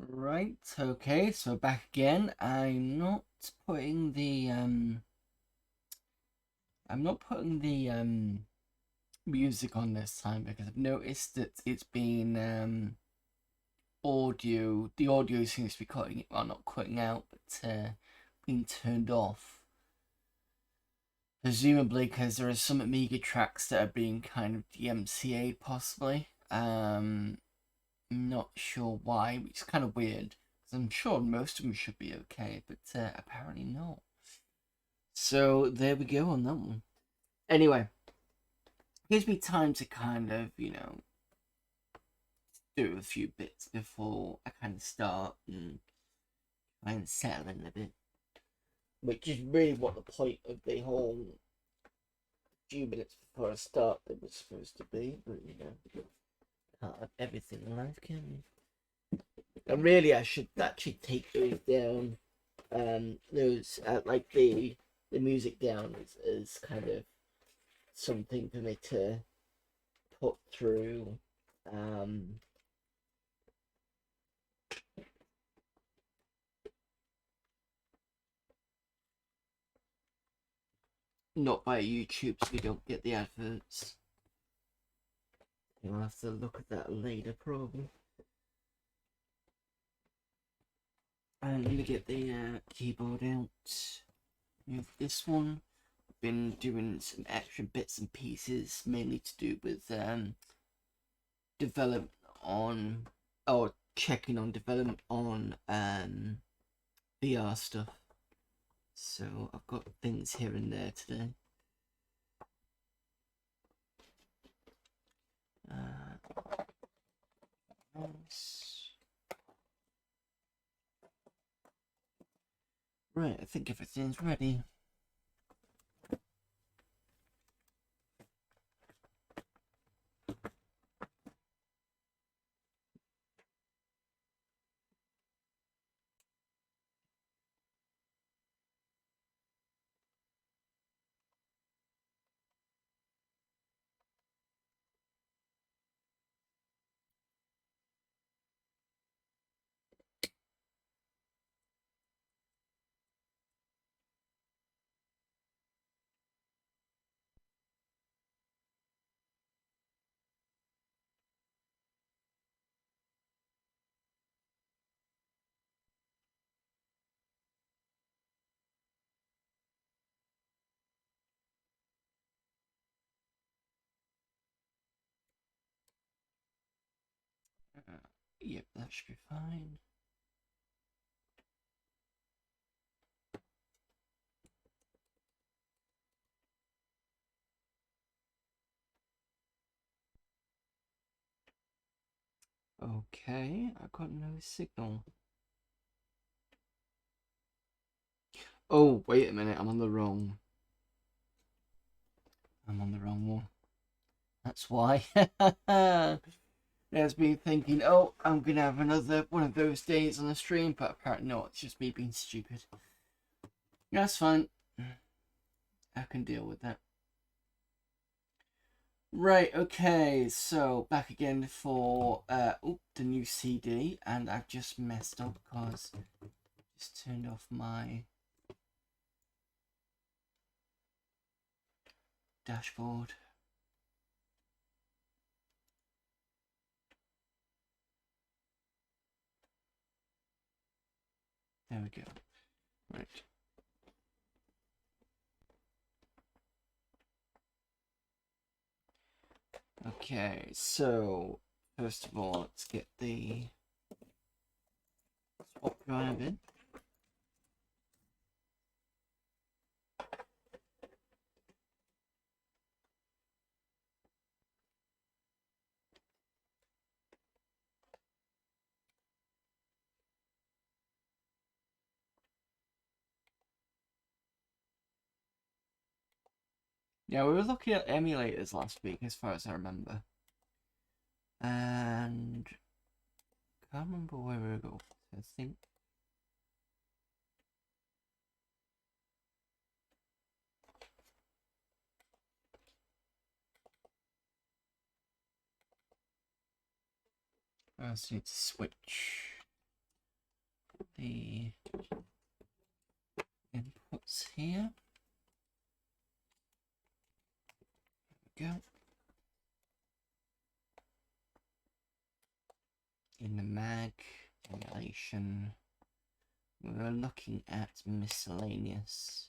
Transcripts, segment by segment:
Right, okay, so back again. I'm not putting the music on this time because I've noticed that it's been the audio seems to be cutting, well, not cutting out, but being turned off. Presumably because there are some Amiga tracks that are being kind of DMCA'd possibly. I'm not sure why, which is kind of weird. Because I'm sure most of them should be okay, but apparently not. So there we go on that one. Anyway, gives me time to kind of, do a few bits before I kind of start and try and settle in a bit. Which is really what the point of the whole few minutes before I start that was supposed to be. But, can't have everything in life, can we? And really, I should actually take those down. Those like the music down is kind of something for me to put through. Not by YouTube, so we don't get the adverts. You'll have to look at that later, probably. I'm gonna get the keyboard out. Move this one. Been doing some extra bits and pieces, mainly to do with development on, or checking on development on VR stuff. So I've got things here and there today. Right, I think everything's ready. Yep, that should be fine. Okay, I got no signal. Oh, wait a minute, I'm on the wrong one. That's why. There's me thinking, oh, I'm gonna have another one of those days on the stream, but apparently not, it's just me being stupid. That's fine. I can deal with that. Right, okay, so back again for the new CD, and I've just messed up because I just turned off my dashboard. There we go. Right. Okay, so first of all, let's get the swap drive in. Yeah, we were looking at emulators last week, as far as I remember. And I can't remember where we were going. I think. I just need to switch the inputs here. There we go. In the mag emulation, we're looking at miscellaneous.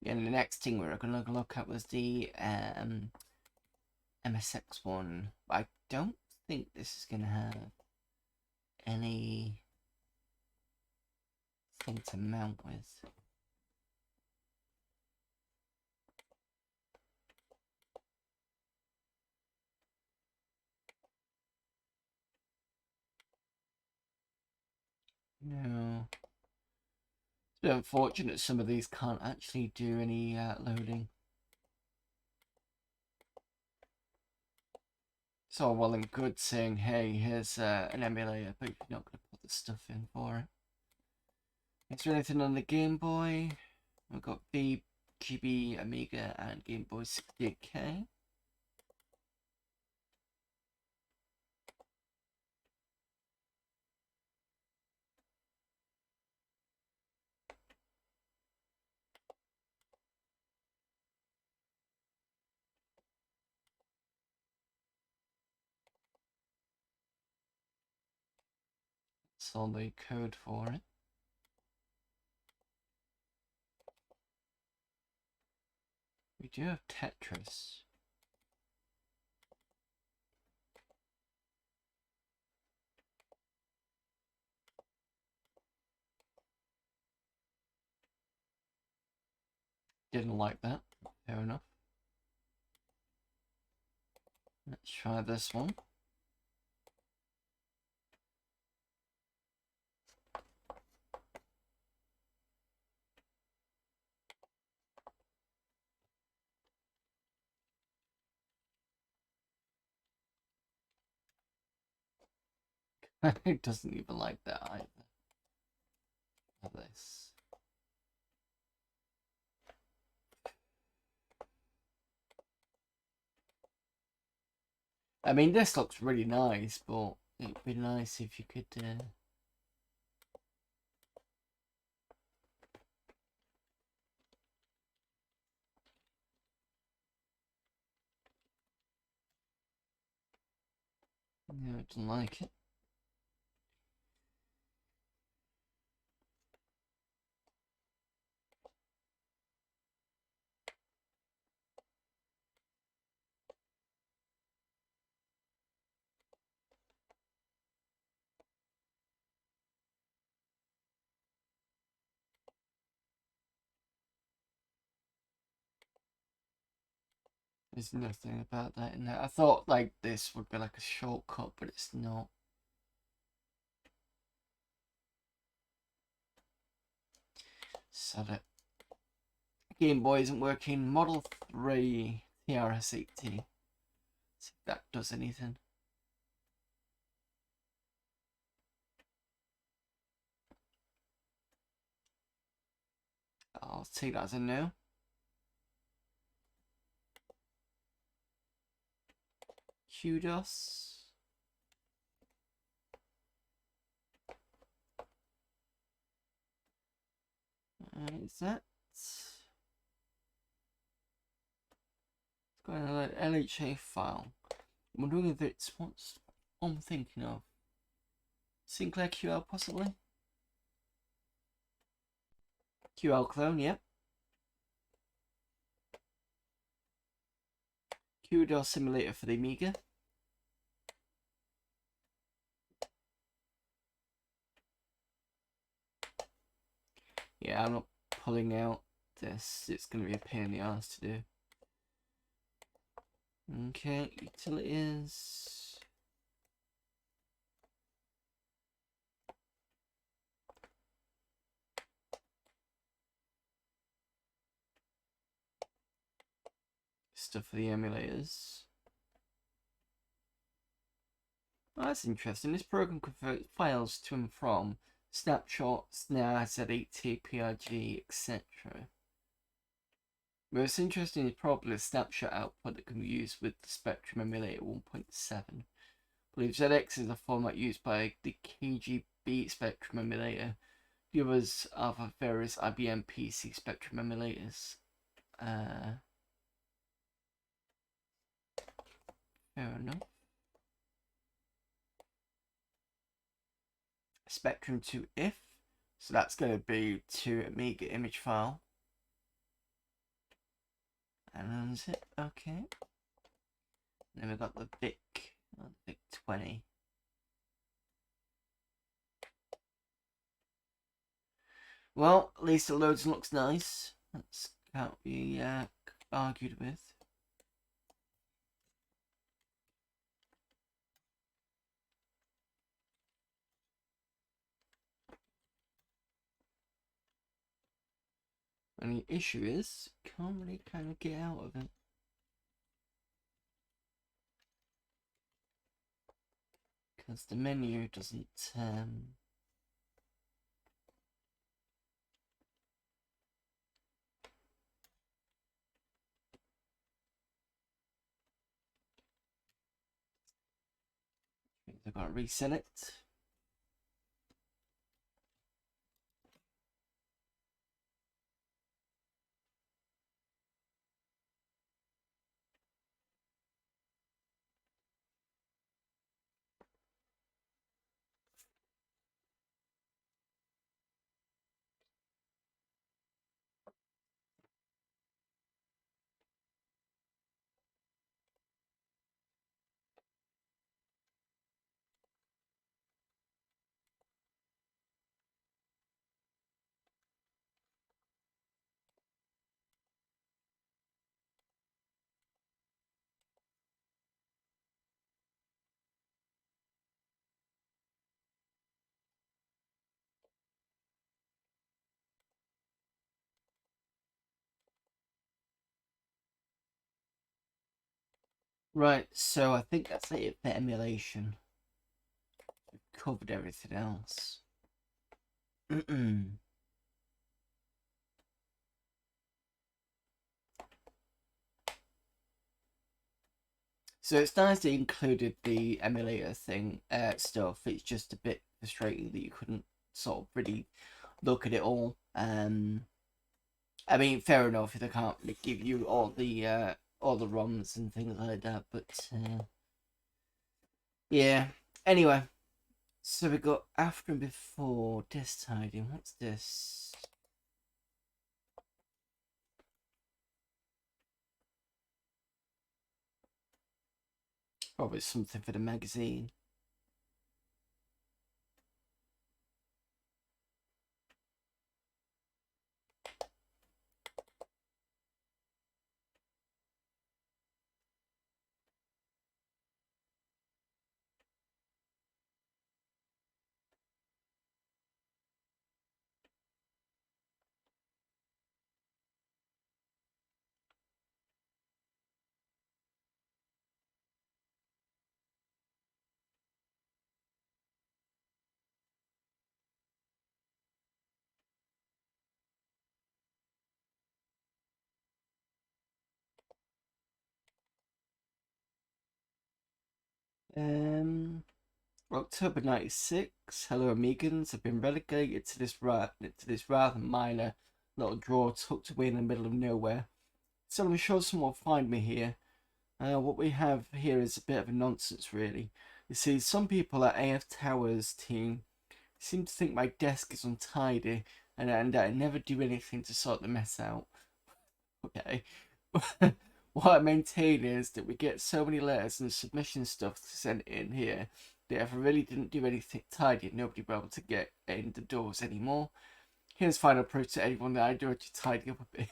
And the next thing we were going to look at was the MSX one. I don't think this is going to have any thing to mount with. No. It's a bit unfortunate some of these can't actually do any loading. It's all well and good saying, hey, here's an emulator, but you're not going to put the stuff in for it. Is there anything on the Game Boy? We've got VGB, Amiga, and Game Boy 68K. That's all the code for it. We do have Tetris. Didn't like that. Fair enough. Let's try this one. It doesn't even like that either. Have this. I mean, this looks really nice, but it'd be nice if you could. No, I don't like it. There's nothing about that in there. I thought like this would be like a shortcut, but it's not. So that Game Boy isn't working. Model 3 TRS-80. See if that does anything. I'll take that as a no. Kudos. Is that? It's got another LHA file. I'm wondering if it's what I'm thinking of. Sinclair QL possibly? QL clone, yep. QDOS simulator for the Amiga. Yeah, I'm not pulling out this. It's going to be a pain in the ass to do. Okay, utilities. Stuff for the emulators. Oh, that's interesting. This program converts files to and from snapshots, NAR, Z80, PRG, etc. Most interesting is probably the snapshot output that can be used with the Spectrum emulator 1.7. I believe ZX is a format used by the KGB Spectrum emulator. The others are for various IBM PC Spectrum emulators. Fair enough. Spectrum to if, so that's going to be to Amiga image file. And that's it. Okay. And then we've got the VIC 20. Well, at least it loads and looks nice. That can't be argued with. And the issue is, can't really kind of get out of it. Because the menu doesn't I've got to reset it. Right, so I think that's it for emulation. We've covered everything else. So it's nice they included the emulator thing stuff. It's just a bit frustrating that you couldn't sort of really look at it all. I mean, fair enough if they can't really give you all the ROMs and things like that, but yeah. Anyway, so we got after and before disk tidying. What's this? Probably something for the magazine. October 96. Hello, Amigans. Have been relegated to this rather minor little drawer tucked away in the middle of nowhere. So I'm sure someone will find me here. What we have here is a bit of a nonsense, really. You see, some people at AF Towers team seem to think my desk is untidy and I never do anything to sort the mess out. Okay. What I maintain is that we get so many letters and submission stuff sent in here that if I really didn't do anything tidy, nobody would be able to get in the doors anymore. Here's final proof to anyone that I do actually tidy up a bit.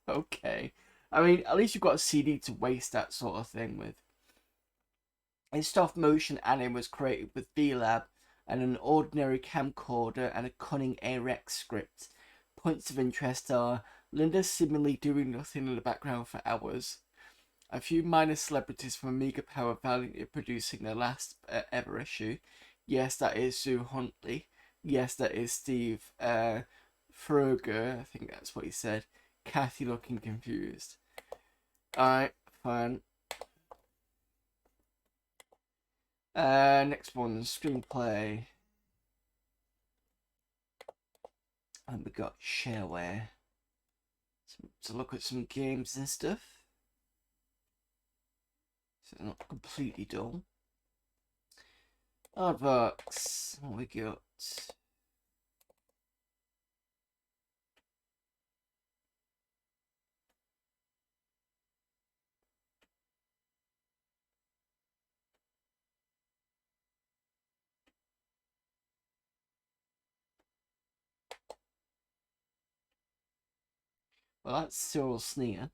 Okay. I mean, at least you've got a CD to waste that sort of thing with. A stop motion anime was created with VLab and an ordinary camcorder and a cunning AREX script. Points of interest are Linda seemingly doing nothing in the background for hours, a few minor celebrities from Amiga Power valiantly producing their last ever issue. Yes, that is Sue Huntley. Yes, that is Steve Froger. I think that's what he said. Kathy looking confused. Alright, fine. Next one, screenplay. And we got shareware. To look at some games and stuff. So it's not completely dull. Artworks. What we got? Well, that's Cyril Sneer.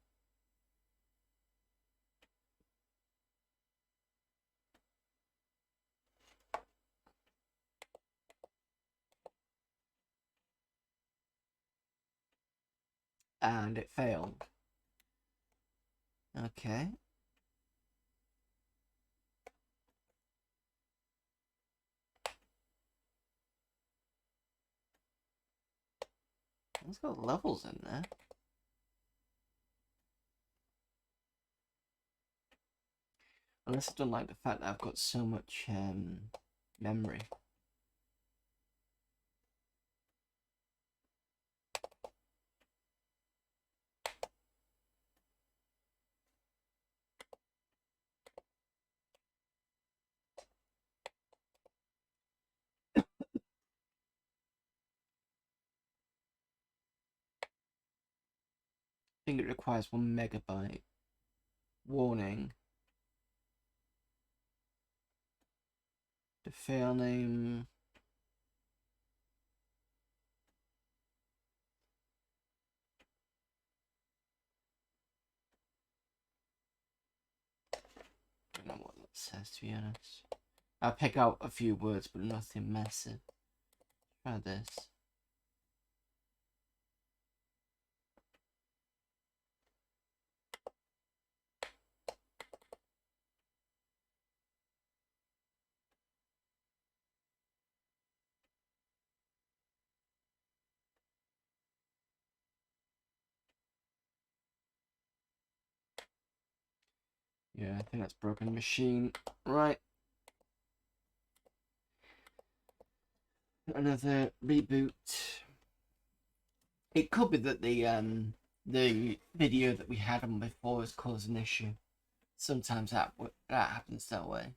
And it failed. Okay. It's got levels in there. Unless I don't like the fact that I've got so much memory. I think it requires 1 megabyte. Warning. The file name. I don't know what that says, to be honest. I'll pick out a few words, but nothing massive. Try this. Yeah, I think that's broken machine. Right. Another reboot. It could be that the video that we had on before has caused an issue. Sometimes that happens that way.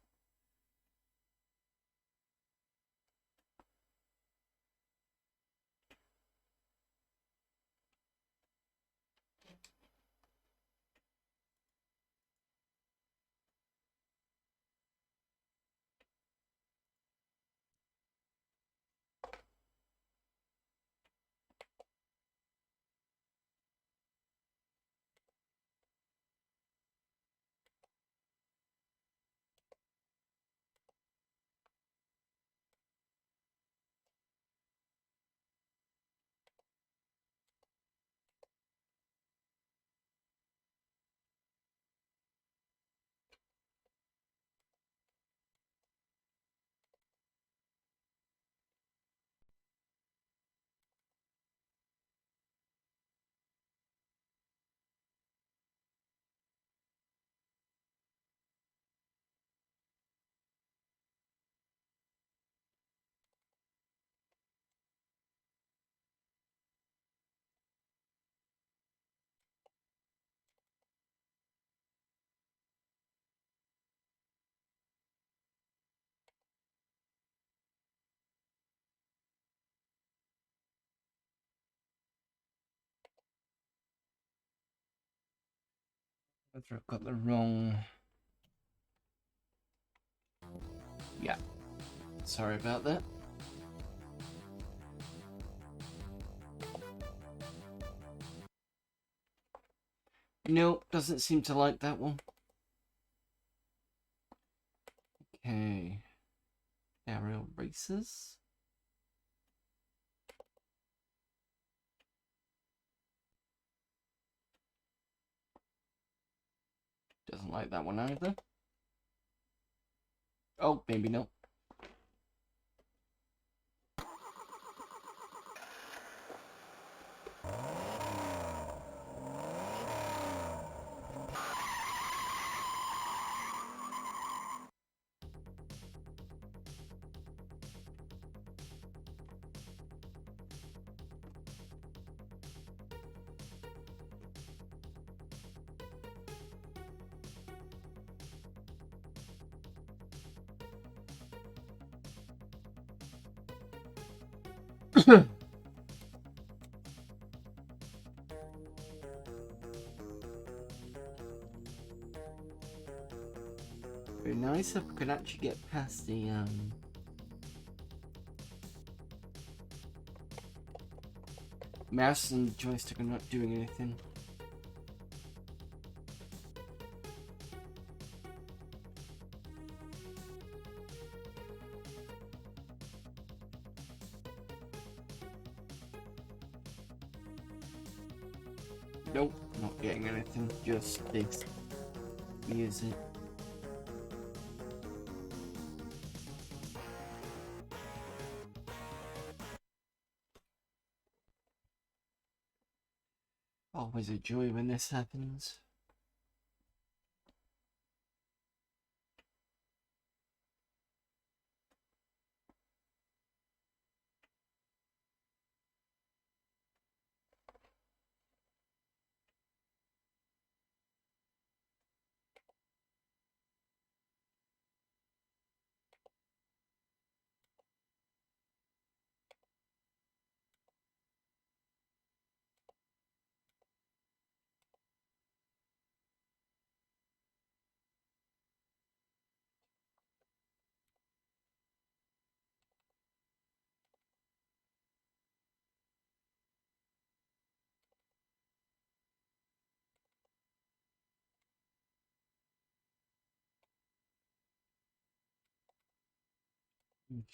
Whether I've got the wrong... Yeah. Sorry about that. Nope, doesn't seem to like that one. Okay. Aerial races. Doesn't like that one either. Oh, maybe not. Very nice if I could actually get past the mouse and joystick are not doing anything. Nope, not getting anything, just this music. Always a joy when this happens.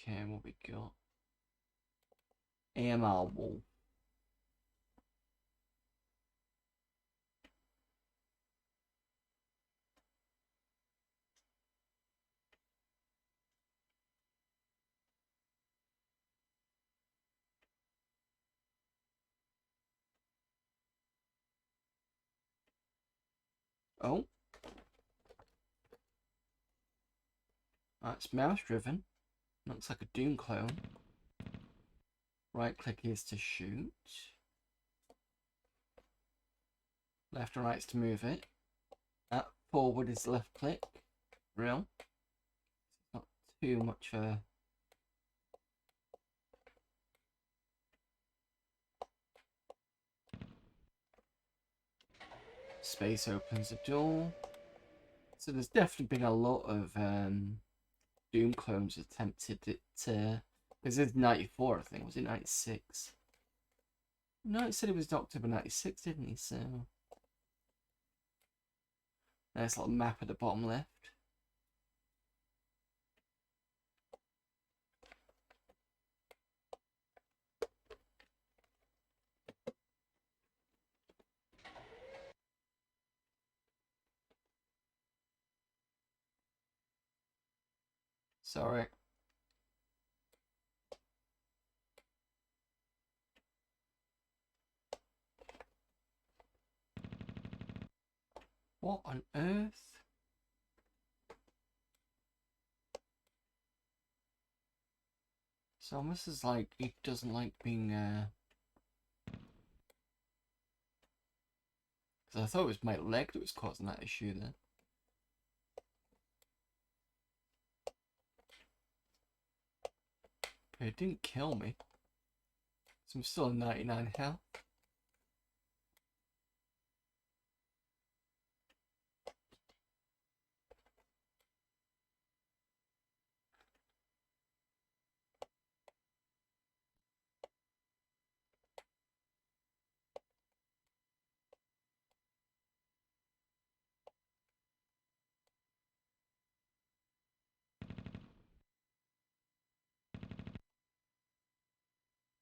Okay, what we got? AMR wall. Oh, that's mouse driven. Looks like a Doom clone. Right click is to shoot. Left and right is to move it. Forward is left click. Real. Not too much space opens the door. So there's definitely been a lot of Doom clones attempted it to, because it's 94 I think, was it 96? No, it said it was October 96, didn't he? So nice little map at the bottom left. Sorry. What on earth? So almost is like he doesn't like being because I thought it was my leg that was causing that issue then. But it didn't kill me. So I'm still at 99 health.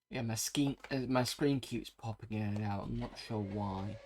Yeah, my screen keeps popping in and out. I'm not sure why.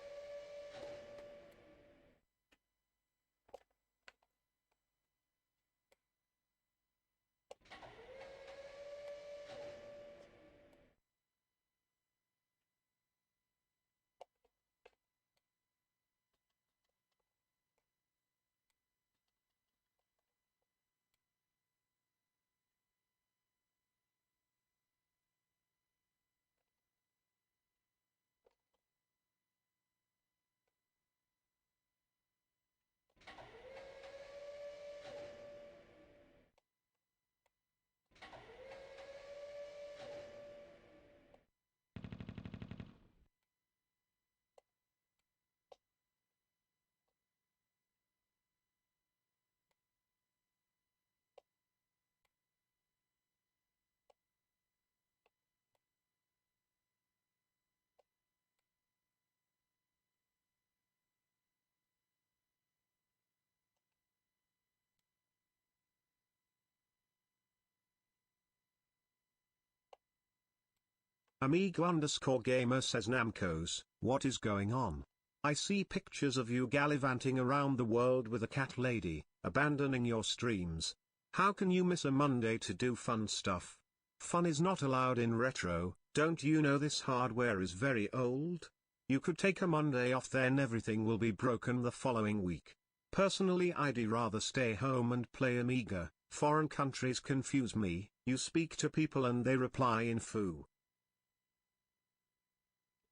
Amiga_gamer says Namcos, what is going on? I see pictures of you gallivanting around the world with a cat lady, abandoning your streams. How can you miss a Monday to do fun stuff? Fun is not allowed in retro, don't you know this hardware is very old? You could take a Monday off, then everything will be broken the following week. Personally, I'd rather stay home and play Amiga. Foreign countries confuse me, you speak to people and they reply in foo.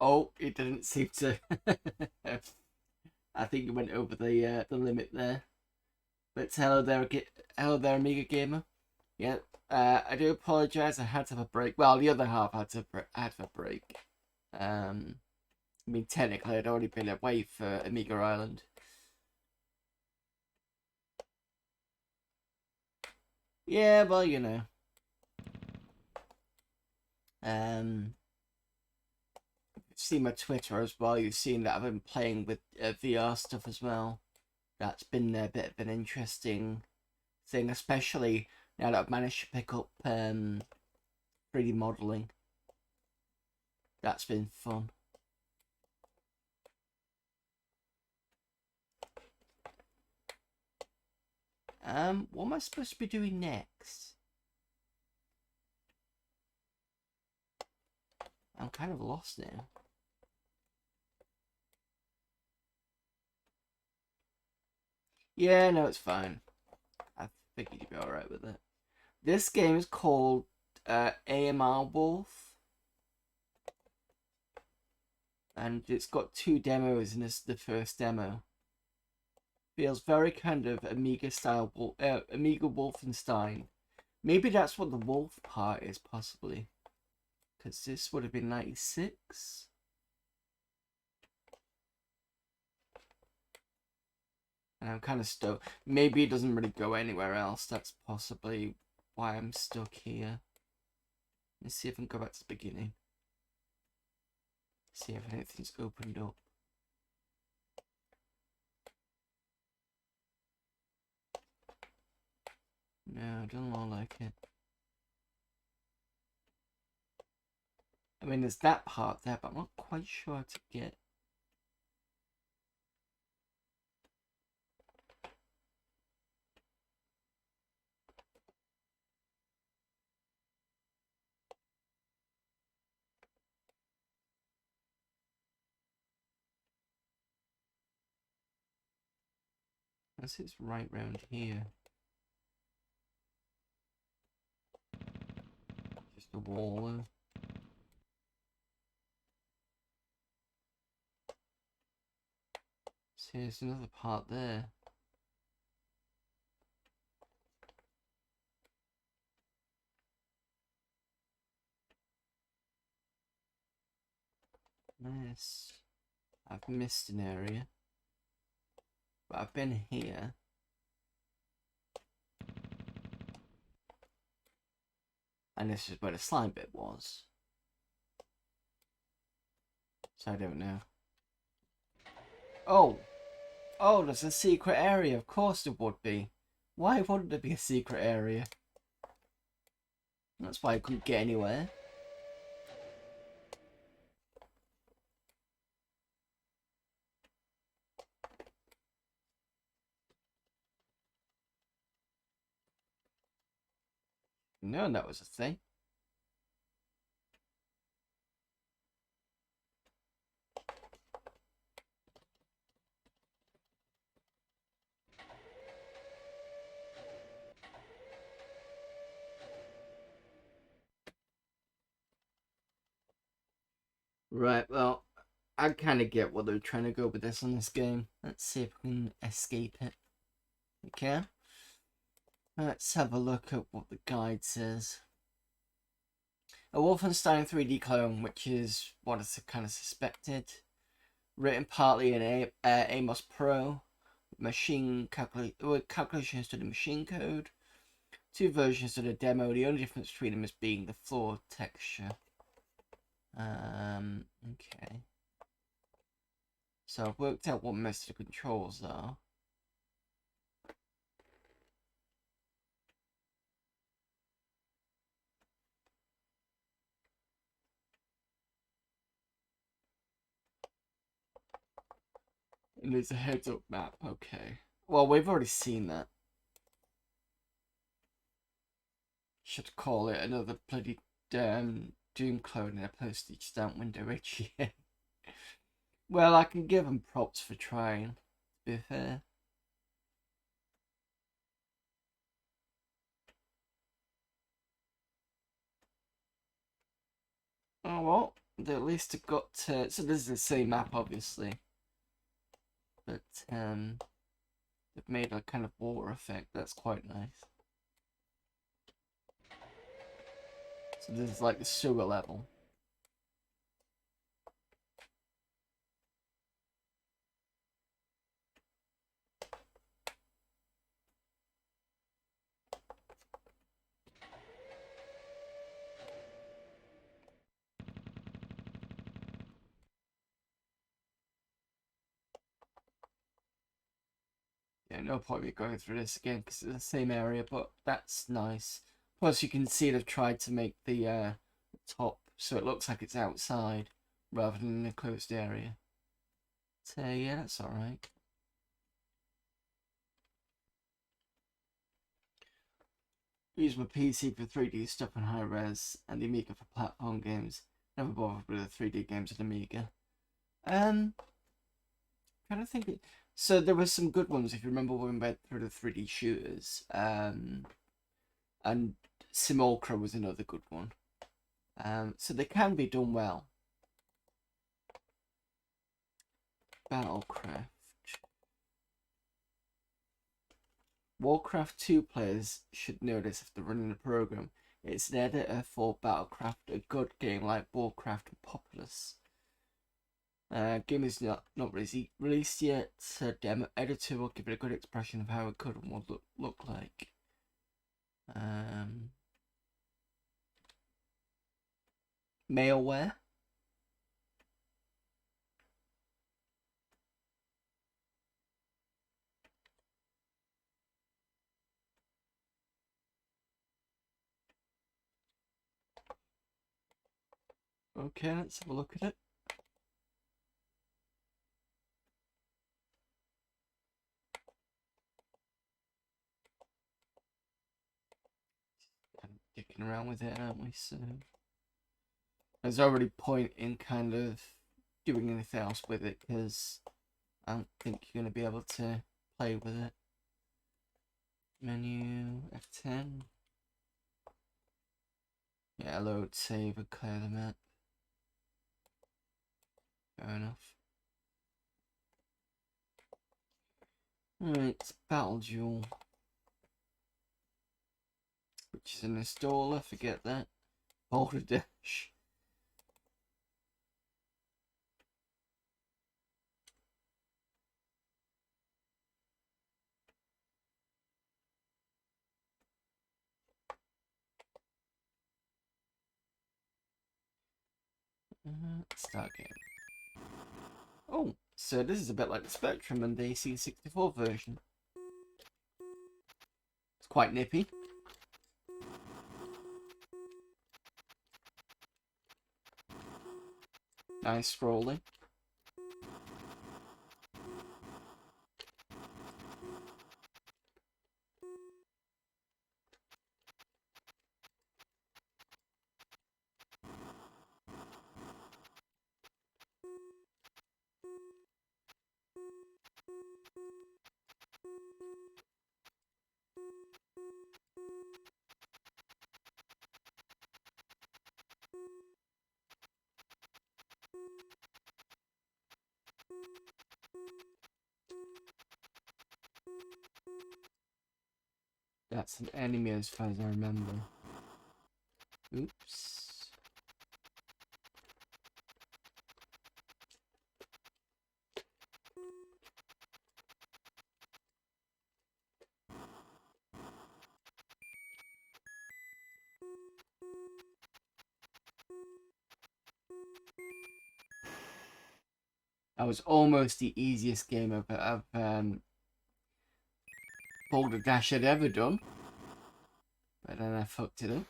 Oh, it didn't seem to. I think you went over the limit there. But hello there, Amiga gamer. Yeah, I do apologise. I had to have a break. Well, the other half had to have a break. I mean, technically, I'd already been away for Amiga Island. Yeah, well, you know. See my Twitter as well. You've seen that I've been playing with VR stuff as well. That's been a bit of an interesting thing, especially now that I've managed to pick up 3D modeling. That's been fun. What am I supposed to be doing next? I'm kind of lost now. Yeah, no, it's fine. I figured you'd be alright with it. This game is called AMR Wolf. And it's got 2 demos, and this is the first demo. Feels very kind of Amiga style, Amiga Wolfenstein. Maybe that's what the wolf part is, possibly. Because this would have been 96. And I'm kind of stuck. Maybe it doesn't really go anywhere else. That's possibly why I'm stuck here. Let's see if I can go back to the beginning. See if anything's opened up. No, it doesn't look like it. I mean, there's that part there, but I'm not quite sure how to get. Unless it's right round here. Just a wall though. See, there's another part there. Yes. I've missed an area. But I've been here. And this is where the slime bit was. So I don't know. Oh! Oh, there's a secret area. Of course there would be. Why wouldn't there be a secret area? That's why I couldn't get anywhere. No, that was a thing. Right, well, I kind of get what they're trying to go with this on this game. Let's see if we can escape it. We can. Let's have a look at what the guide says. A Wolfenstein 3D clone, which is what is kind of suspected. Written partly in Amos Pro. Calculations to the machine code. 2 versions of the demo. The only difference between them is being the floor texture. Okay. So I've worked out what most of the controls are. And there's a heads-up map, okay. Well, we've already seen that. Should call it another bloody Doom clone in a postage stamp window each year. Well, I can give them props for trying, to be fair. Oh well, they at least have got to... So this is the same map, obviously. But, they've made a kind of water effect. That's quite nice. So this is like the sewer level. Yeah, no point me going through this again because it's the same area, but that's nice. Plus, you can see they've tried to make the top so it looks like it's outside rather than in a closed area. So yeah, that's alright. Use my PC for 3D stuff and high res, and the Amiga for platform games. Never bothered with the 3D games on Amiga. Trying to think. So there were some good ones if you remember when we went through the 3D shooters. And Simulacra was another good one. So they can be done well. Battlecraft. Warcraft 2 players should know this if they're running the program. It's an editor for Battlecraft, a good game like Warcraft and Populous. Game is not released yet. So demo editor will give it a good expression of how it could and would look like. Maleware. Okay, let's have a look at it. Kind of dicking around with it, aren't we? So there's already point in kind of doing anything else with it because I don't think you're going to be able to play with it. Menu F10. Yeah, load, save, and clear the map. Fair enough. Right, Battle Duel. Which is an installer, forget that. Boulder Dash. Start game. Oh, so this is a bit like the Spectrum and the C64 version. It's quite nippy. Nice scrolling. That's an enemy as far as I remember. Oops. That was almost the easiest game of Boulder Dash I'd ever done. But then I fucked it up.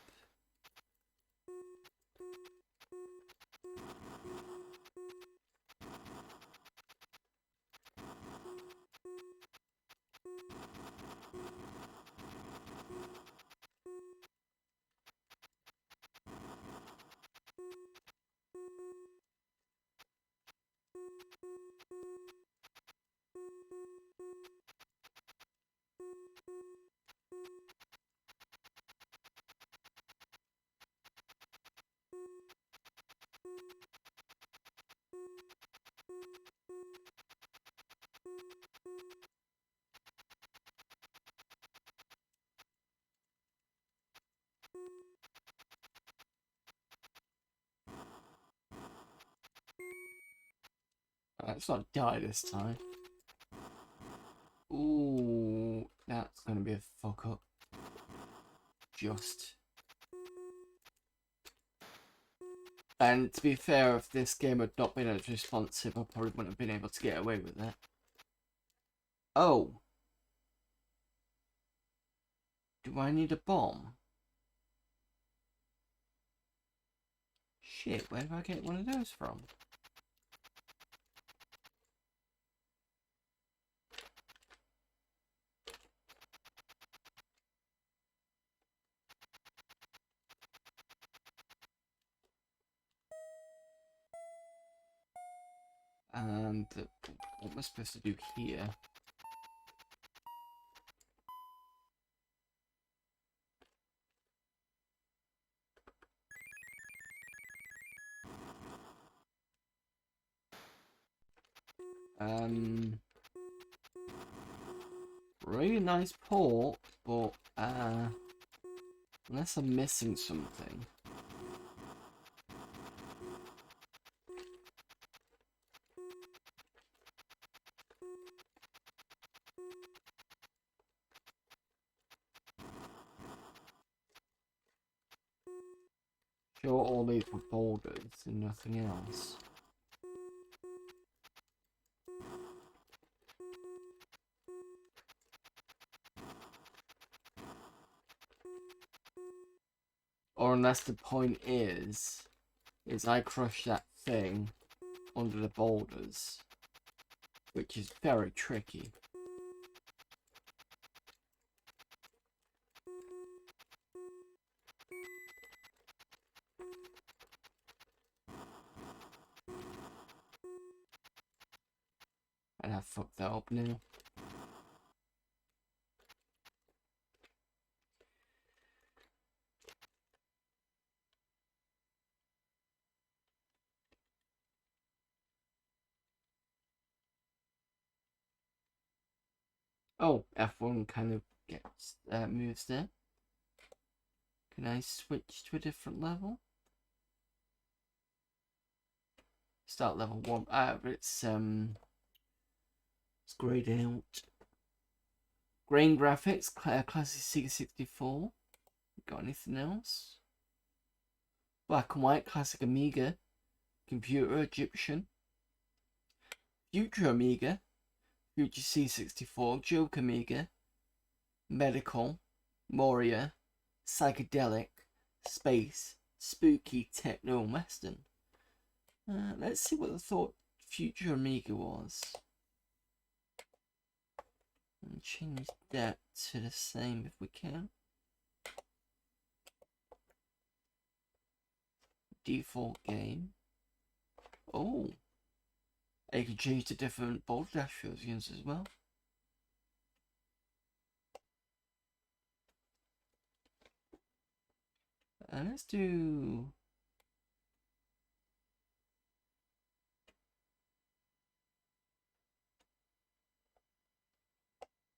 Let's not die this time. Ooh, that's gonna be a fuck up. Just. And to be fair, if this game had not been as responsive, I probably wouldn't have been able to get away with it. Oh. Do I need a bomb? Shit, where do I get one of those from? And what am I supposed to do here? Really nice port, but unless I'm missing something. Sure, all these were boulders and nothing else. Or unless the point is I crush that thing under the boulders, which is very tricky. And I fucked that up now. Oh, F1 kind of gets moves there. Can I switch to a different level? Start level 1. But it's grayed out. Grain graphics, classic C64. Got anything else? Black and white, classic Amiga. Computer, Egyptian. Future Amiga. Future C64, Joke Amiga. Medical. Moria. Psychedelic. Space. Spooky, Techno, and Western. Let's see what the thought Future Amiga was. And change that to the same if we can. Default game. Oh. You can change to different bold dash versions as well. Let's do...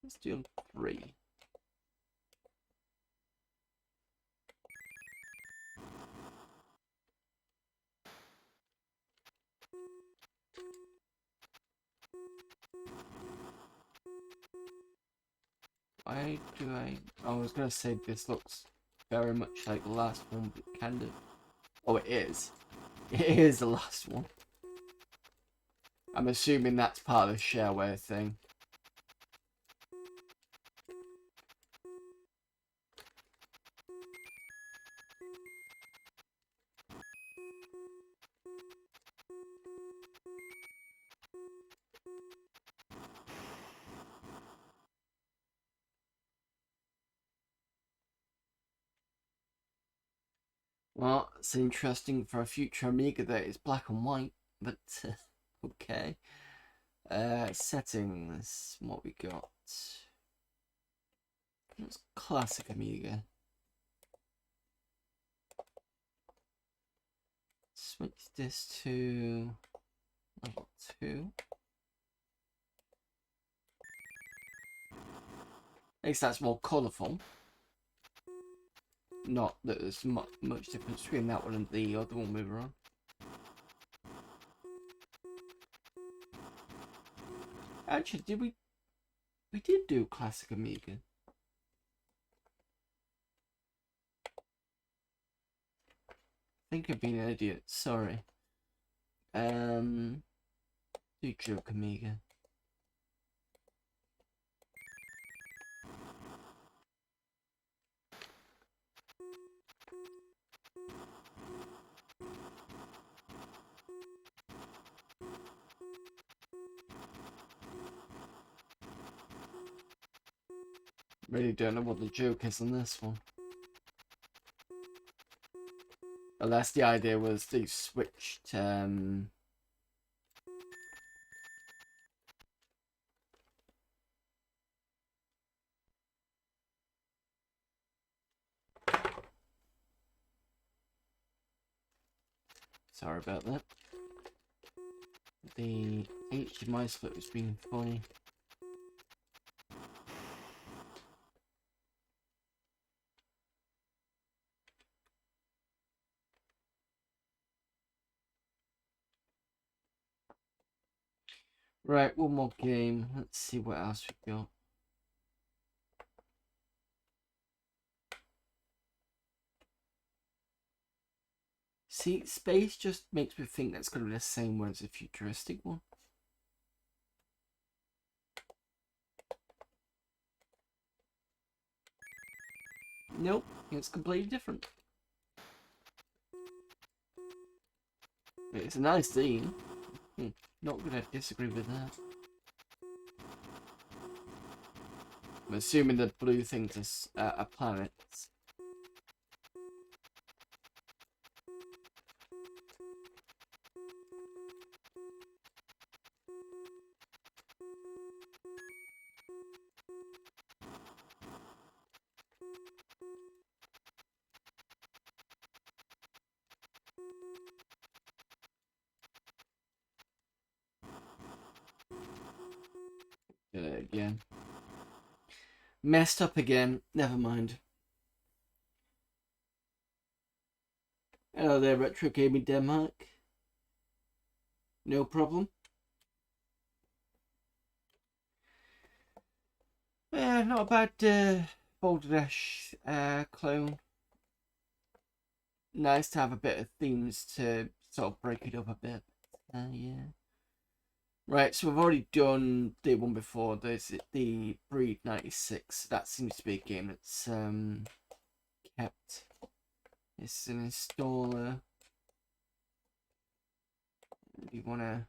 Let's do 3. Why do I was gonna say this looks very much like the last one, but kind of... Oh, it is. It is the last one. I'm assuming that's part of the shareware thing. Well, it's interesting for a future Amiga that it's black and white, but okay. Settings, what we got? It's classic Amiga. Switch this to level 2. At least that's more colourful. Not that there's much difference between that one and the other one we were on. Actually, did we did do classic Amiga. I think I've been an idiot, sorry. Do joke Amiga. Really don't know what the joke is on this one. Unless the idea was they switched, sorry about that. The HDMI split was being funny. Right, one more game. Let's see what else we've got. See, space just makes me think that's going to be the same one as a futuristic one. Nope, it's completely different. It's a nice theme. Not going to disagree with that. I'm assuming the blue things are planets. Again. Messed up again. Never mind. Hello there, Retro Gaming Denmark. No problem. Not a bad Boulder Dash clone. Nice to have a bit of themes to sort of break it up a bit. Yeah. Right, so we've already done the one before. There's the Breed 96. That seems to be a game that's kept. It's an installer. You want to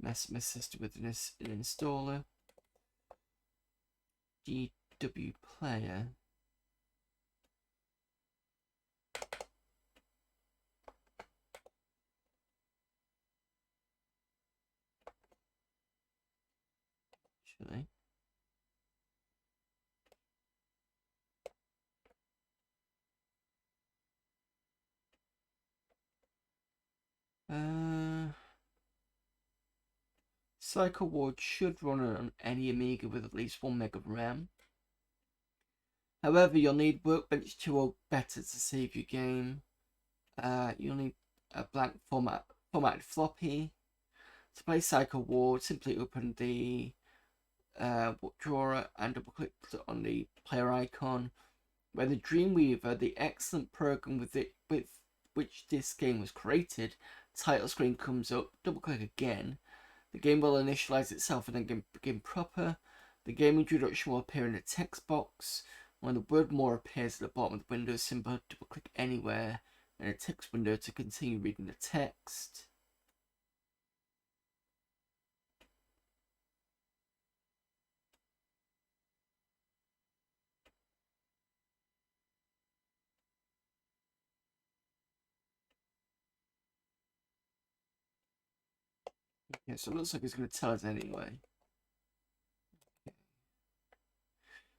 mess my sister with an installer. GW Player. Actually. Cycle Ward should run on any Amiga with at least 1 meg of RAM. However, you'll need Workbench 2 or better to save your game. You'll need a blank formatted floppy. To play Cycle Ward, simply open the drawer and double click on the player icon. Where the Dreamweaver, the excellent program with which this game was created, title screen comes up. Double click again. The game will initialize itself and then begin proper. The game introduction will appear in a text box. When the word more appears at the bottom of the window symbol, double click anywhere in a text window to continue reading the text. Okay, so it looks like it's going to tell us anyway. Okay.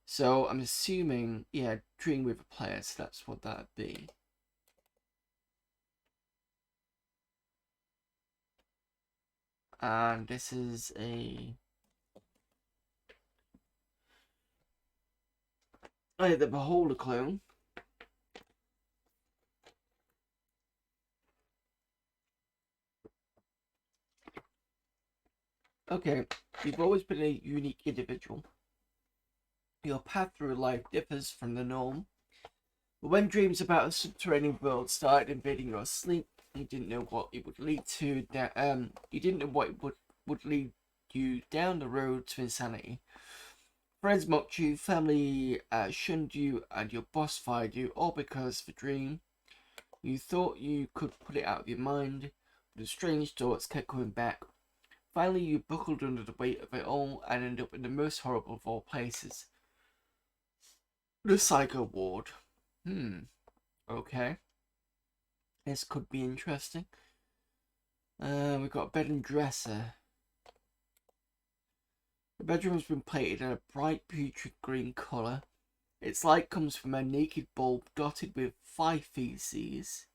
So I'm assuming, yeah, Dreamweaver player, so that's what that would be. And this is the Beholder clone. Okay, you've always been a unique individual. Your path through life differs from the norm. But when dreams about a subterranean world started invading your sleep, you didn't know what it would lead to. You didn't know what it would lead you down the road to insanity. Friends mocked you, family shunned you, and your boss fired you, all because of a dream. You thought you could put it out of your mind, but the strange thoughts kept coming back. Finally, you buckled under the weight of it all and ended up in the most horrible of all places. The psycho ward. Okay. This could be interesting. We've got a bed and dresser. The bedroom has been painted in a bright putrid green colour. Its light comes from a naked bulb dotted with fly feces.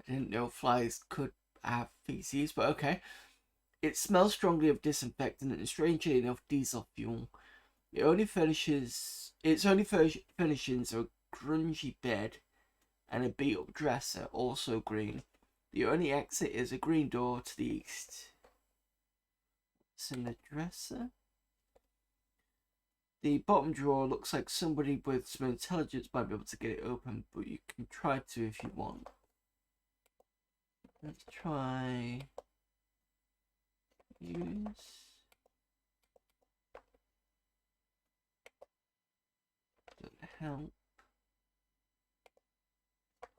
I didn't know flies could have feces, but okay. It smells strongly of disinfectant and, strangely enough, diesel fuel. Its only furnishings are a grungy bed and a beat-up dresser, also green. The only exit is a green door to the east. What's in the dresser? The bottom drawer looks like somebody with some intelligence might be able to get it open, but you can try to if you want. Let's try... use... Doesn't help.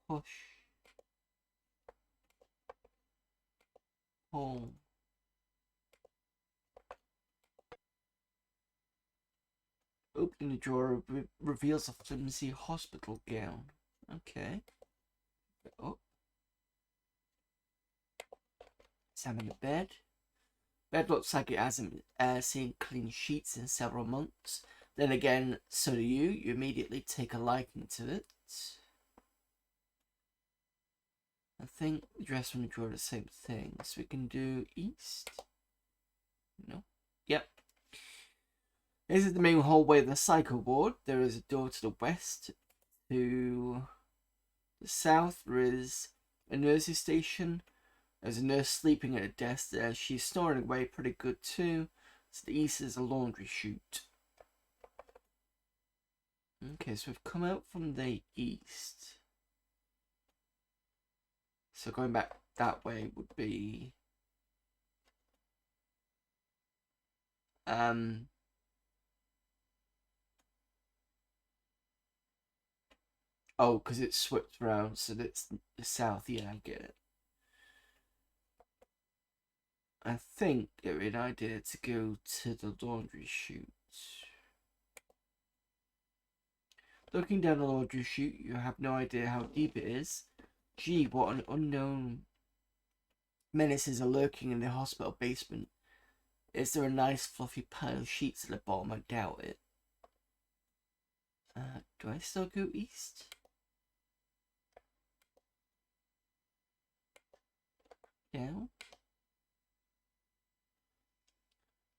Push. Pull. Opening the drawer reveals a flimsy hospital gown. Okay. Oh. Examine the bed. Bed looks like it hasn't seen clean sheets in several months. Then again, so do you. You immediately take a liking to it. I think the dresser and the drawer are the same thing. So we can do east. No. Yep. This is the main hallway of the psycho ward. There is a door to the west. To the south, there is a nurse's station. There's a nurse sleeping at a desk there. She's snoring away pretty good too. To the east is a laundry chute. Okay, so we've come out from the east. So going back that way would be... Oh, because it's swept around, so that's the south. Yeah, I get it. I think it would be an idea to go to the laundry chute. Looking down the laundry chute, you have no idea how deep it is. Gee, what an unknown menaces are lurking in the hospital basement. Is there a nice fluffy pile of sheets at the bottom? I doubt it. Do I still go east? Yeah.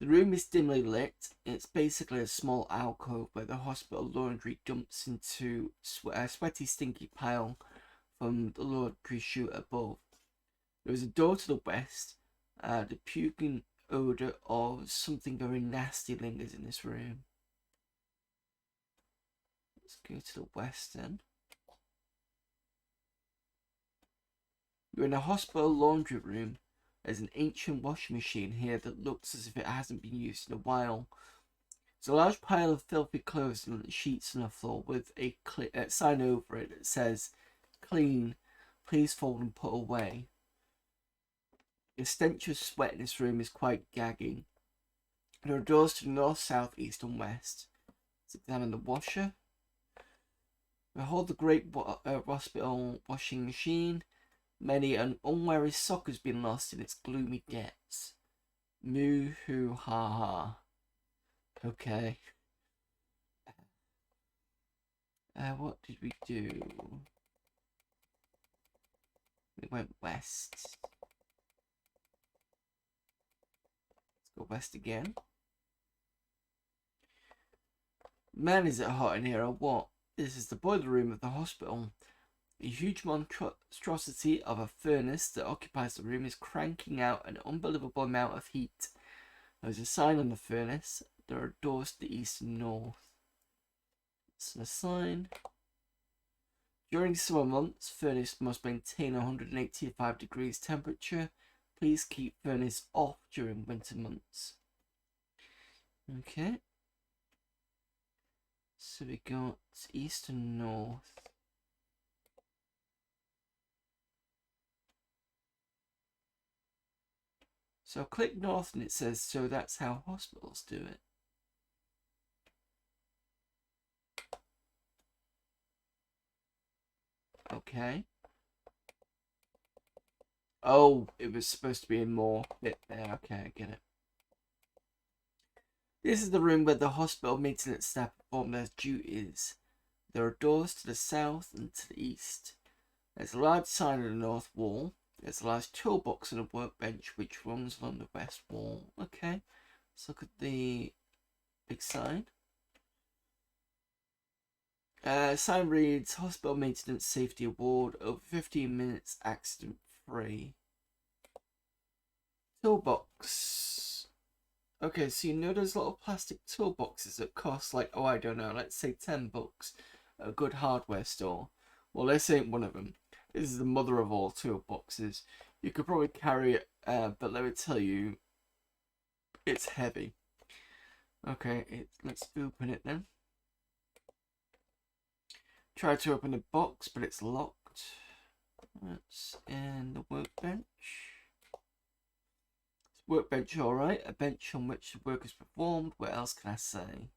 The room is dimly lit. It's basically a small alcove where the hospital laundry dumps into a sweaty, stinky pile from the laundry chute above. There is a door to the west. The puking odour of something very nasty lingers in this room. Let's go to the west then. You're in a hospital laundry room. There's an ancient washing machine here that looks as if it hasn't been used in a while. There's a large pile of filthy clothes and sheets on the floor with a sign over it that says, "Clean, please fold and put away." The stench of sweat in this room is quite gagging. There are doors to the north, south, east and west. Let's examine the washer. Behold the great hospital washing machine. Many an unwary sock has been lost in its gloomy depths. Moo hoo ha ha. Okay. What did we do? We went west. Let's go west again. Man, is it hot in here or what? This is the boiler room of the hospital. A huge monstrosity of a furnace that occupies the room is cranking out an unbelievable amount of heat. There's a sign on the furnace. There are doors to the east and north. That's the sign. During summer months, furnace must maintain 185 degrees temperature. Please keep furnace off during winter months. Okay. So we got east and north. So click north and it says, so that's how hospitals do it. Okay. Oh, it was supposed to be in more bit there. Okay, I get it. This is the room where the hospital maintenance staff perform their duties. There are doors to the south and to the east. There's a large sign on the north wall. There's a large toolbox and a workbench which runs along the west wall. Okay, let's look at the big sign. Sign reads Hospital Maintenance Safety Award, over 15 minutes accident free. Toolbox. Okay, so you know those little plastic toolboxes that cost like, oh I don't know, let's say $10 at a good hardware store. Well, this ain't one of them. This is the mother of all toolboxes. You could probably carry it, but let me tell you, it's heavy. Okay, let's open it then. Try to open the box, but it's locked. That's in the workbench. Workbench, alright. A bench on which the work is performed. What else can I say?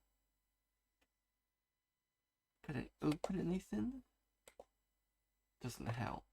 Can I open anything? Doesn't help.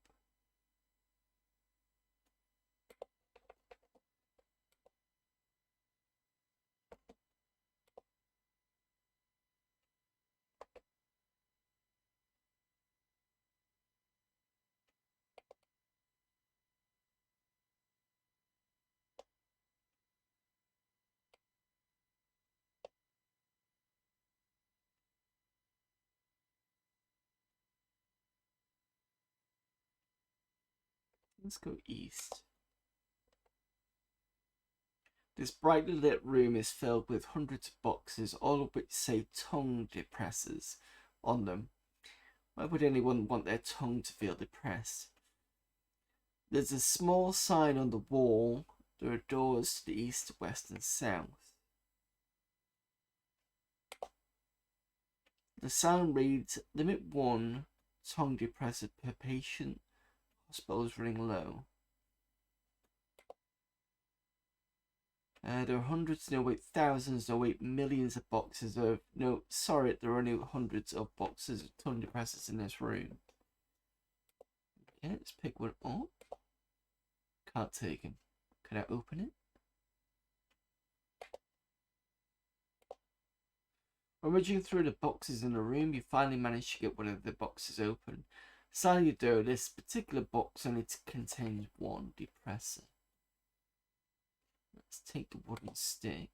Let's go east. This brightly lit room is filled with hundreds of boxes, all of which say tongue depressors on them. Why would anyone want their tongue to feel depressed? There's a small sign on the wall. There are doors to the east, west, and south. The sign reads, Limit 1 tongue depressor per patient. Hospital is running low. There are hundreds, no wait, thousands, no wait, millions of boxes of, no, sorry, there are only hundreds of boxes of tongue depressors in this room. Okay, let's pick one up. Can't take him. Can I open it? Rummaging through the boxes in the room, you finally manage to get one of the boxes open. Sadly though, this particular box only contains one depressor. Let's take the wooden stick.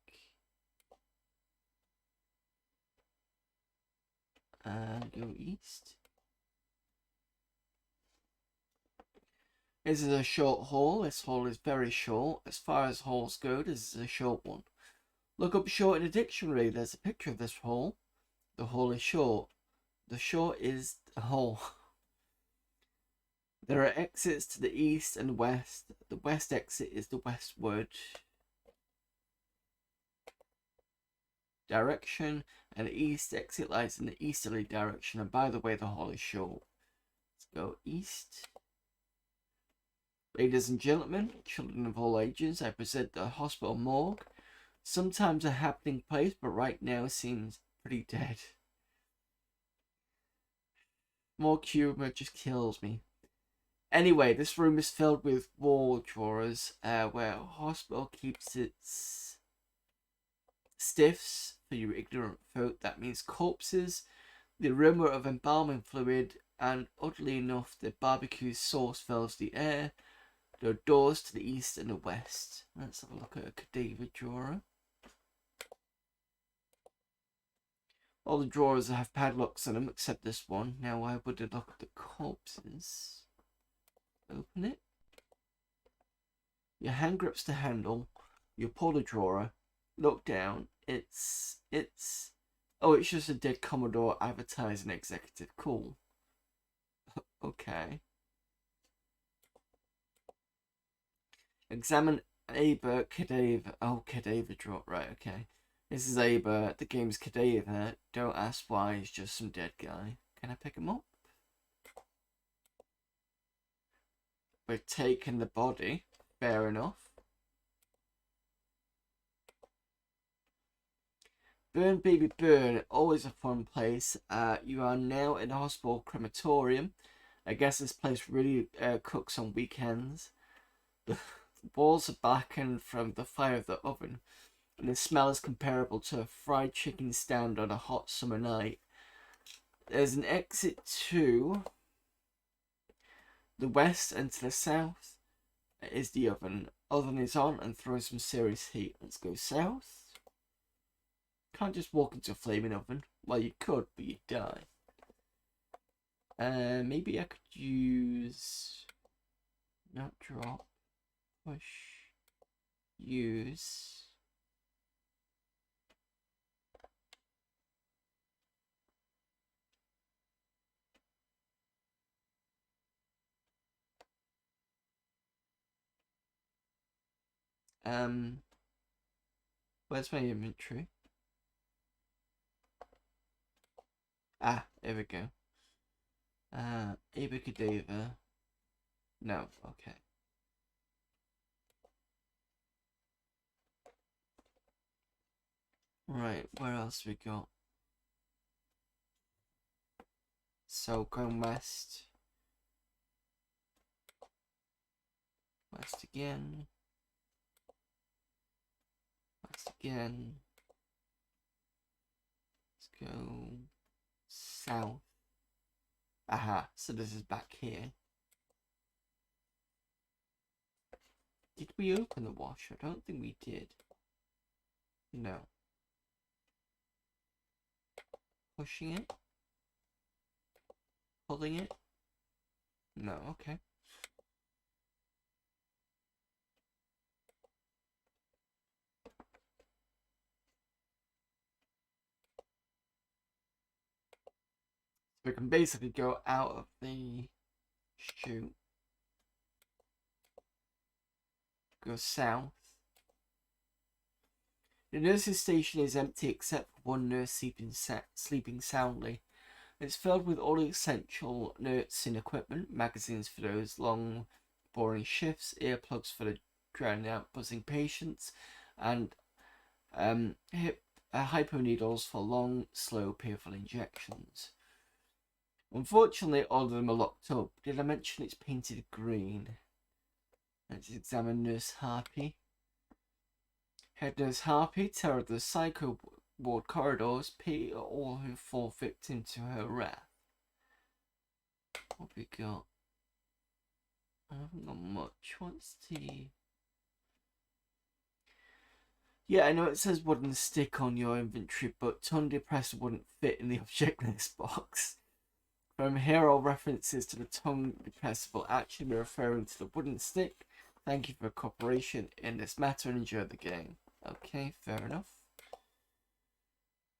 And go east. This is a short hall. This hall is very short. As far as halls go, this is a short one. Look up short in the dictionary. There's a picture of this hall. The hall is short. The short is the hall. There are exits to the east and west. The west exit is the westward direction, and the east exit lies in the easterly direction. And by the way, the hall is short. Let's go east. Ladies and gentlemen, children of all ages, I present the hospital morgue. Sometimes a happening place, but right now seems pretty dead. More humor just kills me. Anyway, this room is filled with wall drawers, where a hospital keeps its stiffs, for you ignorant folk, that means corpses, the aroma of embalming fluid, and oddly enough, the barbecue sauce fills the air. There are doors to the east and the west. Let's have a look at a cadaver drawer. All the drawers have padlocks on them except this one. Now I would look at the corpses. Open it. Your hand grips the handle. You pull the drawer. Look down. It's oh, it's just a dead Commodore advertising executive. Cool. Okay. Examine Aber Cadaver. Oh, Cadaver drawer. Right, okay. This is Aber. The game's Cadaver. Don't ask why, he's just some dead guy. Can I pick him up? We're taking the body. Fair enough. Burn Baby Burn, always a fun place. You are now in a hospital crematorium. I guess this place really cooks on weekends. The walls are blackened from the fire of the oven, and the smell is comparable to a fried chicken stand on a hot summer night. There's an exit to the west, and to the south is the oven. Oven is on and throwing some serious heat. Let's go south. Can't just walk into a flaming oven. Well, you could, but you'd die. Maybe I could use... Not drop. Push. Use. Where's my inventory? Ah, there we go. Abacadabra. No, okay. Right, where else we got? So, going west. West again. West again. Let's go south. Aha, so this is back here. Did we open the wash? I don't think we did. No. Pushing it? Pulling it? No, okay. We can basically go out of the chute. Go south. The nurse's station is empty except for one nurse sleeping soundly. It's filled with all the essential nursing equipment, magazines for those long, boring shifts, earplugs for the drowning out buzzing patients, and hypo needles for long, slow, painful injections. Unfortunately, all of them are locked up. Did I mention it's painted green? Let's examine Nurse Harpy. Head Nurse Harpy, terror of the psycho ward corridors, pity all who fall victim to her wrath. What we got? I haven't got much. What's the... Yeah, I know it says wooden stick on your inventory, but tongue depressor wouldn't fit in the object list box. From here, all references to the tongue depressor will actually be referring to the wooden stick. Thank you for cooperation in this matter and enjoy the game. Okay, fair enough.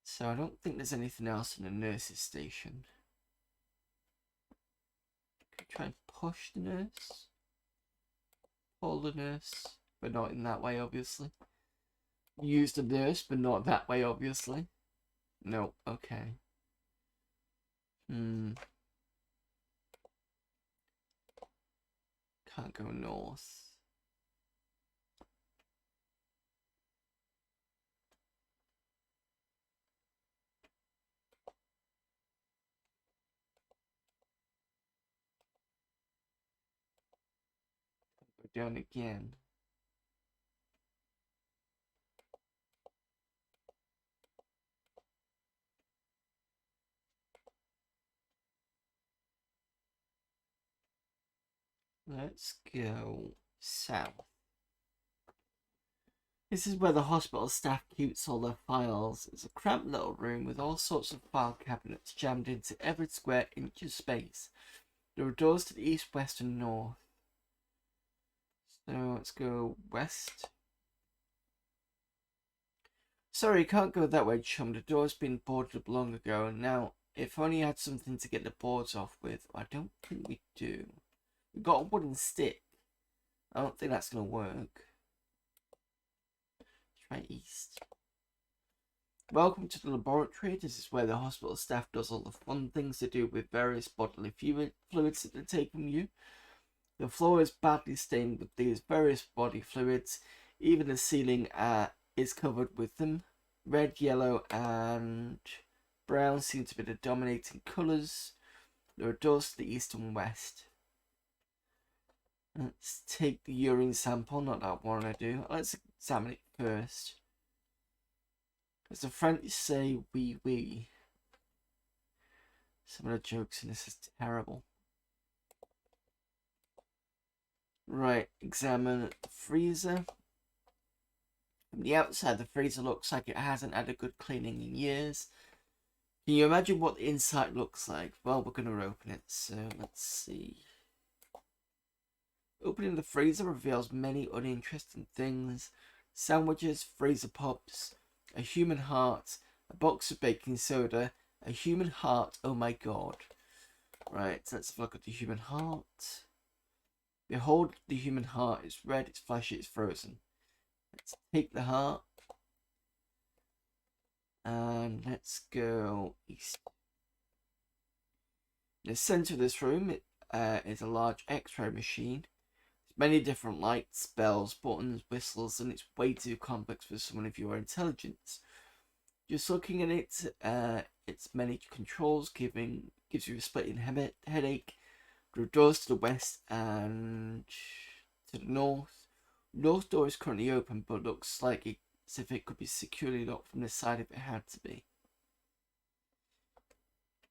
So I don't think there's anything else in the nurse's station. Can I try and push the nurse? Pull the nurse, but not in that way, obviously. Use the nurse, but not that way, obviously. No, okay. Can't go north. Go down again. Let's go south. This is where the hospital staff keeps all their files. It's a cramped little room with all sorts of file cabinets jammed into every square inch of space. There are doors to the east, west, and north. So let's go west. Sorry, you can't go that way, chum. The door's been boarded up long ago. Now, if only you had something to get the boards off with. I don't think we do. We've got a wooden stick. I don't think that's going to work. Try east. Welcome to the laboratory. This is where the hospital staff does all the fun things to do with various bodily fluids that they take from you. The floor is badly stained with these various body fluids. Even the ceiling is covered with them. Red, yellow, and brown seem to be the dominating colours. There are doors to the east and west. Let's take the urine sample, not that one I do. Let's examine it first. As the French say, oui, oui. Some of the jokes in this is terrible. Right, examine the freezer. From the outside, the freezer looks like it hasn't had a good cleaning in years. Can you imagine what the inside looks like? Well, we're going to open it, so let's see. Opening the freezer reveals many uninteresting things. Sandwiches, freezer pops, a human heart, a box of baking soda, a human heart, oh my god. Right, so let's have a look at the human heart. Behold, the human heart is red, it's fleshy, it's frozen. Let's take the heart. And let's go east. In the center of this room is a large X-ray machine. Many different lights, bells, buttons, whistles, and it's way too complex for someone of your intelligence. Just looking at it, its many controls gives you a splitting headache. There are doors to the west and to the north. North door is currently open, but looks like as if it could be securely locked from this side if it had to be.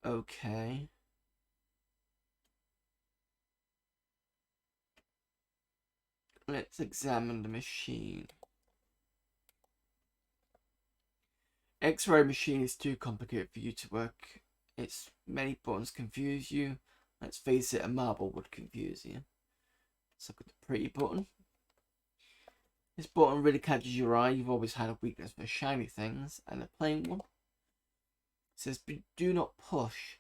Okay. Let's examine the machine. X-ray machine is too complicated for you to work. Its many buttons confuse you. Let's face it, a marble would confuse you. Let's look at the pretty button. This button really catches your eye. You've always had a weakness for shiny things. And a plain one. It says, do not push.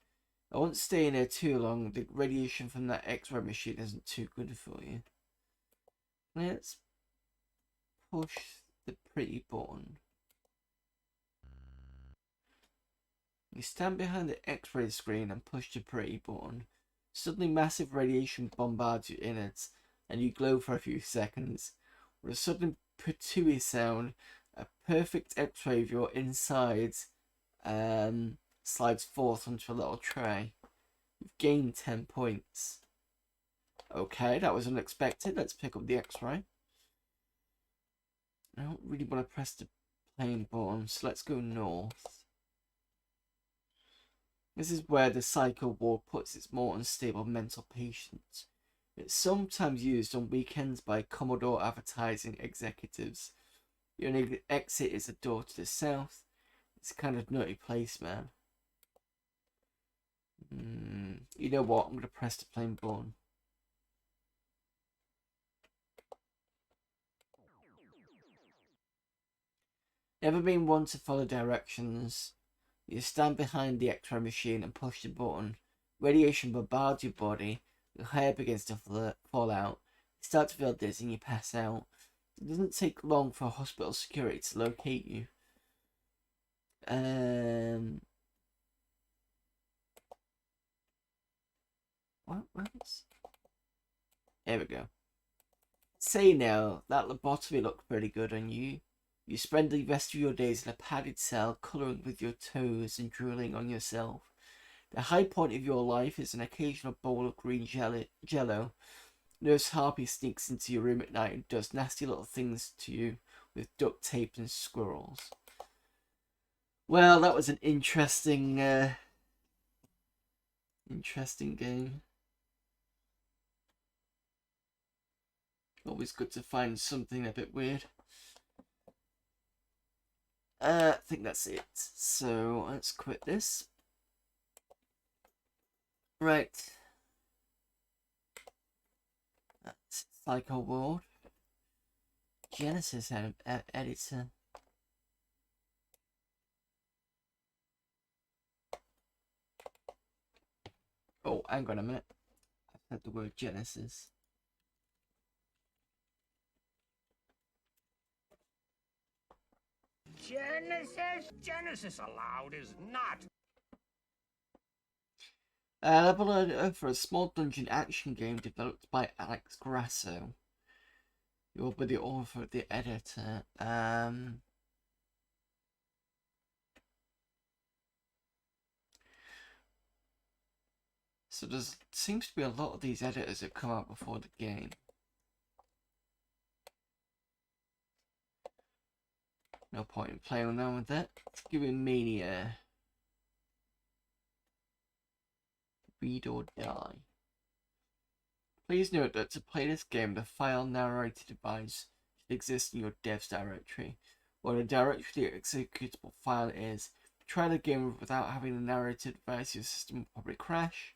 I won't stay in there too long. The radiation from that X-ray machine isn't too good for you. Let's push the pretty button. You stand behind the X-ray screen and push the pretty button. Suddenly massive radiation bombards your innards and you glow for a few seconds. With a sudden patooey sound, a perfect X-ray of your insides slides forth onto a little tray. You've gained 10 points. Okay, that was unexpected. Let's pick up the X-ray. I don't really want to press the plain button, so let's go north. This is where the psycho ward puts its more unstable mental patients. It's sometimes used on weekends by Commodore advertising executives. The only exit is a door to the south. It's a kind of nutty place, man. You know what? I'm going to press the plain button. Never been one to follow directions. You stand behind the X-ray machine and push the button. Radiation bombards your body. Your hair begins to fall out. You start to feel dizzy and you pass out. It doesn't take long for hospital security to locate you. What? There we go. Say now, that lobotomy looked pretty good on you. You spend the rest of your days in a padded cell, colouring with your toes and drooling on yourself. The high point of your life is an occasional bowl of green jello. Nurse Harpy sneaks into your room at night and does nasty little things to you with duct tape and squirrels. Well, that was an interesting game. Always good to find something a bit weird. I think that's it. So let's quit this. Right. That's Psycho World. Genesis editor. Oh, hang on a minute. I said the word Genesis. Genesis allowed is not. Level editor for a small dungeon action game developed by Alex Grasso. You'll be the author of the editor. So there seems to be a lot of these editors that come out before the game. No point in playing around with that. Give it Mania. Read or die. Please note that to play this game, the file narrator device should exist in your devs directory. While the directory the executable file is, try the game without having the narrator device, your system will probably crash.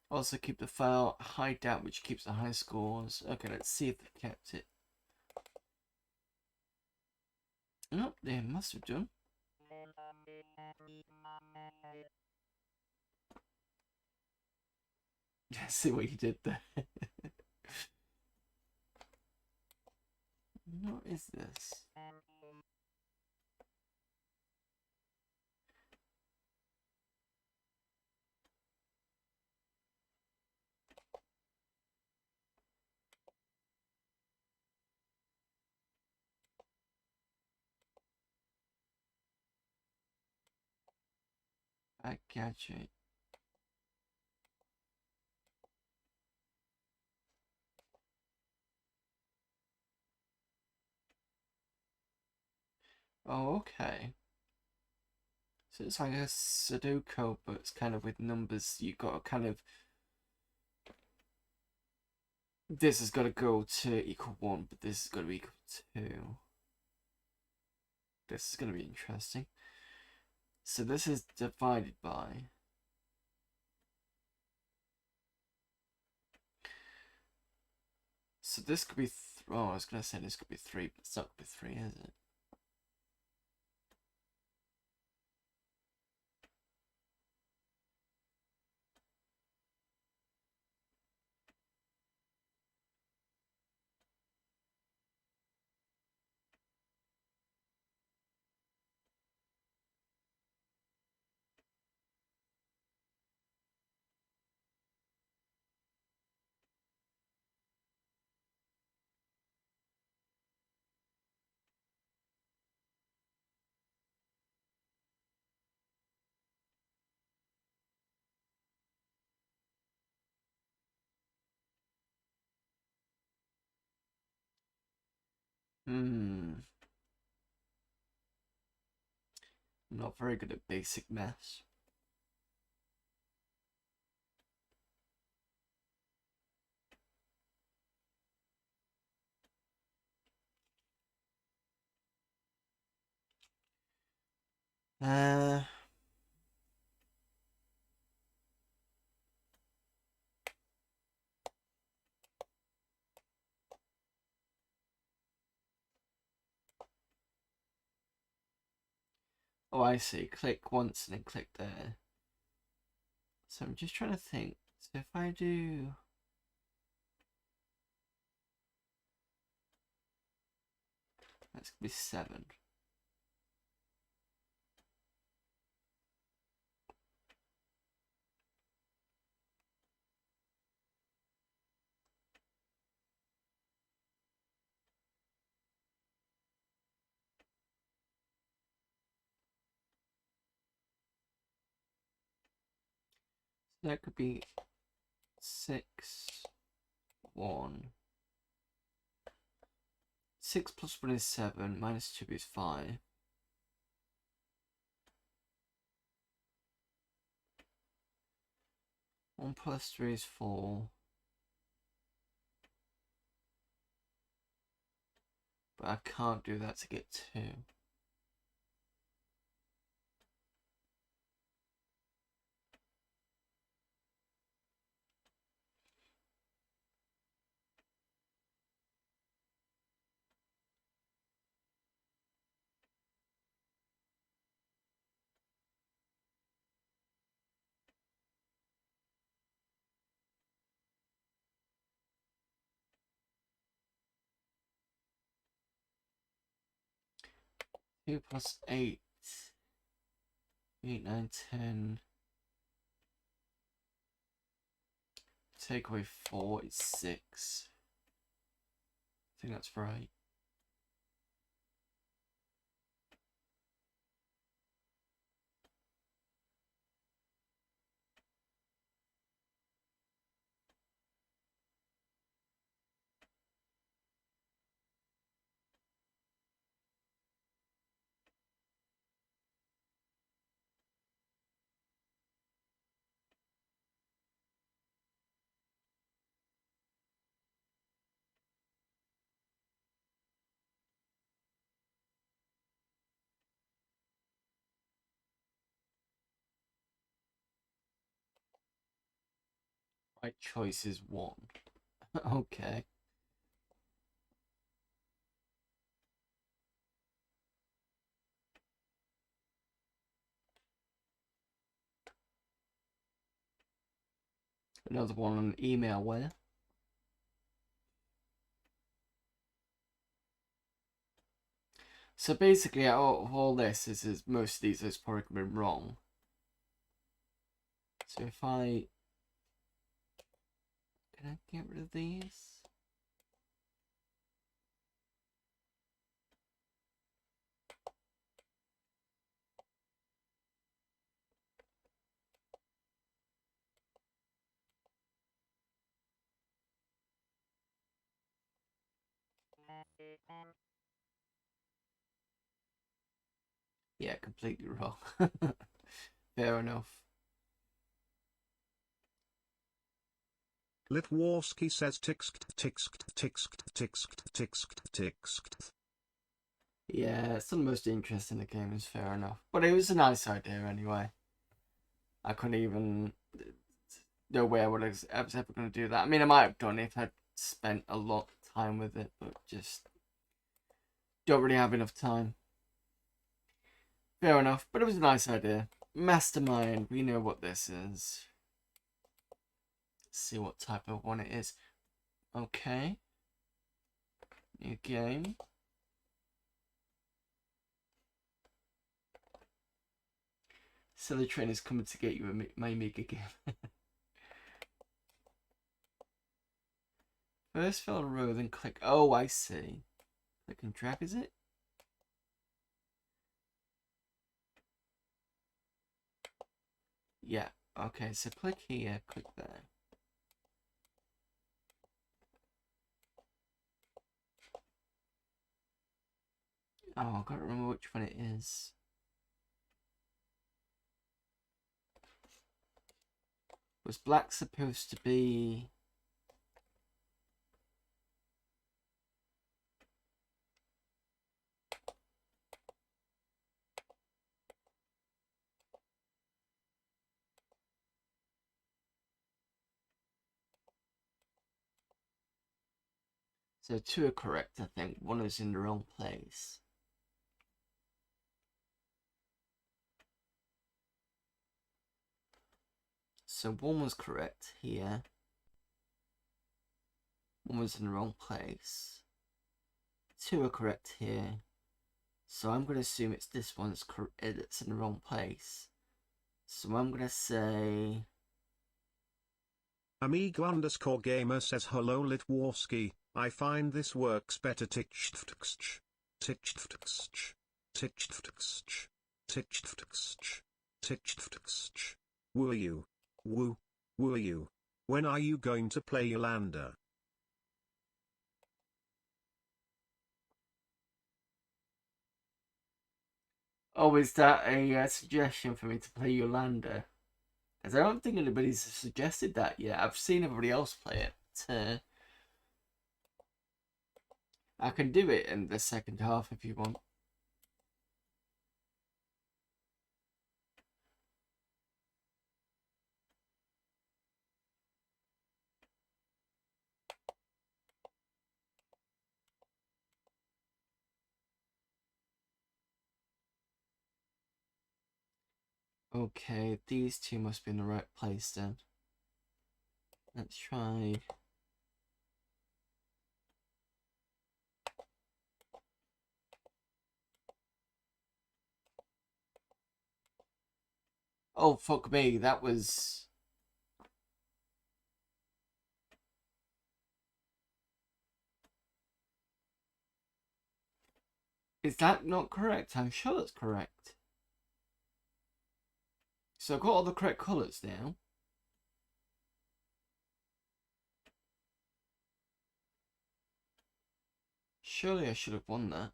Also keep the file hideout, which keeps the high scores. Okay, let's see if they kept it. Oh, they must have done. See what you did there. What is this? I catch it. Oh, okay. So it's like a Sudoku, but it's kind of with numbers. You've got to kind of... This has got to go to equal 1, but this has got to equal 2. This is going to be interesting. So this is divided by... So this could be... Oh, I was going to say this could be 3, but it's not going to be 3, is it? I'm not very good at basic maths. Oh, I see. Click once and then click there. So I'm just trying to think. So if I do... That's going to be 7. So that could be 6, 1. 6 plus 1 is 7, minus 2 is 5. One plus 3 is 4. But I can't do that to get 2. 2 plus 8. 8, 9, 10. Take away 4 is 6. I think that's right. Right choice is 1. Okay. Another one on email where. So basically, out of all this, is most of these has probably been wrong. So if I... Can I get rid of these? Yeah, completely wrong. Fair enough. Litwarski says tixt tixt tixt tixt tixt tixt. Yeah, it's not the most interesting in the game, is fair enough. But it was a nice idea anyway. I couldn't even... No way I was ever going to do that. I mean, I might have done it if I'd spent a lot of time with it, but just don't really have enough time. Fair enough, but it was a nice idea. Mastermind, we know what this is. Let's see what type of one it is. Okay. New game. Silly train is coming to get you my Amiga game. First fill a row, then click. Oh, I see. Click and drag, is it? Yeah. Okay, so click here, click there. Oh, I can't remember which one it is. Was black supposed to be... So 2 are correct, I think. 1 is in the wrong place. So 1 was correct here. 1 was in the wrong place. 2 are correct here. So I'm going to assume it's this one that's in the wrong place. So I'm going to say... Amiga_gamer says hello Litwarski, I find this works better tichtftxt. Tichtftxt. Tichtftxt. Tichtftxt. Tichtftxt. Were you? Were you? When are you going to play Yolanda? Oh, is that a suggestion for me to play Yolanda? Because I don't think anybody's suggested that yet. I've seen everybody else play it. I can do it in the second half if you want. Okay, these 2 must be in the right place then. Let's try... Oh, fuck me, that was... Is that not correct? I'm sure that's correct. So I've got all the correct colours now. Surely I should have won that.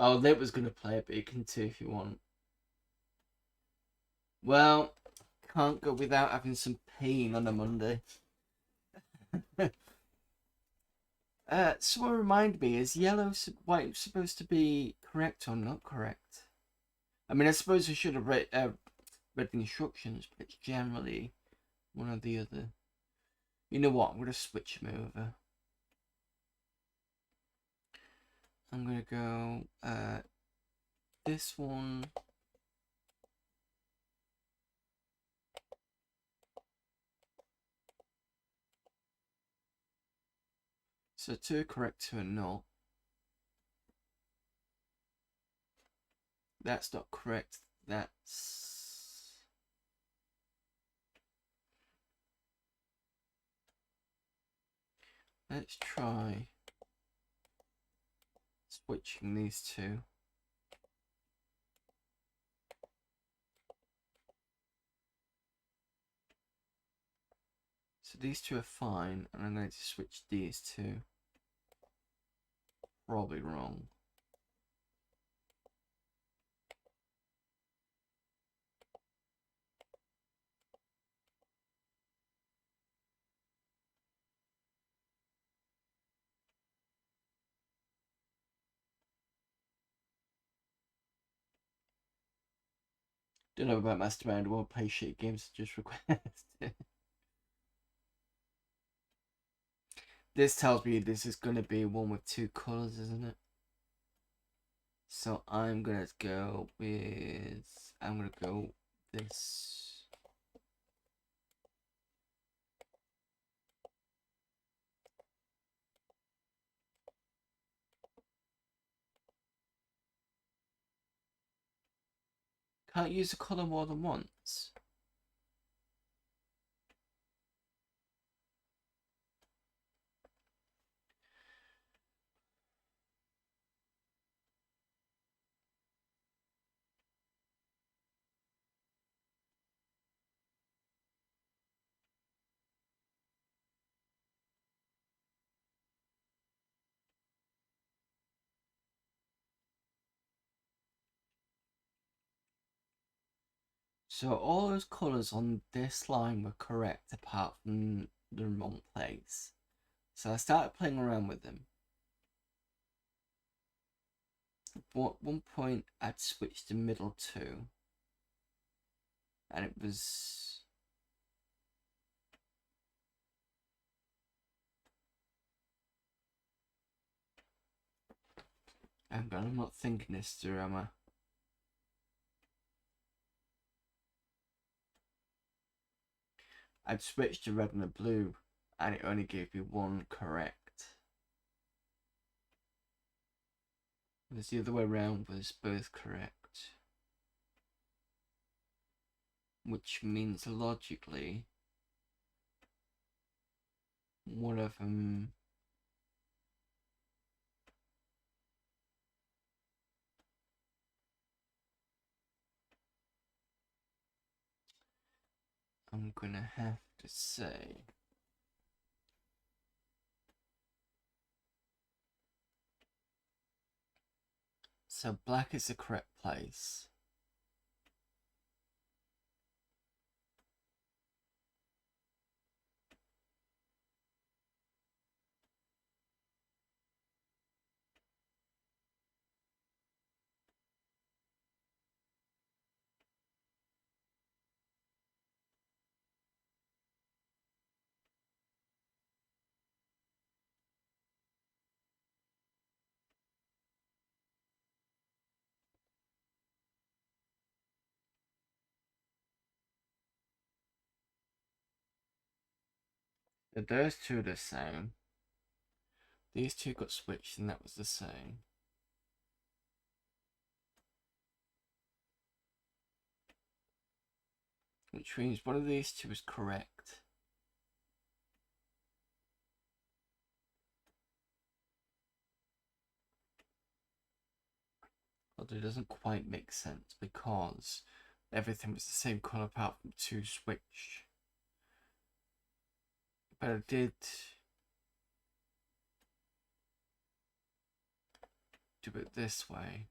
Oh, Lit was going to play it, but you can too if you want. Well, can't go without having some pain on a Monday. Someone remind me, is yellow white supposed to be correct or not correct? I mean, I suppose I should have read the instructions, but it's generally one or the other. You know what? I'm going to switch them over. I'm going to go this one. So 2 are correct, 2 are not. That's not correct. That's... Let's try switching these two. So these two are fine, and I'm going to switch these two. Probably wrong. Don't know about Mastermind, I won't play shit games, just request it. This tells me this is going to be one with 2 colours, isn't it? So I'm going to go with... I'm going to go this. Can't use a colour more than once. So all those colours on this line were correct apart from the wrong place. So I started playing around with them. At one point I'd switched the middle 2. And it was... Hang on, I'm not thinking this through, am I? I'd switched to red and the blue, and it only gave me 1 correct. Whereas the other way around was both correct. Which means logically, one of them... I'm gonna have to say... So black is the correct place. So those two are the same. These two got switched and that was the same. Which means one of these two is correct. But it doesn't quite make sense because everything was the same colour apart from two switched. But I did do it this way.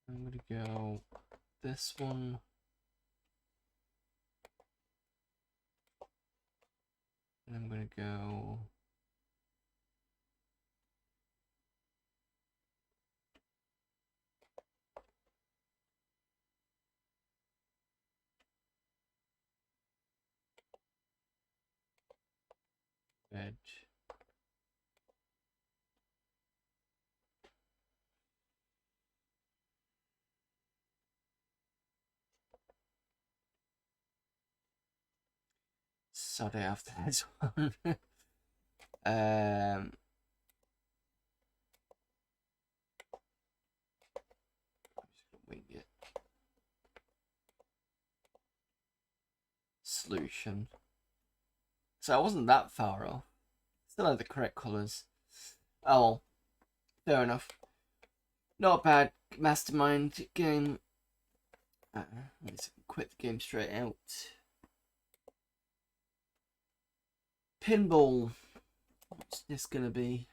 I'm gonna go this one. And I'm gonna go red. Sorry after this one. I'm just gonna wing it. Solution. So I wasn't that far off. Still had the correct colours. Oh well. Fair enough. Not a bad mastermind game. Let's quit the game straight out. Pinball. What's this gonna be?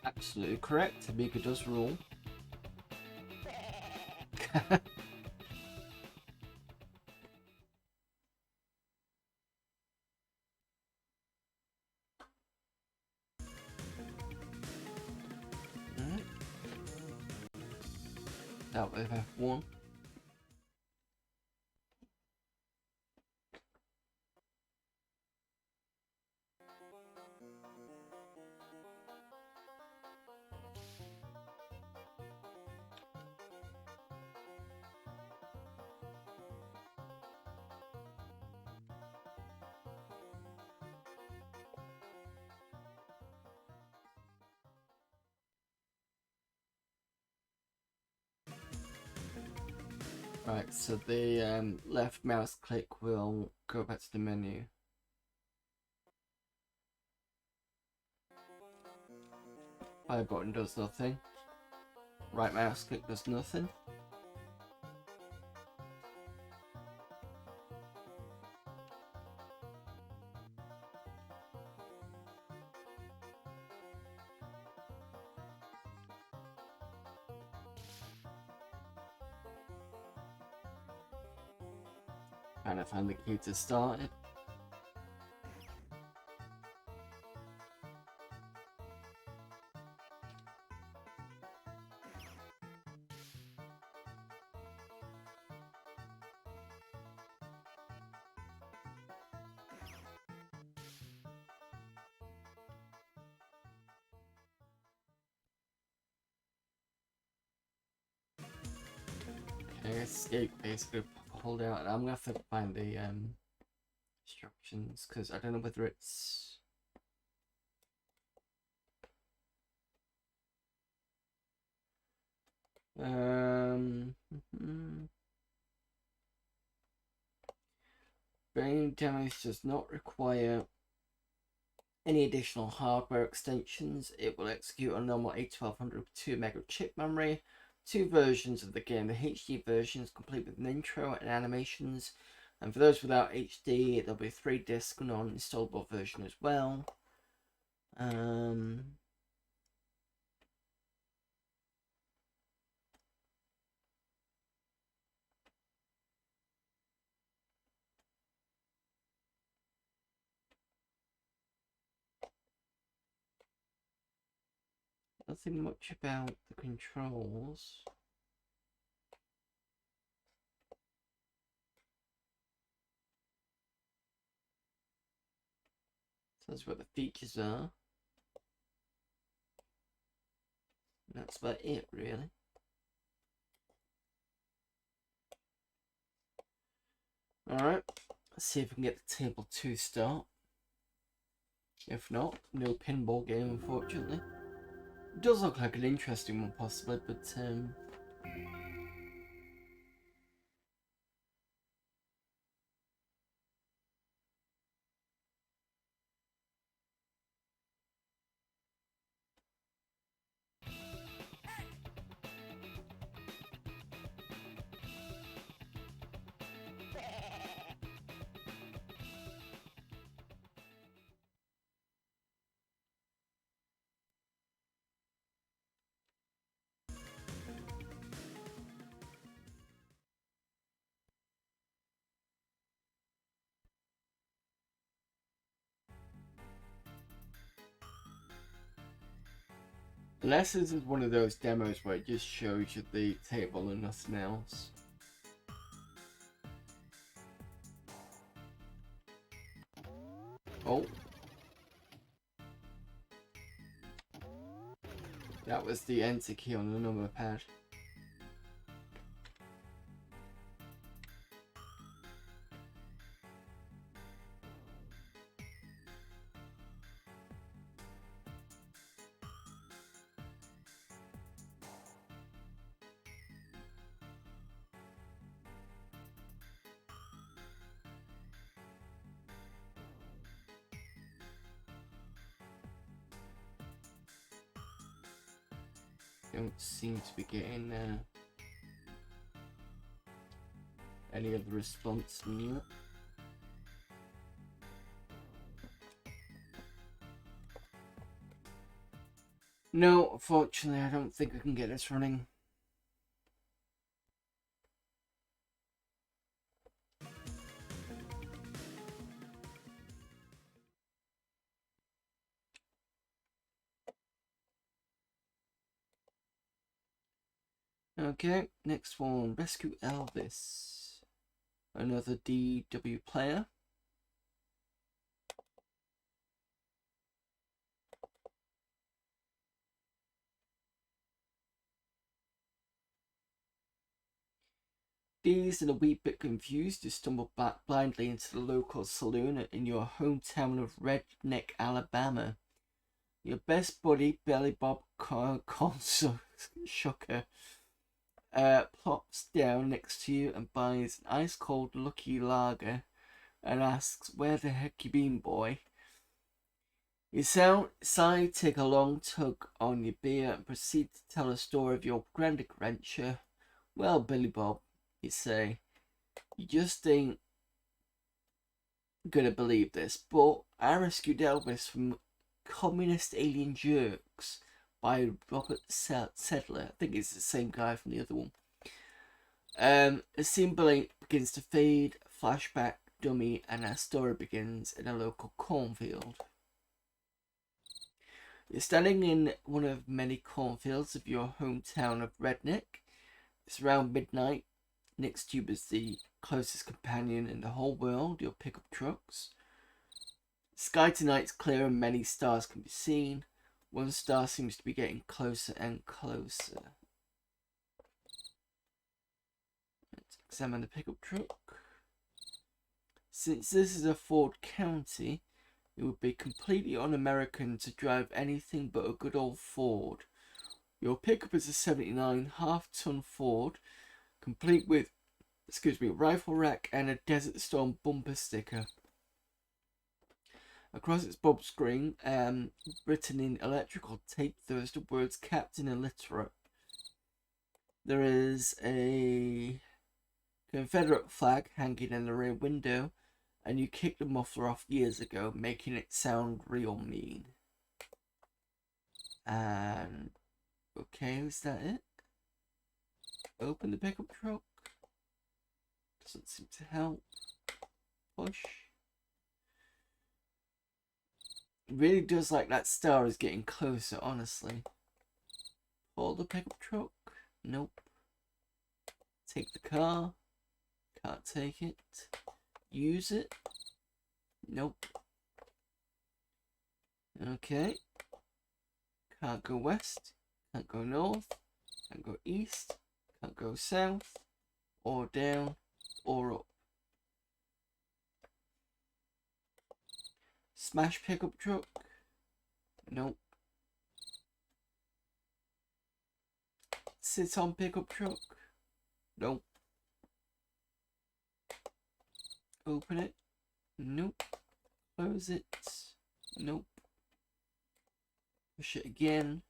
Absolutely correct. Amiga does rule. Alright. That with F1. Right, so the left mouse click will go back to the menu. Fire button does nothing. Right mouse click does nothing. Trying to find the key to start it. Okay, escape basically hold out, and I'm gonna have to find the instructions because I don't know whether it's brain damage does not require Any additional hardware extensions, it will execute on normal A1200 with 2 MB chip memory, 2 versions of the game. The HD version is complete with an intro and animations, and for those without HD, there'll be a 3-disc non-installable version as well. Nothing much about the controls. That's what the features are. And that's about it, really. Alright, let's see if we can get the table 2 start. If not, no pinball game, unfortunately. It does look like an interesting one, possibly, but unless this is one of those demos where it just shows you the table and nothing else. Oh. That was the enter key on the number pad. Don't seem to be getting any of the response from you. No, unfortunately, I don't think I can get this running. Okay, next one, Rescue Elvis. Another DW player. Dazed and a wee bit confused, you stumble back blindly into the local saloon in your hometown of Redneck, Alabama. Your best buddy, Billy Bob Shucker, plops down next to you and buys an ice-cold Lucky Lager and asks, "Where the heck you been, boy?" You sigh, take a long tug on your beer and proceed to tell a story of your grand adventure. "Well, Billy Bob," you say, "you just ain't gonna believe this, but I rescued Elvis from communist alien jerks by Robert Sedler." I think it's the same guy from the other one. The scene begins to fade, flashback, dummy, and our story begins in a local cornfield. You're standing in one of many cornfields of your hometown of Redneck. It's around midnight. Next to you is the closest companion in the whole world, your pickup trucks. The sky tonight's clear and many stars can be seen. One star seems to be getting closer and closer. Let's examine the pickup truck. Since this is a Ford County, it would be completely un-American to drive anything but a good old Ford. Your pickup is a 79 half-ton Ford, complete with, rifle rack and a Desert Storm bumper sticker. Across its bulb screen, written in electrical tape, there is the words Captain Illiterate. There is a Confederate flag hanging in the rear window, and you kicked the muffler off years ago, making it sound real mean. And okay, is that it? Open the pickup truck. Doesn't seem to help. Push. It really does like that star is getting closer, honestly. Pull the pickup truck. Nope. Take the car. Can't take it. Use it. Nope. Okay. Can't go west. Can't go north. Can't go east. Can't go south. Or down. Or up. Smash pickup truck. Nope. Sit on pickup truck. Nope. Open it. Nope. Close it. Nope. Push it again.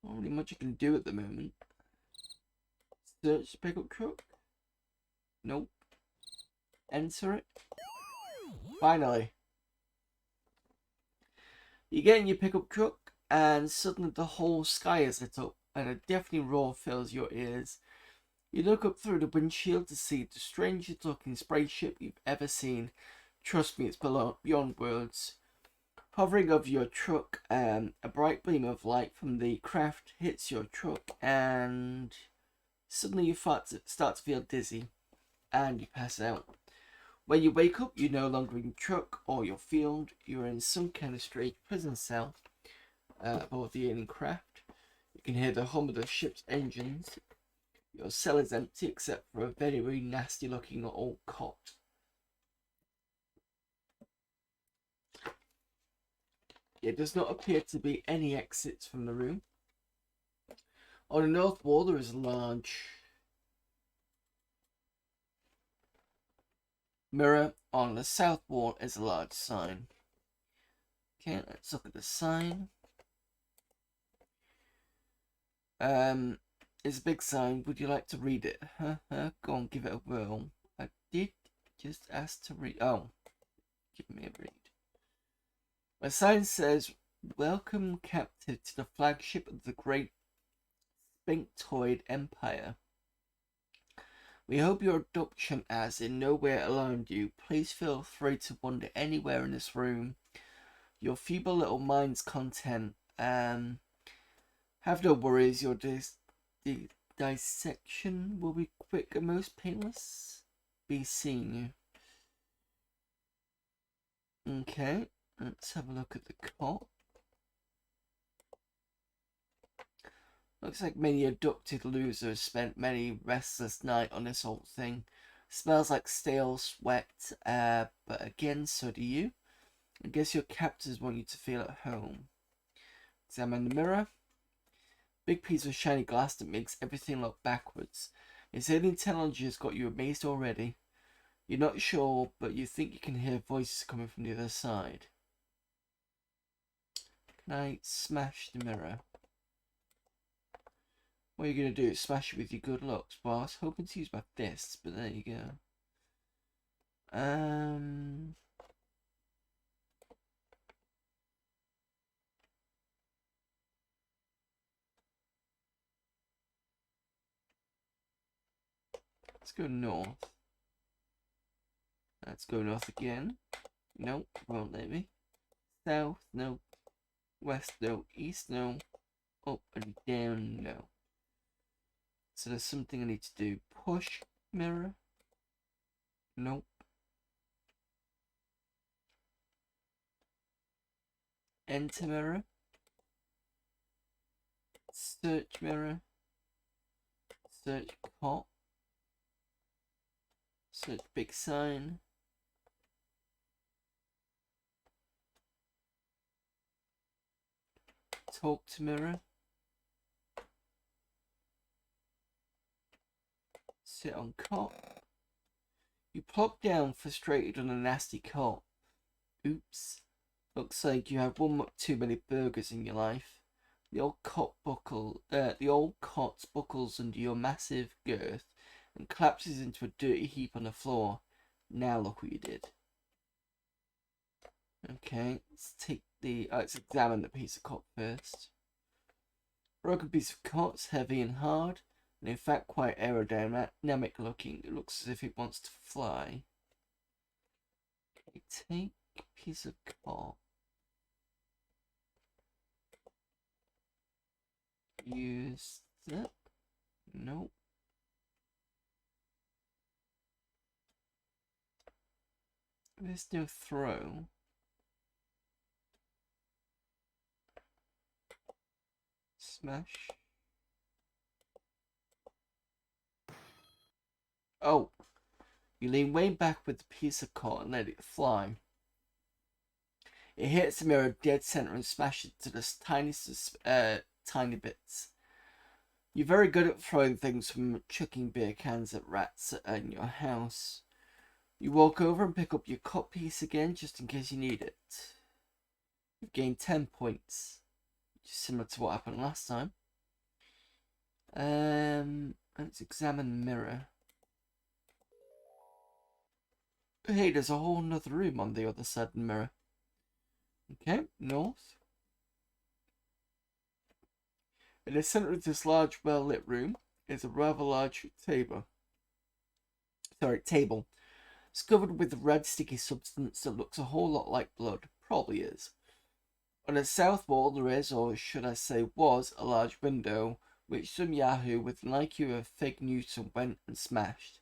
Not really much you can do at the moment. Search the pickup truck. Nope. Enter it. Finally. You get in your pickup truck and suddenly the whole sky is lit up and a deafening roar fills your ears. You look up through the windshield to see the strangest looking spaceship you've ever seen. Trust me, it's beyond words. Hovering over your truck, a bright beam of light from the craft hits your truck and suddenly you start to feel dizzy and you pass out. When you wake up, you're no longer in your truck or your field. You're in some kind of strange prison cell above the alien craft. You can hear the hum of the ship's engines. Your cell is empty except for a very, very nasty looking old cot. There does not appear to be any exits from the room. On the north wall there is a large mirror. On the south wall is a large sign. Okay, let's look at the sign. It's a big sign. Would you like to read it? Go on, give it a whirl. I did just ask to read. Oh, give me a read. The sign says, "Welcome captive to the flagship of the great Spinktoid Empire. We hope your abduction has in no way alarmed you. Please feel free to wander anywhere in this room. Your feeble little mind's content. Have no worries. Your dissection will be quick and most painless. Be seeing you." Okay, let's have a look at the cot. Looks like many abducted losers spent many restless night on this old thing. Smells like stale sweat, but again, so do you. I guess your captors want you to feel at home. Examine the mirror. Big piece of shiny glass that makes everything look backwards. Its alien technology has got you amazed already. You're not sure, but you think you can hear voices coming from the other side. Can I smash the mirror? What are you going to do? Smash it with your good looks? Well, I was hoping to use my fists, but there you go. Let's go north. Let's go north again. Nope, won't let me. South, no. West, no. East, no. Up and down, no. So there's something I need to do. Push mirror. Nope. Enter mirror. Search mirror. Search cot. Search big sign. Talk to mirror. Sit on cot. You plop down, frustrated on a nasty cot. Oops. Looks like you have one too many burgers in your life. The old cot buckles under your massive girth and collapses into a dirty heap on the floor. Now look what you did. Okay, let's examine the piece of cot first. Broken piece of cot's heavy and hard, and in fact quite aerodynamic looking. It looks as if it wants to fly. Okay, take a piece of cot. Use that. Nope. There's no throw. Smash. Oh. You lean way back with the piece of cot and let it fly. It hits the mirror dead center and smashes it to the tiny bits. You're very good at throwing things from chucking beer cans at rats in your house. You walk over and pick up your cot piece again just in case you need it. You've gained 10 points, which is similar to what happened last time. Let's examine the mirror. Hey, there's a whole nother room on the other side of the mirror. Okay, north. In the center of this large, well-lit room is a rather large table. It's covered with a red sticky substance that looks a whole lot like blood. Probably is. On the south wall there is, or should I say was, a large window, which some yahoo with an IQ of Fig Newton went and smashed.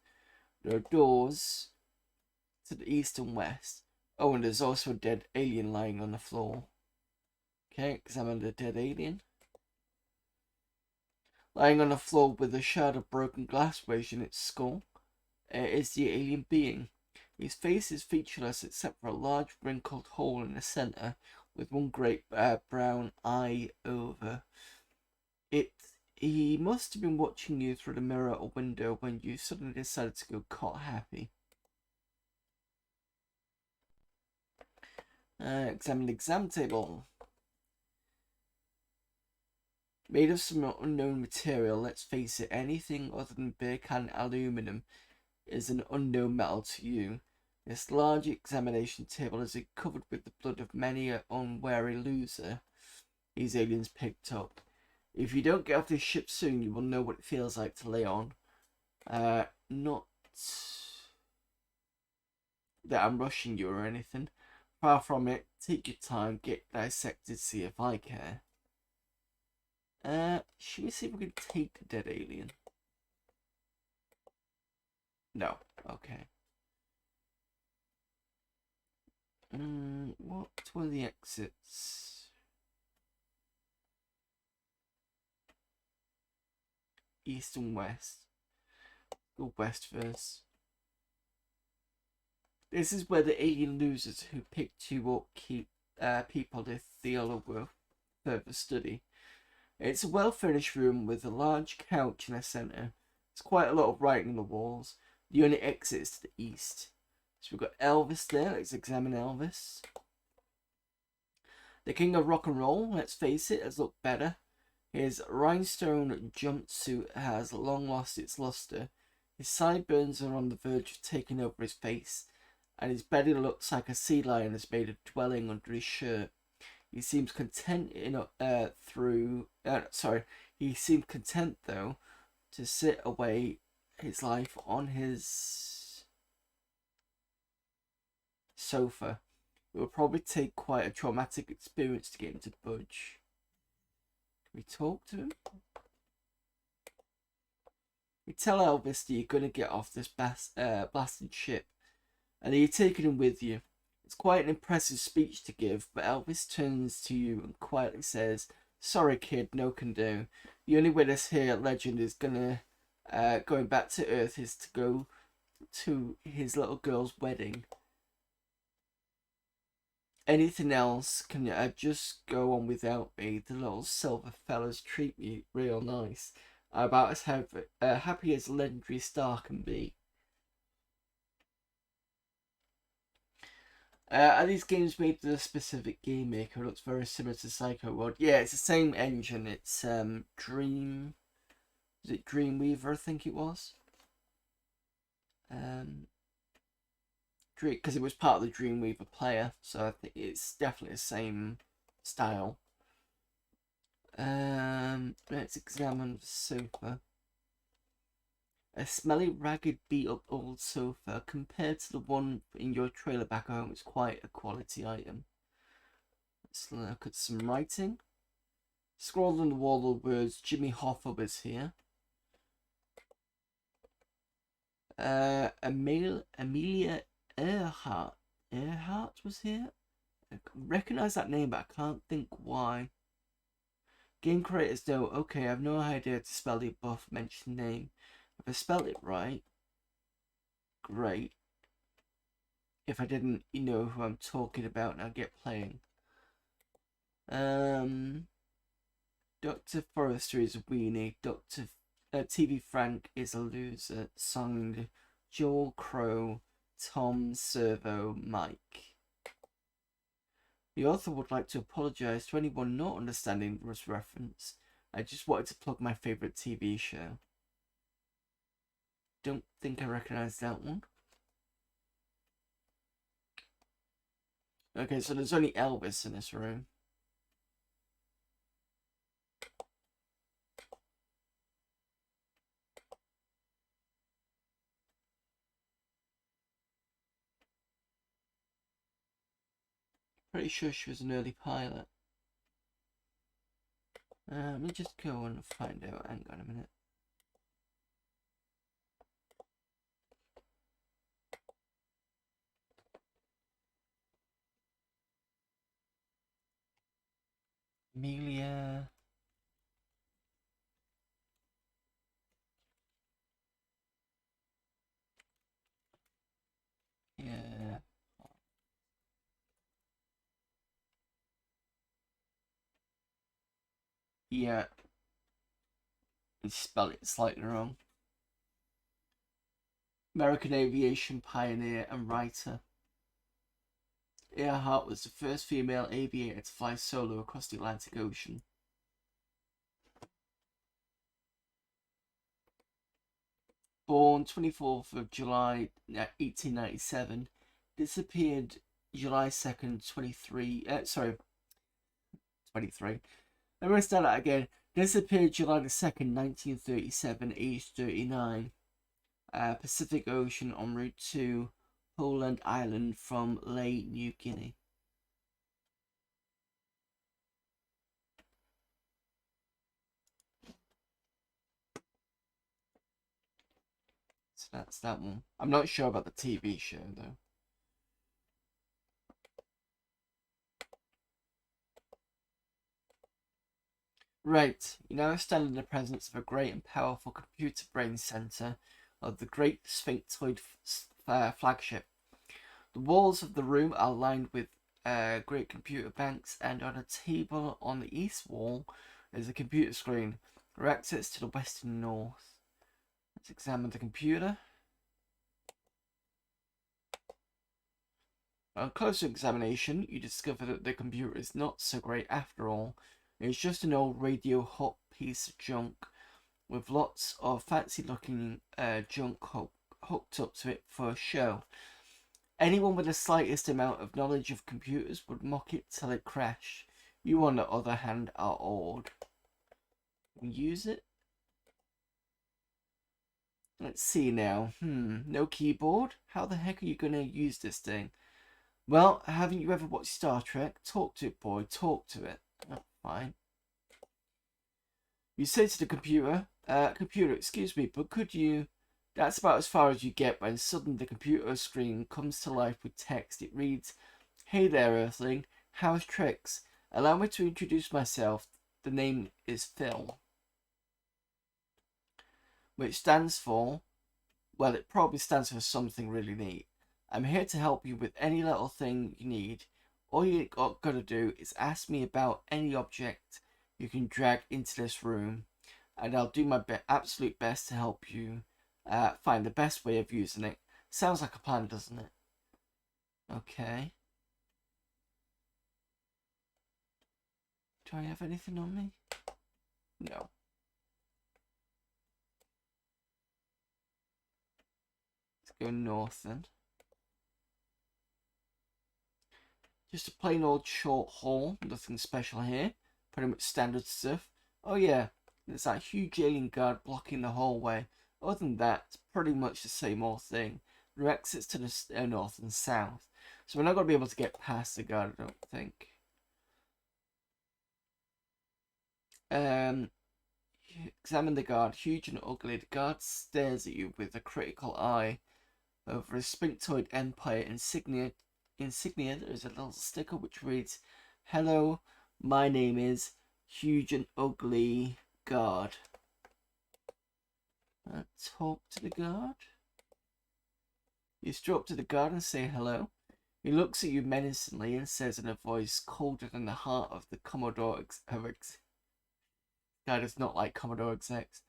There are doors to the east and west. Oh, and there's also a dead alien lying on the floor. Okay, examine the dead alien. Lying on the floor with a shard of broken glass wedged in its skull is the alien being. His face is featureless except for a large wrinkled hole in the center with one great brown eye over it. He must have been watching you through the mirror or window when you suddenly decided to go cot happy. Examine the exam table. Made of some unknown material, let's face it, anything other than beer can aluminum is an unknown metal to you. This large examination table is covered with the blood of many an unwary loser these aliens picked up. If you don't get off this ship soon, you will know what it feels like to lay on. Not that I'm rushing you or anything. Far from it. Take your time, get dissected, see if I care. Should we see if we can take the dead alien? No. Okay. What's one of the exits? East and west. Go west first. This is where the alien losers who picked you up keep people to theology with further study. It's a well-furnished room with a large couch in the centre. There's quite a lot of writing on the walls. The only exit is to the east. So we've got Elvis there. Let's examine Elvis. The king of rock and roll, let's face it, has looked better. His rhinestone jumpsuit has long lost its luster. His sideburns are on the verge of taking over his face, and his belly looks like a sea lion has made a dwelling under his shirt. He seems content He seemed content though to sit away his life on his sofa. It will probably take quite a traumatic experience to get him to budge. Can we talk to him? We tell Elvis that you're gonna get off this blasted ship, and that you're taking him with you. It's quite an impressive speech to give, but Elvis turns to you and quietly says, "Sorry, kid, no can do. The only way this here legend is going back to Earth is to go to his little girl's wedding. Anything else can just go on without me. The little silver fellas treat me real nice. are about as happy as a legendary star can be. Are these games made with a specific game maker? It looks very similar to Psycho World. Yeah, it's the same engine. It's Dream. Is it Dreamweaver? I think it was. Because it was part of the Dreamweaver player, so I think it's definitely the same style. Let's examine the sofa. A smelly, ragged, beat-up old sofa compared to the one in your trailer back home is quite a quality item. Let's look at some writing. Scrawled on the wall the words Jimmy Hoffa was here. Amelia Earhart was here. I recognise that name, but I can't think why. Game creators know, okay, I have no idea to spell the above mentioned name. If I spelled it right, great. If I didn't, you know who I'm talking about and I'll get playing. Dr. Forrester is a weenie. TV Frank is a loser. Signed, Joel Crow, Tom Servo, Mike. The author would like to apologise to anyone not understanding this reference. I just wanted to plug my favourite TV show. Don't think I recognise that one. Okay, so there's only Elvis in this room. Pretty sure she was an early pilot. Let me just go and find out. Hang on a minute. Amelia. Yeah. Yeah. I spelled it slightly wrong. American aviation pioneer and writer. Earhart was the first female aviator to fly solo across the Atlantic Ocean. Born 24th of July 1897, disappeared July 2nd, 23. Let me start that again. Disappeared July the 2nd, 1937, aged 39. Pacific Ocean en route to Poland Island from Lae, New Guinea. So that's that one. I'm not sure about the TV show though. Right, you now stand in the presence of a great and powerful computer brain center of the Great Sphinctoid flagship. The walls of the room are lined with great computer banks, and on a table on the east wall is a computer screen, with access to the west and north. Let's examine the computer. On closer examination, you discover that the computer is not so great after all. It's just an old radio hot piece of junk with lots of fancy looking junk hooked up to it for show. Anyone with the slightest amount of knowledge of computers would mock it till it crashed. You, on the other hand, are awed. Use it? Let's see now. No keyboard? How the heck are you going to use this thing? Well, haven't you ever watched Star Trek? Talk to it, boy. Talk to it. Oh, fine. You say to the computer, computer, excuse me, but could you... That's about as far as you get when suddenly the computer screen comes to life with text. It reads, "Hey there, Earthling. How's tricks? Allow me to introduce myself. The name is Phil." Which stands for... Well, it probably stands for something really neat. I'm here to help you with any little thing you need. All you gotta do is ask me about any object you can drag into this room. and I'll do my absolute best to help you find the best way of using it. Sounds like a plan, doesn't it? Okay. Do I have anything on me? No. Let's go north then. Just a plain old short hall, nothing special here. Pretty much standard stuff. Oh yeah, there's that huge alien guard blocking the hallway. Other than that, it's pretty much the same old thing. There are exits to the north and south. So we're not going to be able to get past the guard, I don't think. Examine the guard, huge and ugly. The guard stares at you with a critical eye. Over a sphinctoid empire insignia, there is a little sticker which reads, "Hello, my name is Huge and Ugly Guard." Talk to the guard. You strut up to the guard and say hello. He looks at you menacingly and says in a voice colder than the heart of the Commodore Guy does not like Commodore execs.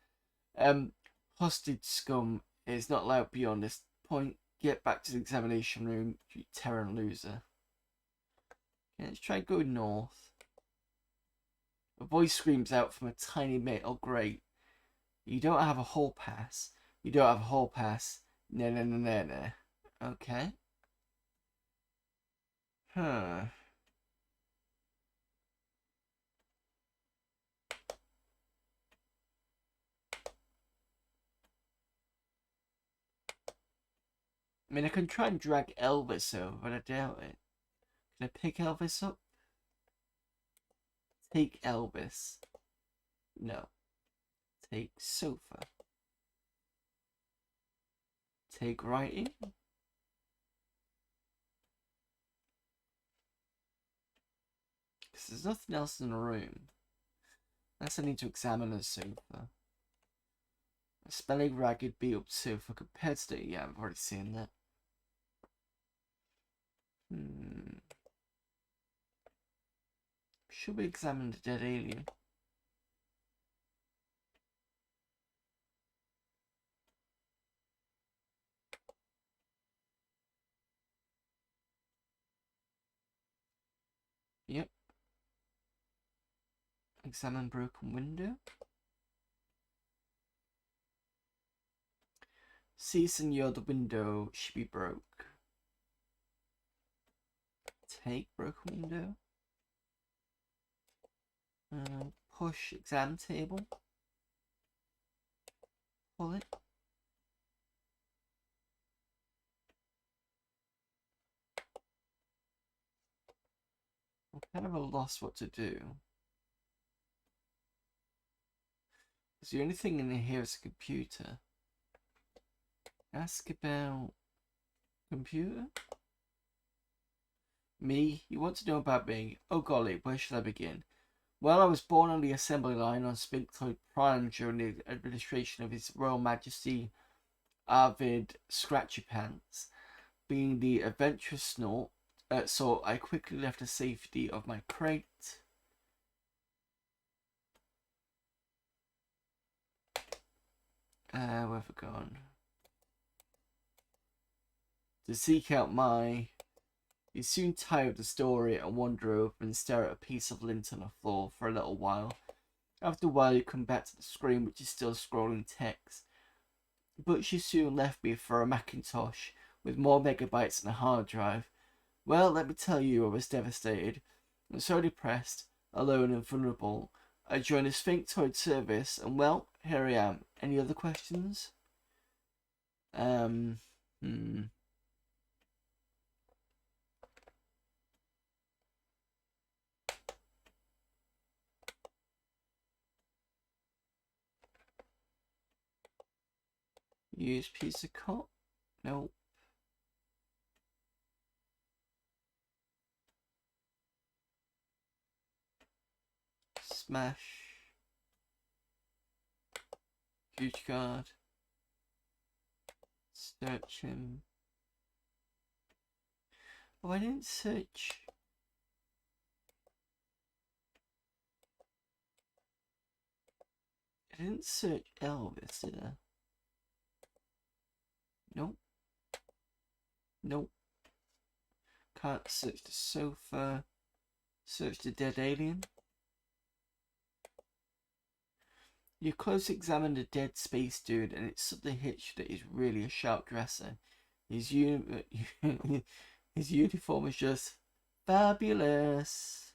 Hostage scum is not allowed beyond this point. Get back to the examination room, you Terran loser. Okay, let's try going north. A voice screams out from a tiny metal grate. You don't have a hall pass. You don't have a hall pass. No, no, no, no, no. Okay. Huh. I mean, I can try and drag Elvis over, but I doubt it. Can I pick Elvis up? Take Elvis. No. Take sofa. Take writing. Because there's nothing else in the room. Unless I need to examine the sofa. A smelling ragged beat up sofa compared to the... Yeah, I've already seen that. Should we examine the dead alien? Yep. Examine broken window. See, senor, the window should be broke. Take broken window. Push exam table. Pull it. I'm kind of a loss what to do. Because the only thing in here is a computer. Ask about computer? Me? You want to know about me? Oh golly, where should I begin? Well, I was born on the assembly line on Sphinctoid Prime during the administration of His Royal Majesty Arvid Scratchy Pants. Being the adventurous snort, so I quickly left the safety of my crate. Where have I gone? To seek out my... You soon tire of the story and wander over and stare at a piece of lint on the floor for a little while. After a while you come back to the screen which is still scrolling text. But she soon left me for a Macintosh with more megabytes than a hard drive. Well, let me tell you, I was devastated. I'm so depressed, alone and vulnerable. I joined a Sphinctoid service and well, here I am. Any other questions? Use piece of cotton? Nope. Smash. Huge card. Search him. Oh, I didn't search. I didn't search Elvis, did I? Nope. Nope. Can't search the sofa. Search the dead alien. You closely examine the dead space dude, and it suddenly hits you that he's really a sharp dresser. His his uniform is just fabulous.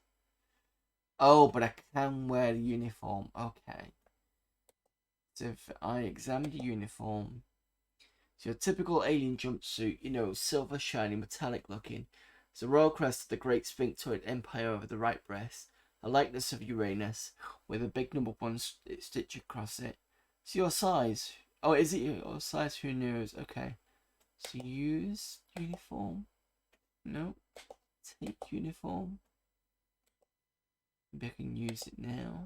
Oh, but I can wear the uniform. Okay. So if I examine the uniform, it's your typical alien jumpsuit, you know, silver, shiny, metallic looking. It's a royal crest of the great sphinctoid empire over the right breast, a likeness of Uranus, with a big number 1 stitch across it. It's your size. Oh, is it your size? Who knows? Okay. So use uniform. No. Take uniform. Maybe I can use it now.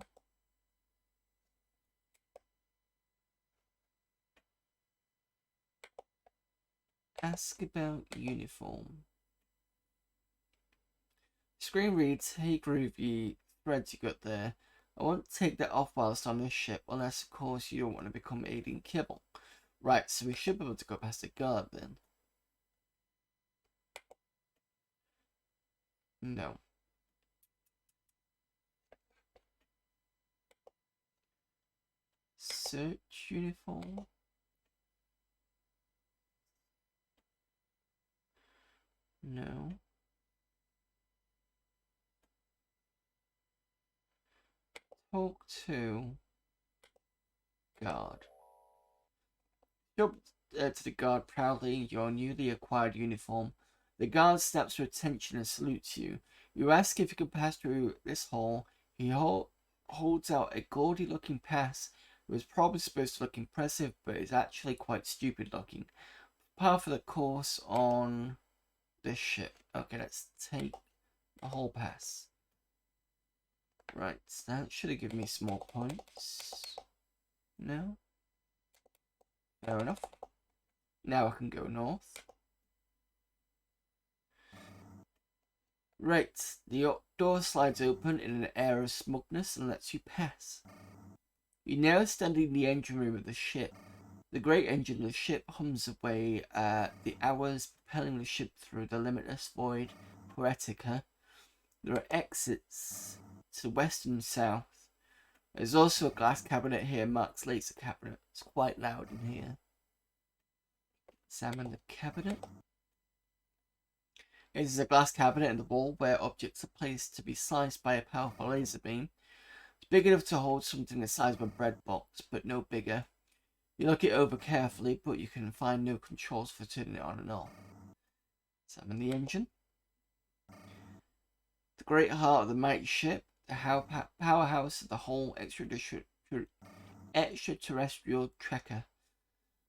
Ask about uniform. Screen reads, hey groovy threads you got there. I won't take that off whilst on this ship, unless of course you don't want to become alien kibble. Right, so we should be able to go past the guard then. No. Search uniform. No. Talk to guard. Jump to the guard proudly, your newly acquired uniform. The guard snaps to attention and salutes you. You ask if you can pass through this hall. He holds out a gaudy looking pass. It was probably supposed to look impressive, but is actually quite stupid looking. Par for the course on this ship. Okay, let's take a whole pass. Right, so that should have given me some more points. No? Fair enough. Now I can go north. Right, the door slides open in an air of smugness and lets you pass. You now stand in the engine room of the ship. The great engine of the ship hums away the hours, propelling the ship through the limitless void poetica. There are exits to the west and south. There's also a glass cabinet here, Mark's laser cabinet. It's quite loud in here. Examine the cabinet. It is a glass cabinet in the wall where objects are placed to be sliced by a powerful laser beam. It's big enough to hold something the size of a bread box, but no bigger. You look it over carefully, but you can find no controls for turning it on and off. Examine the engine. The great heart of the mighty ship, the powerhouse of the whole extraterrestrial trekker.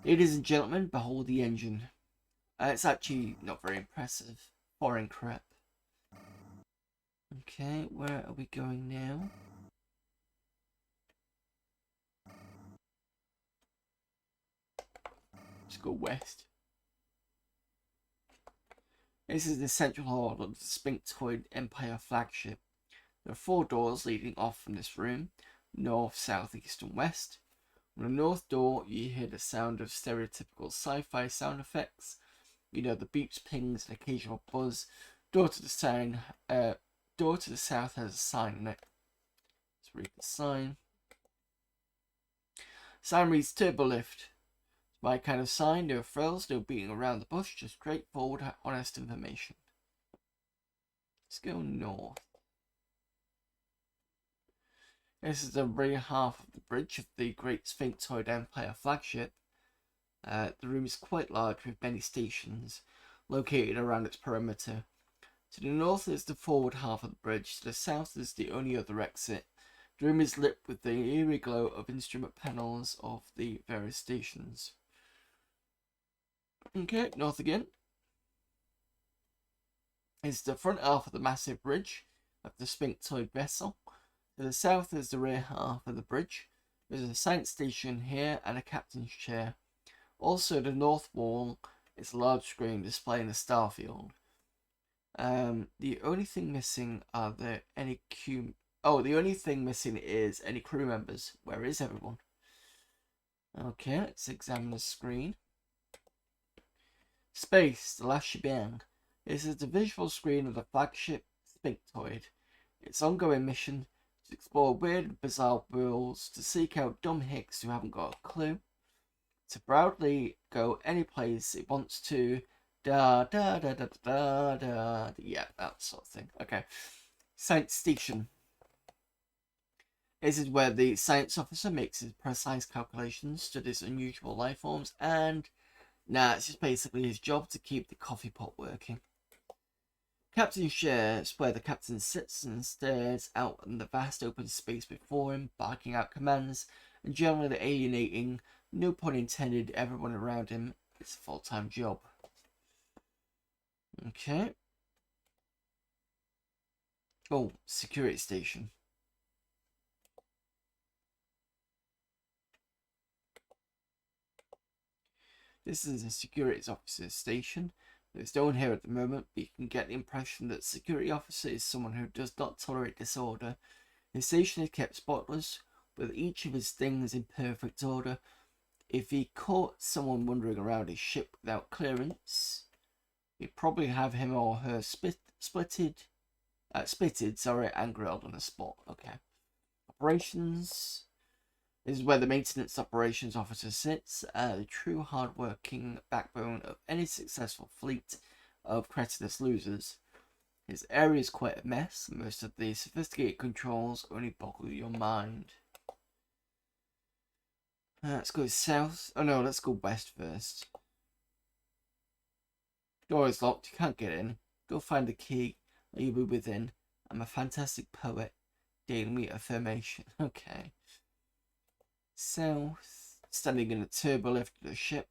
Ladies and gentlemen, behold the engine. It's actually not very impressive. Foreign crap. Okay, where are we going now? Let's go west. This is the central hall of the Sphinctoid Empire flagship. There are 4 doors leading off from this room: north, south, east, and west. On the north door, you hear the sound of stereotypical sci-fi sound effects. You know, the beeps, pings, and occasional buzz. Door to the south has a sign on it. Let's read the sign. Sign reads Turbo Lift. It's my kind of sign. No frills, no beating around the bush, just straightforward, honest information. Let's go north. This is the rear half of the bridge of the Great Sphinctoid Empire flagship. The room is quite large with many stations located around its perimeter. To the north is the forward half of the bridge. To the south is the only other exit. The room is lit with the eerie glow of instrument panels of the various stations. Okay, north again. Is the front half of the massive bridge of the Sphinctoid vessel. To the south is the rear half of the bridge. There's a science station here and a captain's chair. Also, the north wall is a large screen displaying the starfield. The only thing missing is any crew members. Where is everyone? Okay, let's examine the screen. Space, the last shebang. This is the visual screen of the flagship Sphinctoid. Its ongoing mission to explore weird and bizarre worlds, to seek out dumb hicks who haven't got a clue, to proudly go any place it wants to. Da da da da da da. Yeah, that sort of thing. Okay. Science station. This is where the science officer makes his precise calculations, studies unusual life forms, and it's just basically his job to keep the coffee pot working. Captain's chair is where the captain sits and stares out in the vast open space before him, barking out commands and generally alienating, no pun intended, everyone around him. It's a full-time job. Okay. Oh, security station. This is a security officer's station. There's no one here at the moment, but you can get the impression that security officer is someone who does not tolerate disorder. His station is kept spotless, with each of his things in perfect order. If he caught someone wandering around his ship without clearance, he'd probably have him or her spitted, and grilled on the spot. Okay. Operations. This is where the maintenance operations officer sits, the true hard-working backbone of any successful fleet of cretinous losers. His area is quite a mess. Most of the sophisticated controls only boggle your mind. Let's go south. Oh no, let's go west first. Door is locked. You can't get in. Go find the key, or you'll be within. I'm a fantastic poet. Daily affirmation. Okay. South. Standing in the turbo lift of the ship.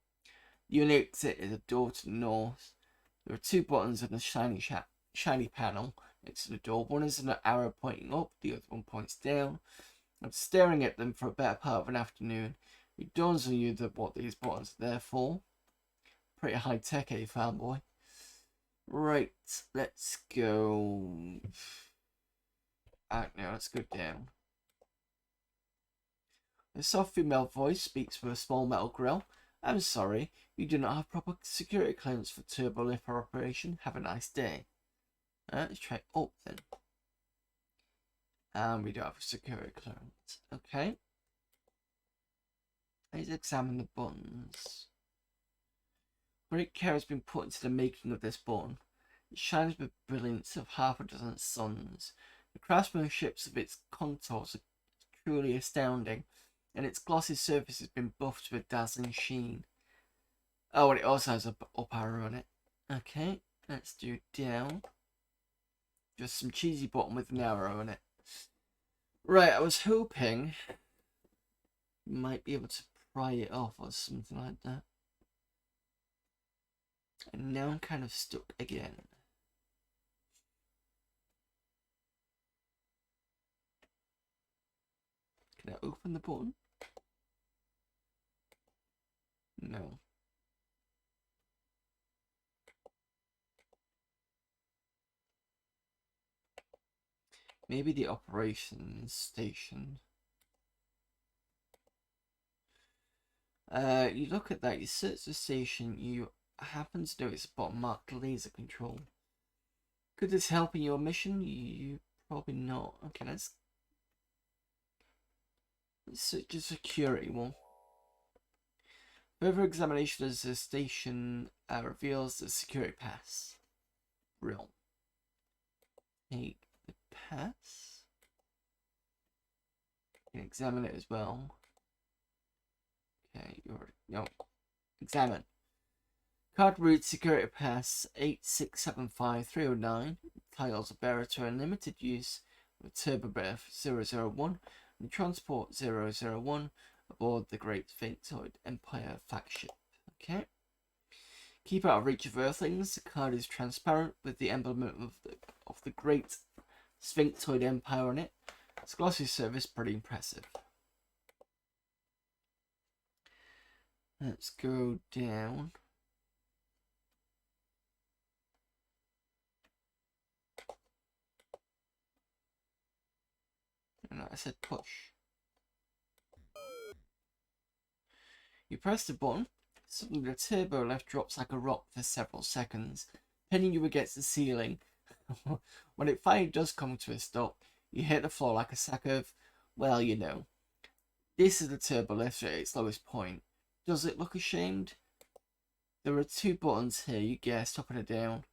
The only exit is a door to the north. There are two buttons on the shiny panel next to the door. One is an arrow pointing up, the other one points down. After staring at them for a better part of an afternoon, it dawns on you that what these buttons are there for. Pretty high tech, eh, fanboy? Right, let's go. No, let's go down. A soft female voice speaks from a small metal grill. I'm sorry, you do not have proper security clearance for turbo lift operation. Have a nice day. Let's try up then. And we don't have a security clearance. Okay. Let's examine the buttons. Great care has been put into the making of this button. It shines with the brilliance of half a dozen suns. The craftsmanship of its contours are truly astounding, and its glossy surface has been buffed with dazzling sheen. Oh, and it also has a up arrow on it. Okay, let's do down. Just some cheesy button with an arrow on it. Right, I was hoping you might be able to pry it off or something like that. And now I'm kind of stuck again. Can I open the button? No. Maybe the operations station. You look at that, you search the station, you happen to notice a button marked laser control. Could this help in your mission? You probably not. Okay, let's search the security one. Further examination of the station reveals the security pass. Real. Take the pass. You can examine it as well. Okay, no. Examine. Card reads security pass 8675309. Titles a bearer to unlimited use with turbo breath 001 and transport 001 aboard the Great Sphinctoid Empire flagship. Okay. Keep out of reach of Earthlings. The card is transparent with the emblem of the Great Sphinctoid Empire on it. Its glossy surface pretty impressive. Let's go down. No, I said push. You press the button, suddenly the turbo lift drops like a rock for several seconds, pinning you against the ceiling. When it finally does come to a stop, you hit the floor like a sack of, well, you know. This is the turbo lift at its lowest point. Does it look ashamed? There are two buttons here, you guessed, up and down.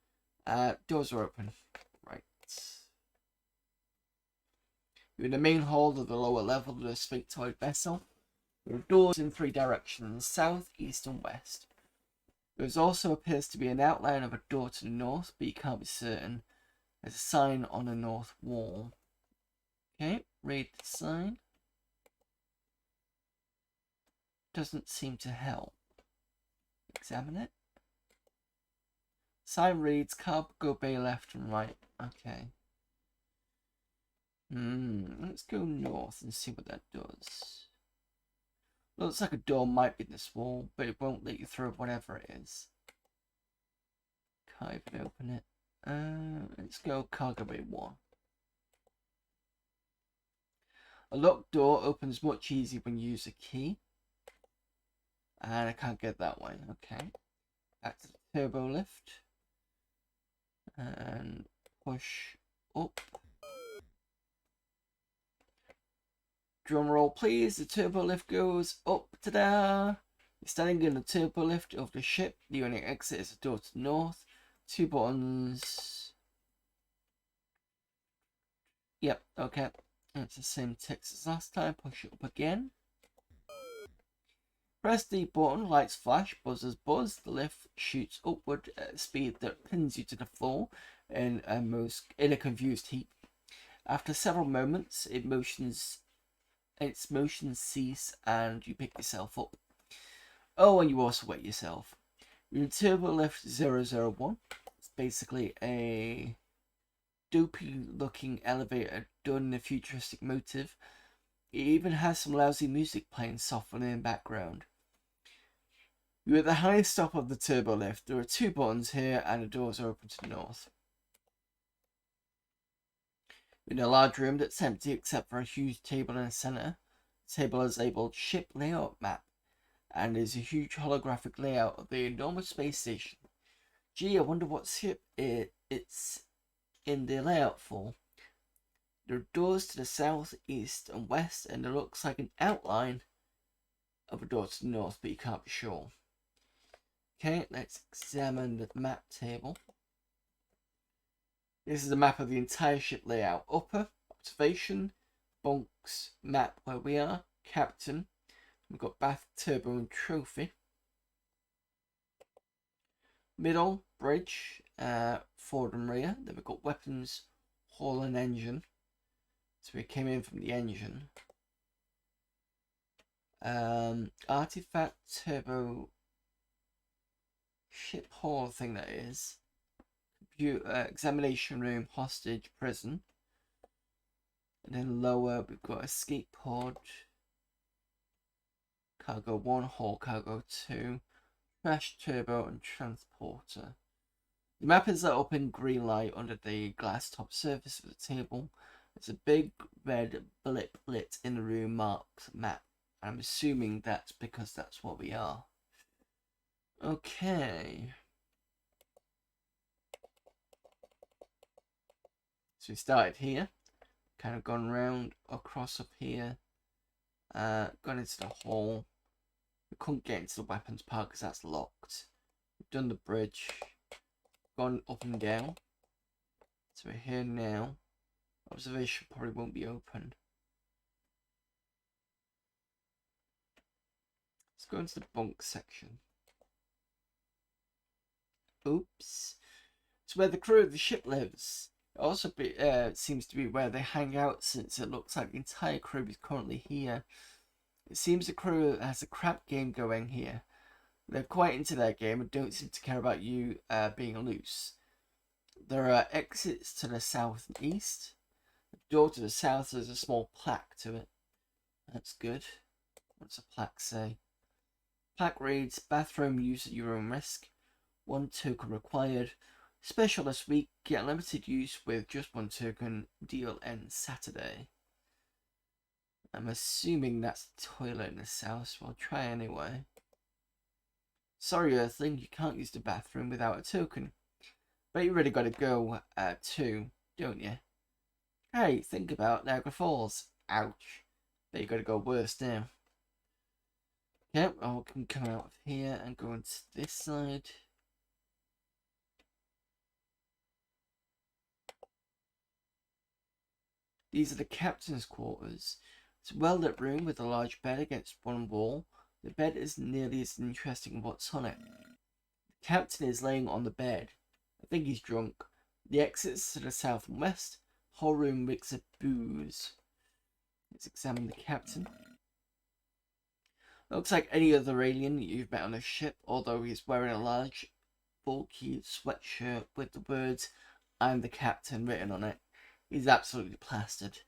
Doors are open. Right. You're in the main hall of the lower level of the sphinxoid vessel. There are doors in three directions, south, east and west. There also appears to be an outline of a door to the north, but you can't be certain. There's a sign on the north wall. Okay, read the sign. Doesn't seem to help. Examine it. Sign reads cargo bay left and right. Okay. Let's go north and see what that does. Looks like a door might be in this wall, but it won't let you through whatever it is. Can't even open it. Let's go cargo bay 1. A locked door opens much easier when you use a key. And I can't get that way. Okay. Back to the turbo lift. And push up. Drum roll please. The turbo lift goes up. Ta-da! You're standing in the turbo lift of the ship. The only exit is the door to the north. 2 buttons. Yep, okay. It's the same text as last time. Push it up again. Press the button, lights flash, buzzers buzz. The lift shoots upward at a speed that pins you to the floor in a confused heap. After several moments, its motions cease and you pick yourself up. Oh, and you also wet yourself. You're in turbo lift 001. It's basically a dopey looking elevator done in a futuristic motive. It even has some lousy music playing softly in the background. You're at the highest stop of the turbo lift. There are 2 buttons here and the doors are open to the north. You're in a large room that's empty except for a huge table in the centre. The table is labelled Ship Layout Map and is a huge holographic layout of the enormous space station. Gee, I wonder what ship it's in the layout for. There are doors to the south, east and west and it looks like an outline of a door to the north, but you can't be sure. Okay, let's examine the map table. This is a map of the entire ship layout. Upper, observation, bunks, map where we are, captain. We've got bath, turbo and trophy. Middle, bridge, forward and rear. Then we've got weapons, hull and engine. So we came in from the engine. Artifact, turbo, ship hall thing that is. Computer, examination room, hostage, prison. And then lower we've got escape pod. Cargo 1, hull, cargo 2. Trash, turbo and transporter. The map is lit up in green light under the glass top surface of the table. There's a big red blip lit in the room marked map. I'm assuming that's because that's what we are. Okay. So we started here. Kind of gone round across up here. Gone into the hall. We couldn't get into the weapons part because that's locked. We've done the bridge. Gone up and down. So we're here now. Observation probably won't be open. Let's go into the bunk section. Oops. It's where the crew of the ship lives. It also seems to be where they hang out since it looks like the entire crew is currently here. It seems the crew has a crap game going here. They're quite into their game and don't seem to care about you being loose. There are exits to the south and east. The door to the south has a small plaque to it. That's good. What's the plaque say? Plaque reads, bathroom use at your own risk. 1 token required. Special this week, get limited use with just 1 token. Deal ends Saturday. I'm assuming that's the toilet in this house, so I'll try anyway. Sorry, Earthling, you can't use the bathroom without a token. But you really gotta go, too, don't you? Hey, think about Niagara Falls. Ouch. But you gotta go worse now. Yep, I can come out of here and go into this side. These are the captain's quarters. It's a well-lit room with a large bed against one wall. The bed is nearly as interesting as what's on it. The captain is laying on the bed. I think he's drunk. The exits to the south and west. Whole room reeks of booze. Let's examine the captain. Looks like any other alien you've met on a ship, although he's wearing a large, bulky sweatshirt with the words, "I'm the captain" written on it. He's absolutely plastered.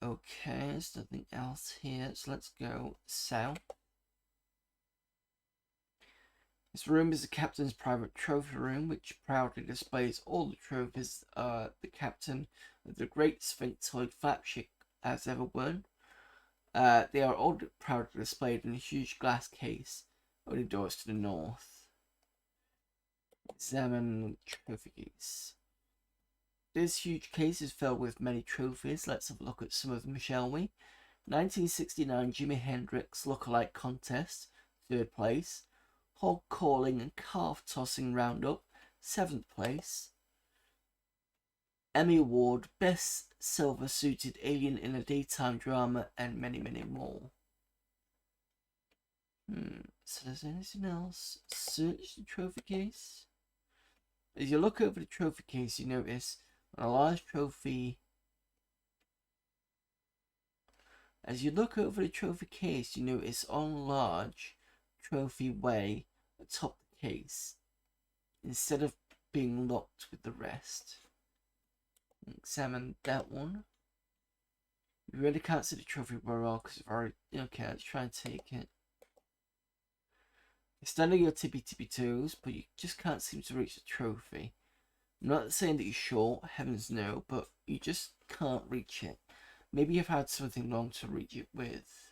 Okay, there's nothing else here, so let's go south. This room is the captain's private trophy room, which proudly displays all the trophies the captain of the great sphinxoid flagship has ever won. They are all proudly displayed in a huge glass case, only doors to the north. Examine trophy case. This huge case is filled with many trophies. Let's have a look at some of them, shall we? 1969 Jimi Hendrix Lookalike Contest, 3rd place. Hog Calling and Calf Tossing Roundup, 7th place. Emmy Award Best Silver Suited Alien in a Daytime Drama, and many, many more. So there's anything else? Search the trophy case. As you look over the trophy case, you notice on a large trophy. As you look over the trophy case, you notice on large trophy way atop the case, instead of being locked with the rest. Examine that one. You really can't see the trophy very well because you've already. Okay, let's try and take it. You're standing on your tippy toes, but you just can't seem to reach the trophy. I'm not saying that you're short, heavens no, but you just can't reach it. Maybe you've had something wrong to reach it with.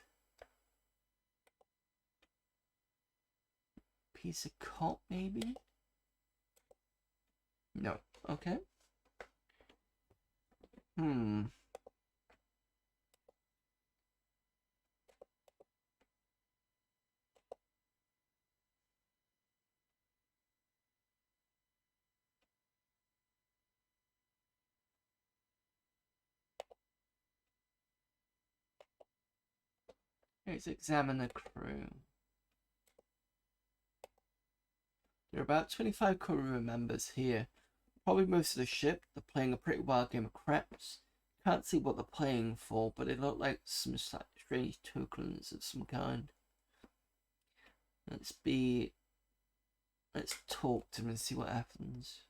Piece of cot, maybe? No. Okay. Let's examine the crew. There are about 25 crew members here. Probably most of the ship. They're playing a pretty wild game of craps. Can't see what they're playing for, but they look like some strange tokens of some kind. Let's talk to them and see what happens.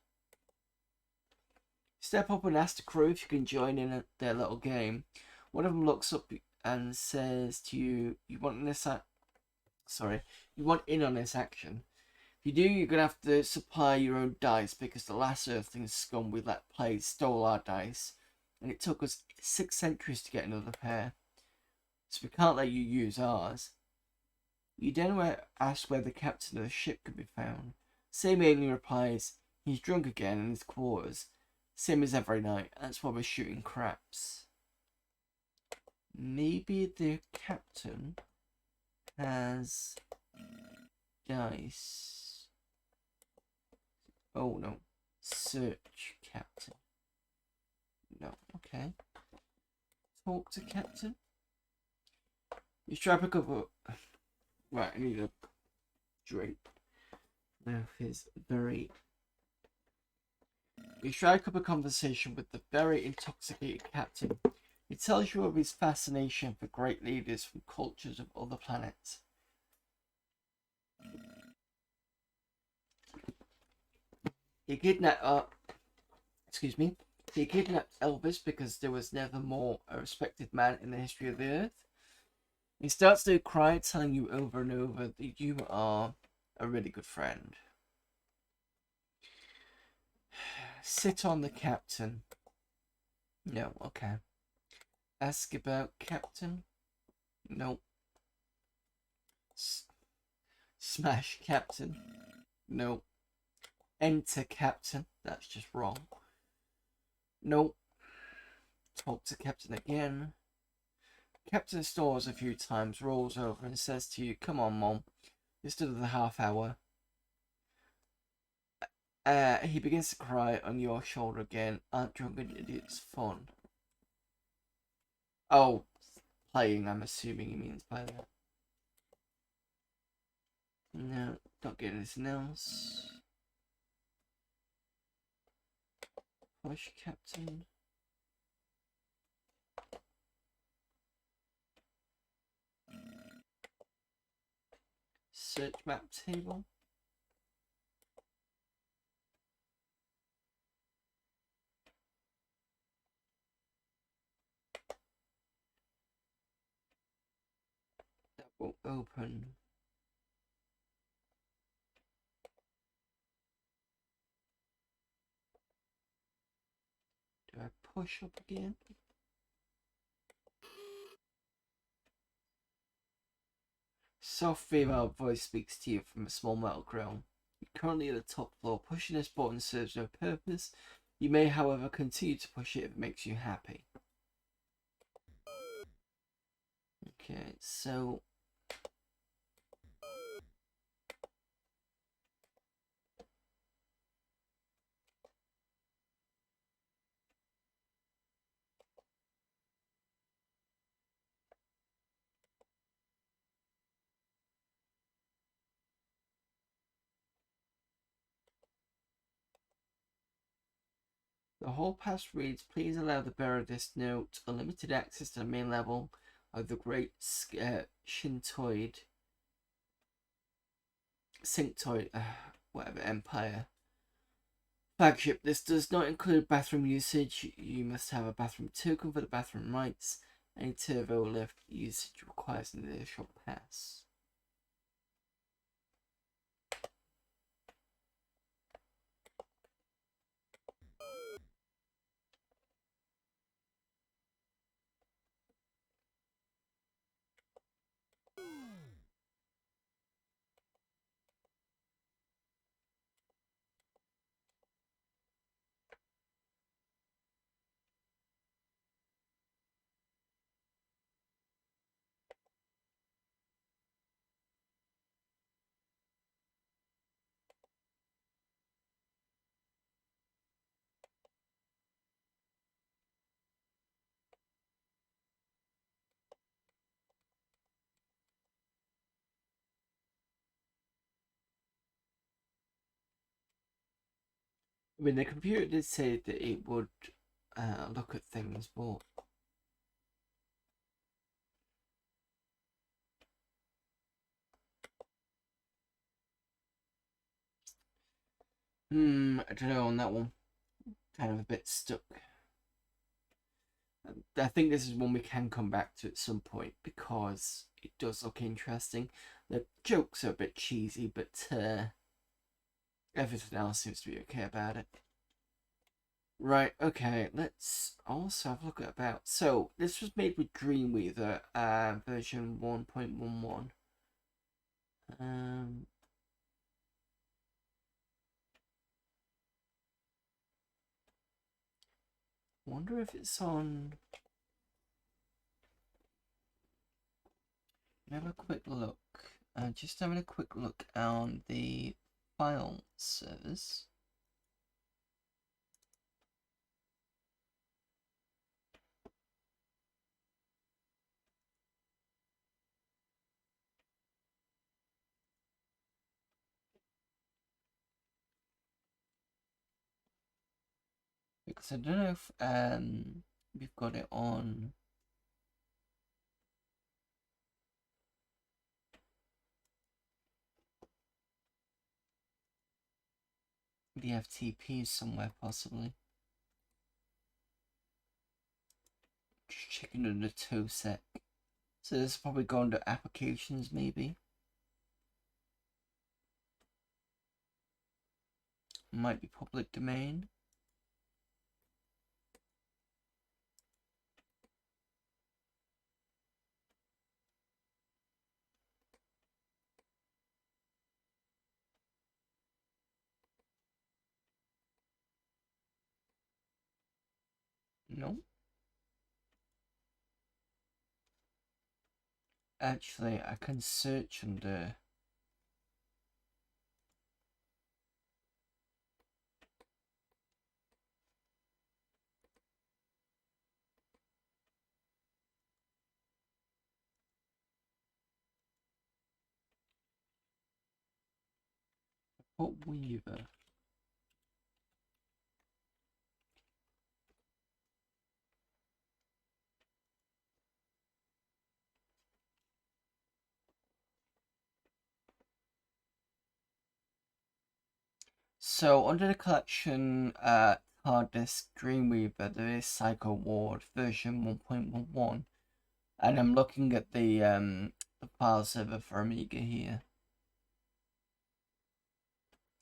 Step up and ask the crew if you can join in their little game. One of them looks up and says to you, you want in on this action. If you do, you're going to have to supply your own dice, because the last Earthling scum we let play stole our dice, and it took us 6 centuries to get another pair. So we can't let you use ours. You then ask where the captain of the ship can be found. Same alien replies, he's drunk again in his quarters. Same as every night, that's why we're shooting craps. Maybe the captain has dice. Oh no. Search captain. No, okay. Talk to captain. You try to pick up a... Right, I need a drink. Now his very... You strike up a conversation with the very intoxicated captain. He tells you of his fascination for great leaders from cultures of other planets. He kidnapped Elvis because there was never more a respected man in the history of the earth. He starts to cry, telling you over and over that you are a really good friend. Sit on the captain. No, okay. Ask about captain. No. Smash Captain. Nope. Enter Captain. That's just wrong. Nope. Talk to Captain again. Captain stalls a few times, rolls over and says to you, "Come on, Mom. Just another half hour." He begins to cry on your shoulder again. Aren't drunken idiots fun? Oh, playing, I'm assuming he means by that. No, don't get anything else. Push Captain. Search map table. That will open. Do I push up again? Soft female voice speaks to you from a small metal grill. You're currently at the top floor. Pushing this button serves no purpose. You may, however, continue to push it if it makes you happy. Okay, so the hall pass reads, "Please allow the bearer of this note unlimited access to the main level of the great Synctoid Empire flagship. This does not include bathroom usage. You must have a bathroom token for the bathroom rights. Any turbo lift usage requires an initial pass." I mean, the computer did say that it would look at things, but I don't know on that one. Kind of a bit stuck. I think this is one we can come back to at some point because it does look interesting. The jokes are a bit cheesy, but everything else seems to be okay about it. Right, okay, let's also have a look at about. So, this was made with Dreamweaver, version 1.11. Wonder if it's on. Have a quick look. Just having a quick look on the file servers. Because I don't know if we've got it on the FTP somewhere possibly. Just checking under TOSEC. So this is probably going to applications maybe. Might be public domain. No. Actually, I can search under... What Weaver? So under the collection Coverdisk Dreamweaver, there is Psycho Ward version 1.11, and I'm looking at the file server for Amiga here.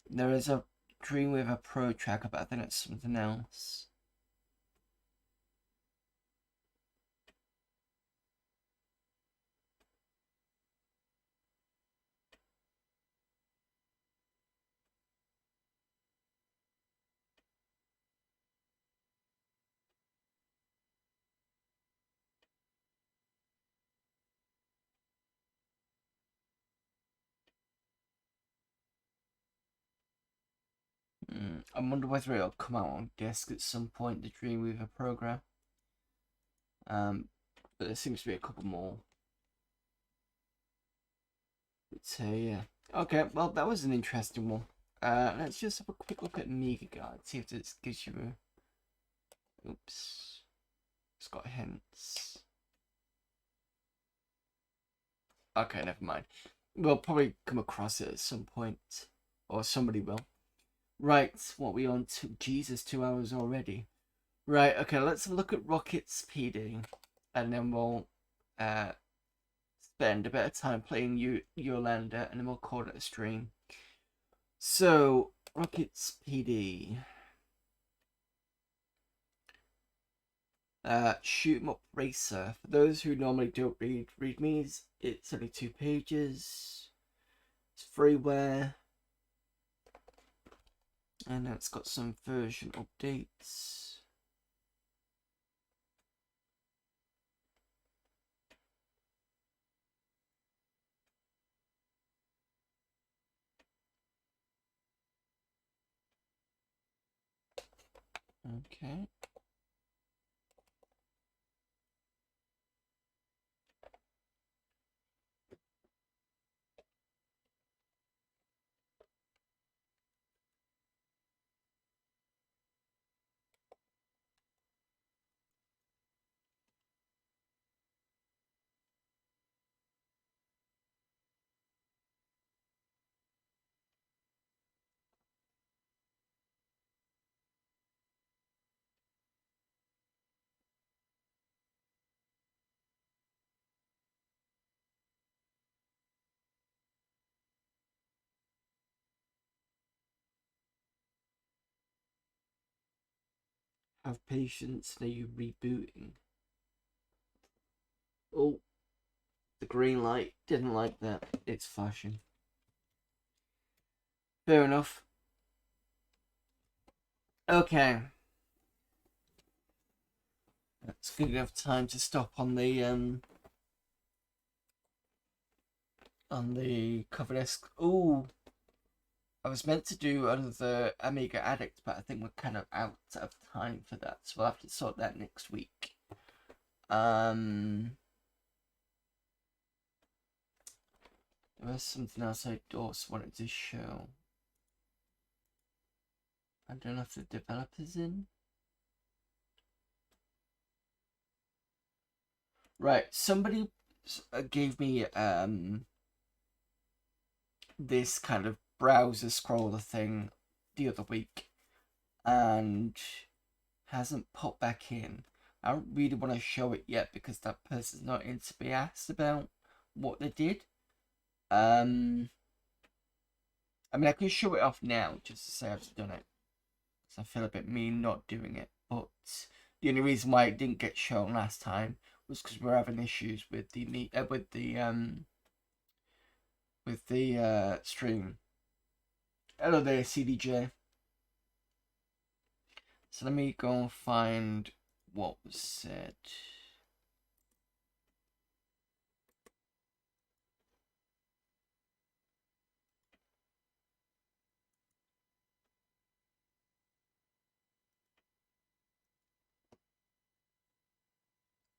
There is a Dreamweaver Pro tracker, but I think it's something else. I wonder whether it'll come out on disk at some point, the Dreamweaver program. But there seems to be a couple more. But yeah. Okay, well that was an interesting one. Let's just have a quick look at Amiga Guide, see if this gives you a... Oops. It's got hints. Okay, never mind. We'll probably come across it at some point. Or somebody will. Right, what are we on to? Jesus, 2 hours already. Right, okay, let's have a look at Rockets PD. And then we'll spend a bit of time playing Yolanda, and then we'll call it a stream. So, Rockets PD. Shoot 'em up racer. For those who normally don't read readmes, it's only 2 pages. It's freeware. And it's got some version updates. Okay. Have patience, now you're rebooting. Oh, the green light. Didn't like that. It's flashing. Fair enough. Okay. That's good enough time to stop on the Coverdisk. Ooh. I was meant to do another Amiga Addict, but I think we're kind of out of time for that, so we'll have to sort that next week. There was something else I also wanted to show. I don't know if the developer's in. Right, somebody gave me this kind of browser scroller thing the other week, and hasn't popped back in. I don't really want to show it yet because that person's not in to be asked about what they did. I mean, I can show it off now just to say I've done it, because I feel a bit mean not doing it. But the only reason why it didn't get shown last time was because we're having issues with the stream. Hello there, CDJ. So let me go and find what was said.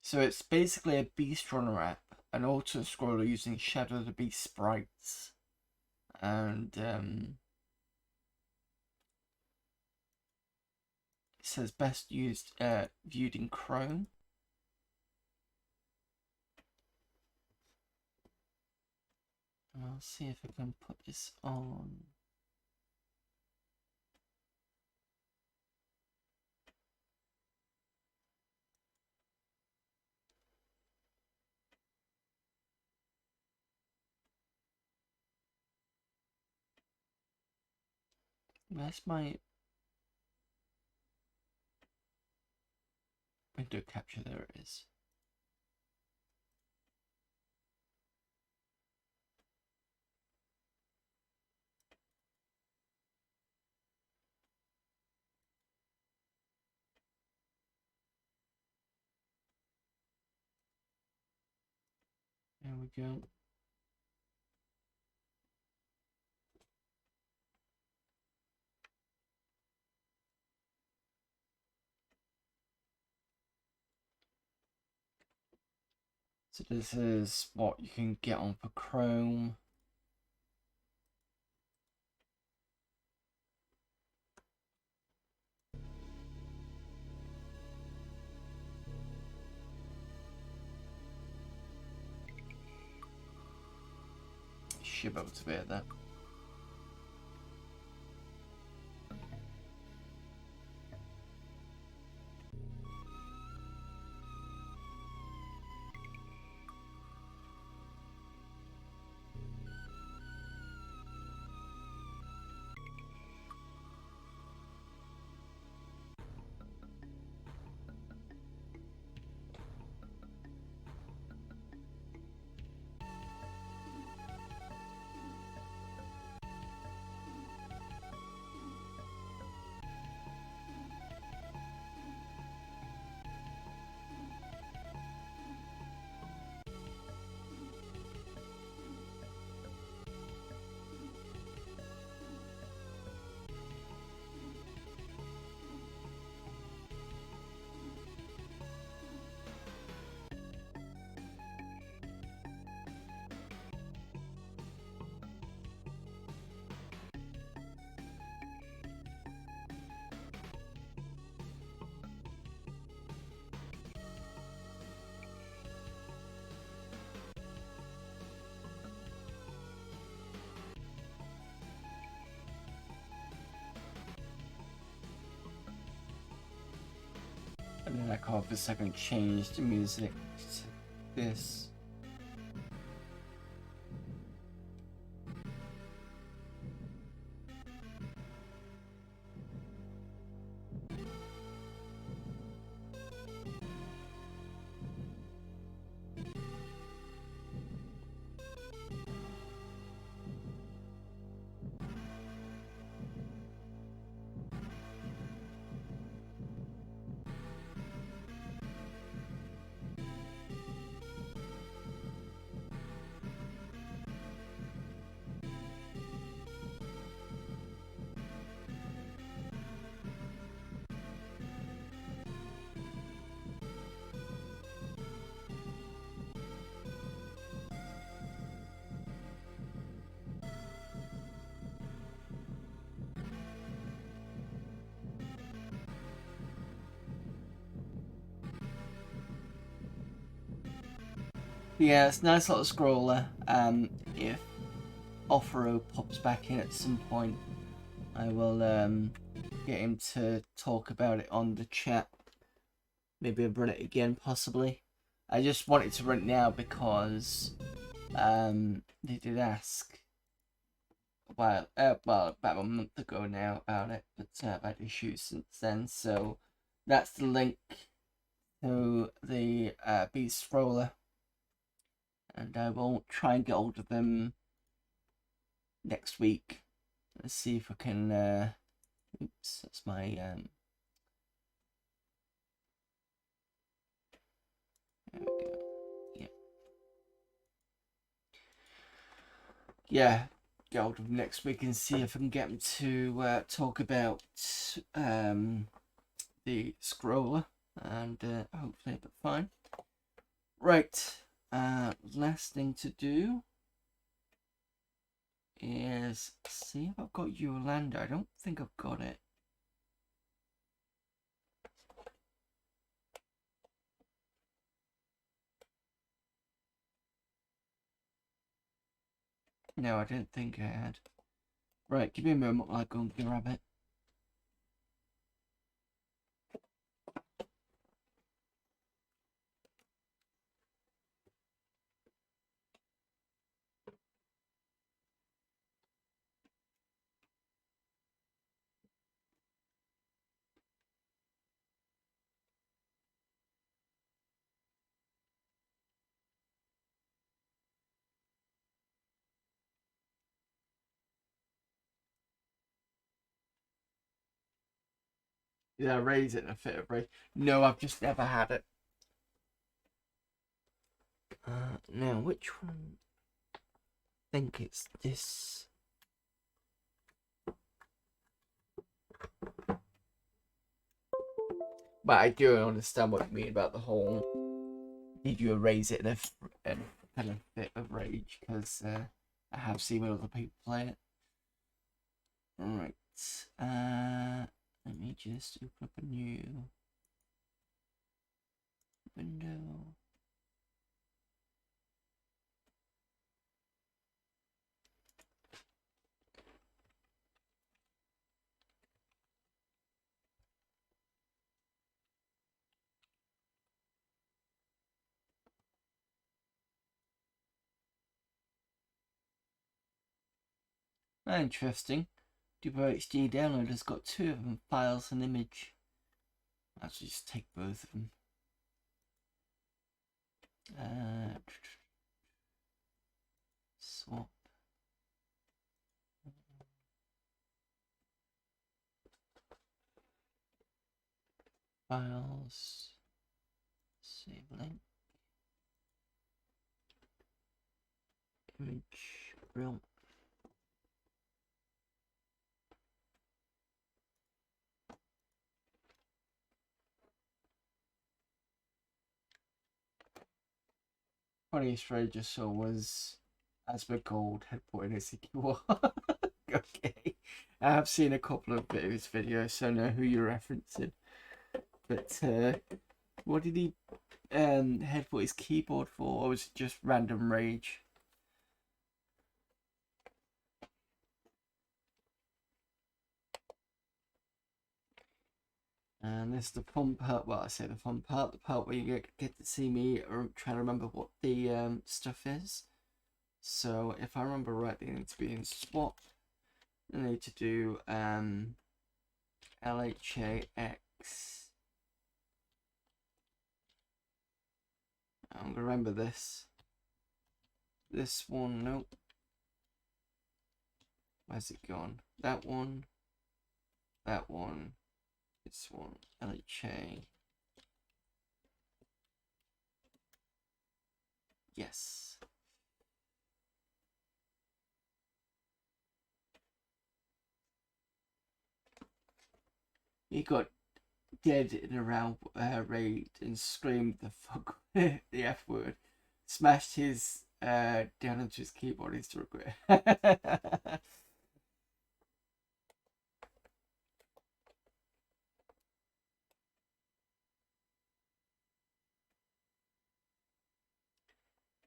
So it's basically a Beast Runner app, an auto-scroller using Shadow of the Beast sprites, and it says best used viewed in Chrome. I'll see if I can put this on. Where's my window capture? There it is. There we go. So this is what you can get on for Chrome. Should be able to bear that. And then I call this second change the music to this. Yeah, it's a nice little scroller. If Offero pops back in at some point, I will get him to talk about it on the chat. Maybe I'll run it again, possibly. I just wanted to run it now because they did ask about a month ago now about it, but I've had issues since then. So that's the link to the Beast Roller, and I will try and get hold of them next week. Let's see if I can. Oops, that's my There we go. Yeah. Yeah. Get hold of him next week and see if I can get him to talk about the scroller, and hopefully it'll be fine. Right. Last thing to do is see if I've got Yolanda. I don't think I've got it. No, I don't think I had. Right, give me a moment while I go and grab it. Did I raise it in a fit of rage? No, I've just never had it. Now, which one? I think it's this. But I do understand what you mean about the whole. Did you erase it in a kind of fit of rage? Because I have seen other people play it. Right. Let me just open up a new window. Interesting. Duper HD downloader's got two of them, files and image. I'll actually just take both of them. Swap. Files. Save link. Image. Real. Funniest I just saw was as we're called headboard insecure. Okay. I have seen a couple of his videos, so I know who you're referencing. But what did he headbutt his keyboard for, or was it just random rage? And this is the fun part. Well, I say the fun part, the part where you get to see me or try to remember what the stuff is. So if I remember right, they need to be in swap. I need to do LHAX. I'm gonna remember this. This one, nope. Where's it gone? That one. That one. This one. LHA. Yes. He got dead in a round raid and screamed the fuck the F word. Smashed his down into his keyboard. He's to regret.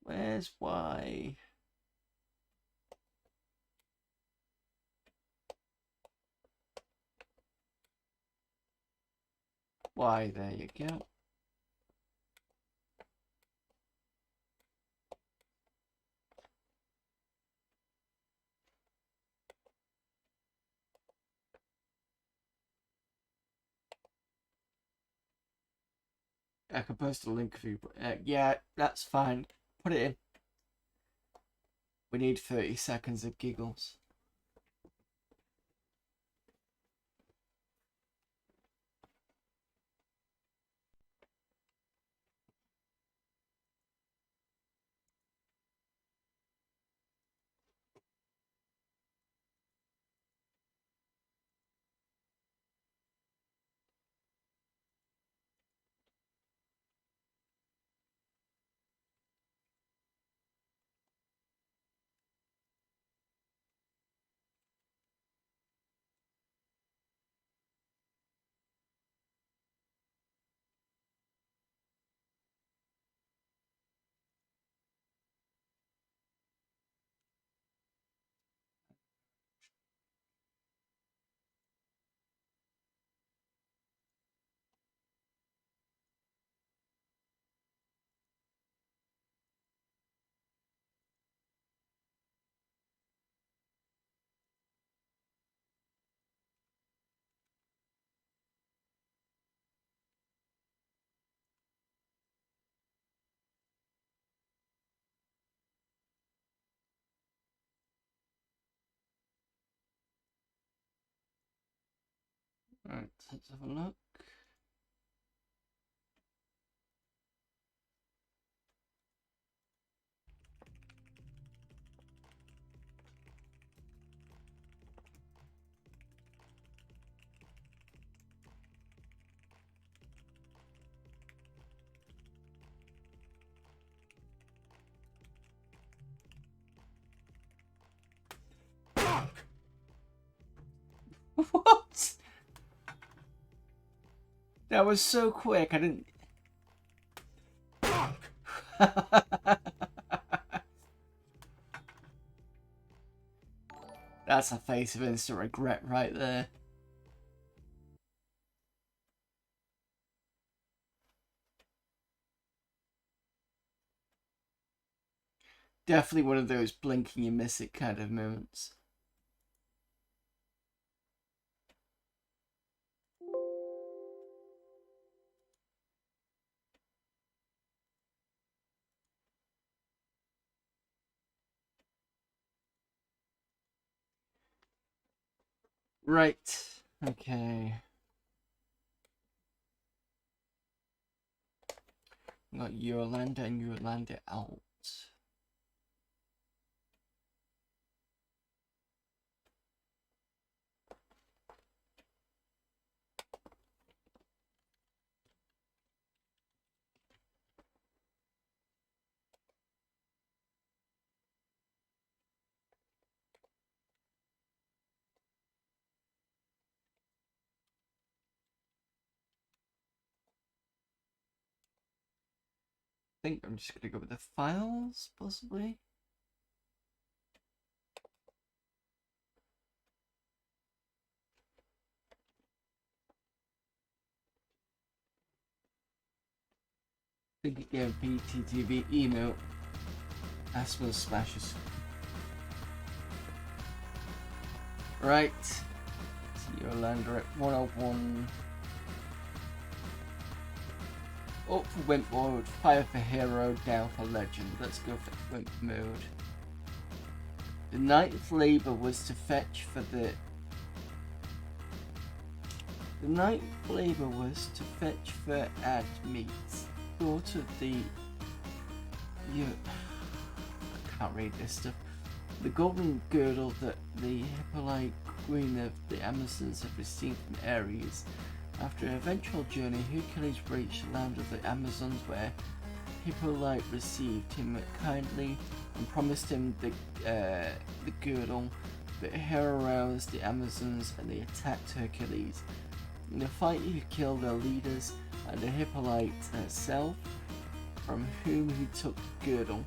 Where's Y? Y, there you go. I can post a link for you. Yeah, that's fine. Put it in. We need 30 seconds of giggles. Right, let's have a look. What? That was so quick, I didn't... That's a face of instant regret right there. Definitely one of those blinking you miss it kind of moments. Right. Okay. Got Yolanda and Yolanda out. I think I'm just gonna go with the files, possibly. I think again, PTTV email. Aspen splashes. Right. Yolanda at 101. Up for Wimp mode, fire for hero, down for legend. Let's go for Wimp mode. The ninth labor was to fetch for the... The ninth labor was to fetch for Admeet, daughter of the... I can't read this stuff. The golden girdle that the Hippolyte queen of the Amazons had received from Ares. After an eventual journey, Hercules reached the land of the Amazons where Hippolyte received him kindly and promised him the girdle. But Hera roused the Amazons and they attacked Hercules. In the fight he killed their leaders and the Hippolyte herself, from whom he took the girdle.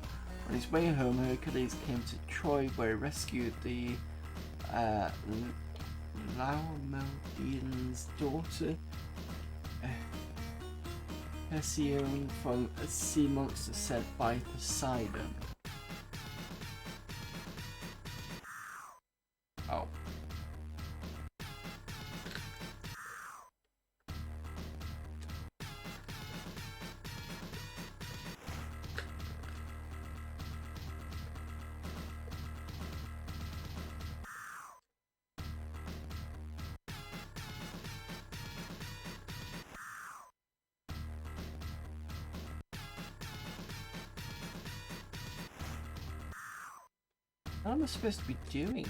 On his way home, Hercules came to Troy where he rescued the Laomedon's daughter, Hesione, from a sea monster sent by Poseidon. Oh. What am I supposed to be doing?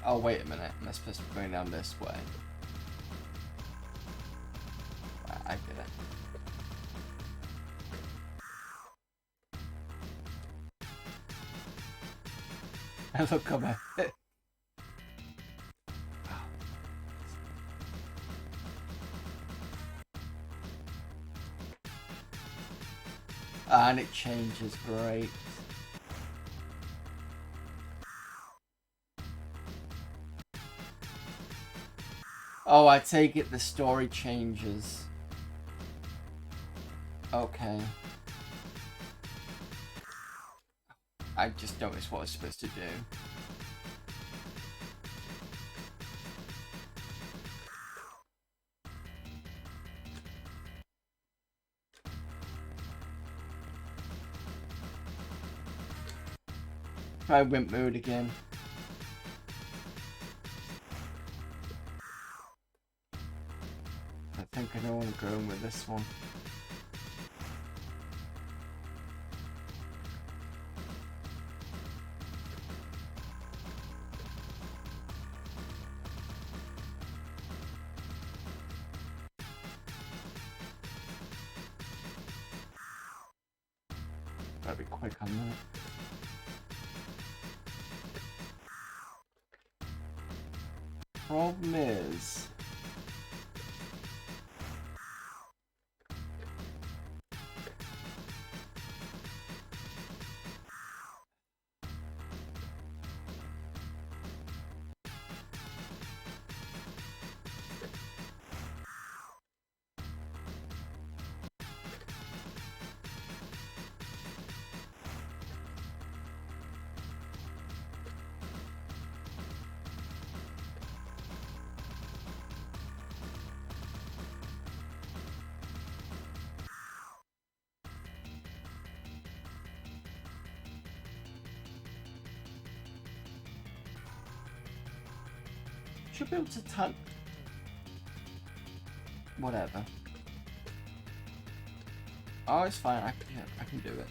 Oh, wait a minute. Am I supposed to be going down this way? Right, I get it. Look, come here. And it changes, great. Oh, I take it the story changes. Okay. I just noticed what I was supposed to do. Try Wimp mode again. think I know where I'm going with this one. Gotta be quick on that. Problem is, should be able to type. Whatever. Oh, it's fine. I can do it.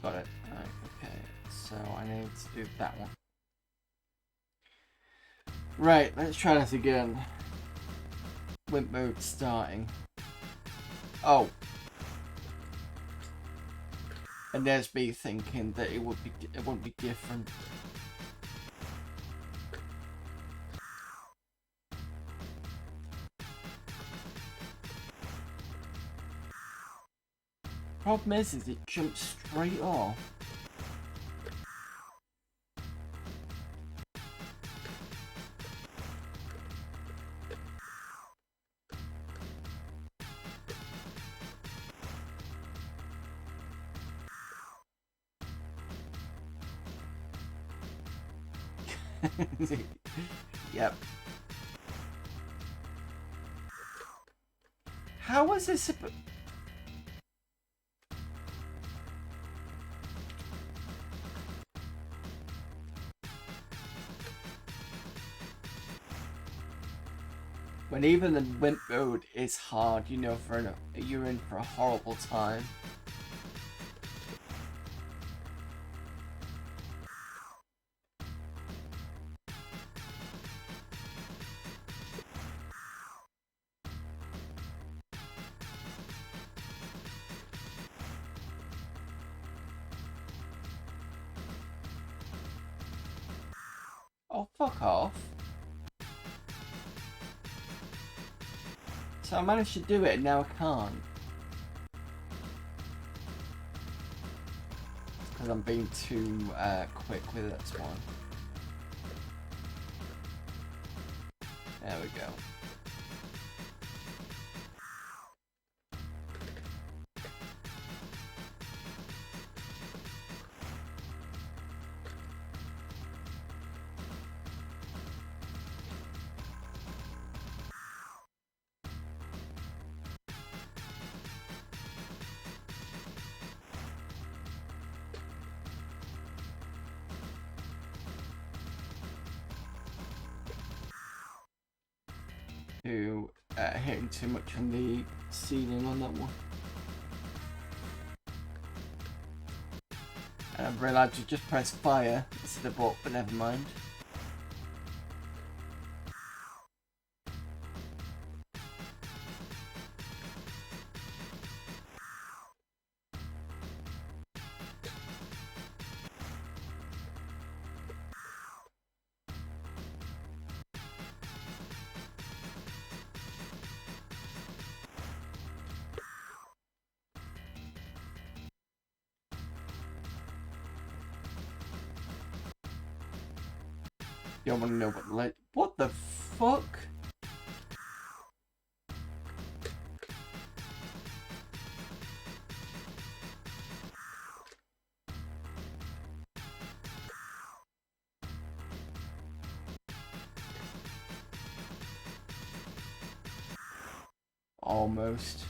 Got it. Right, okay. So I need to do that one. Right. Let's try this again. Wimp mode starting. Oh. And there's me thinking that it wouldn't be different. Problem is it jumps straight off. Yep. How was this? When even the wimp mode is hard, you know, you're in for a horrible time. Oh, fuck off. So I managed to do it and now I can't. Because I'm being too quick with it, that's why. There we go. Hitting too much on the ceiling on that one. And I've realised to just press fire instead of up, but never mind. You don't want to know what the fuck? Almost.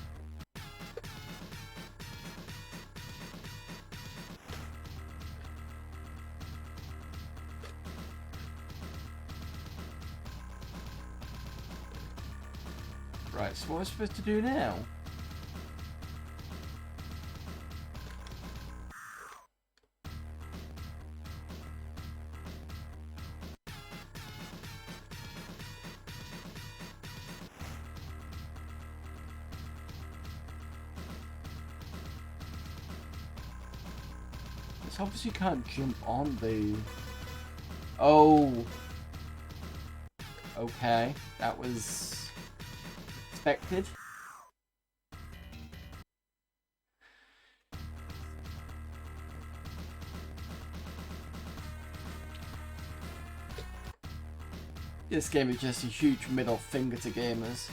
Right, so what am I supposed to do now? It's obviously can't jump on the... Oh! Okay, that was... expected. This game is just a huge middle finger to gamers.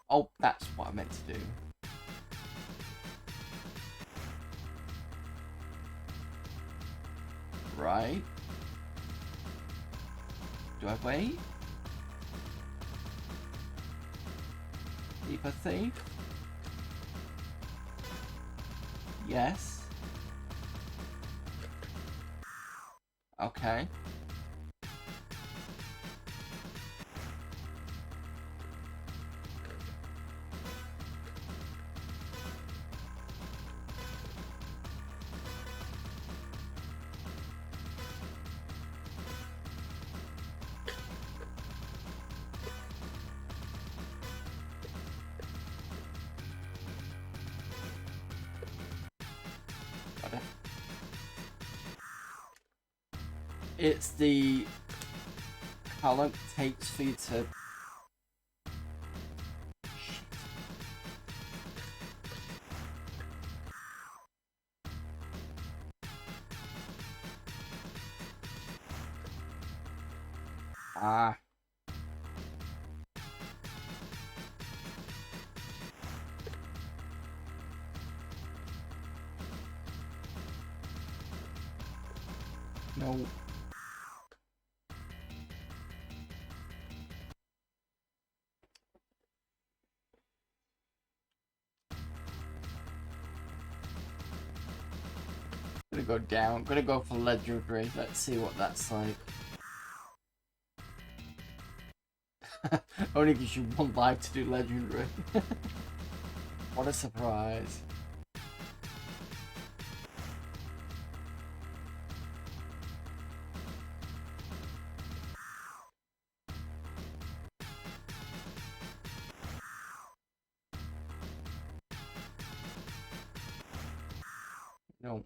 Oh, that's what I meant to do. Right. Do I wait? Leap a thief? Yes. Okay. Got it. It's the... how long it takes for you to... Shit. Ah. No. Gonna go down. Gonna go for legendary. Let's see what that's like. Only gives you one life to do legendary. What a surprise. No.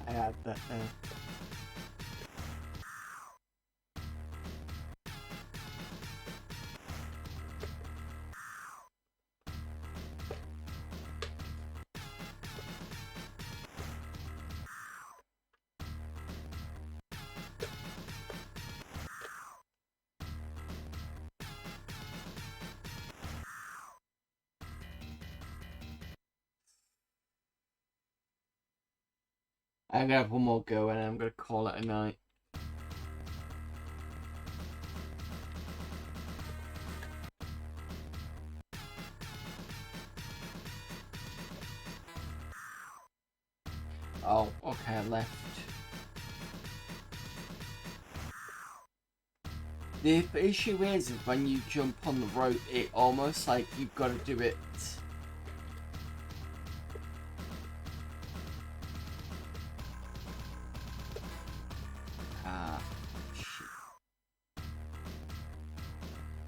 I had that there. I'm gonna have one more go and I'm gonna call it a night. Oh, okay, I left. The issue is when you jump on the rope, it almost like you've got to do it.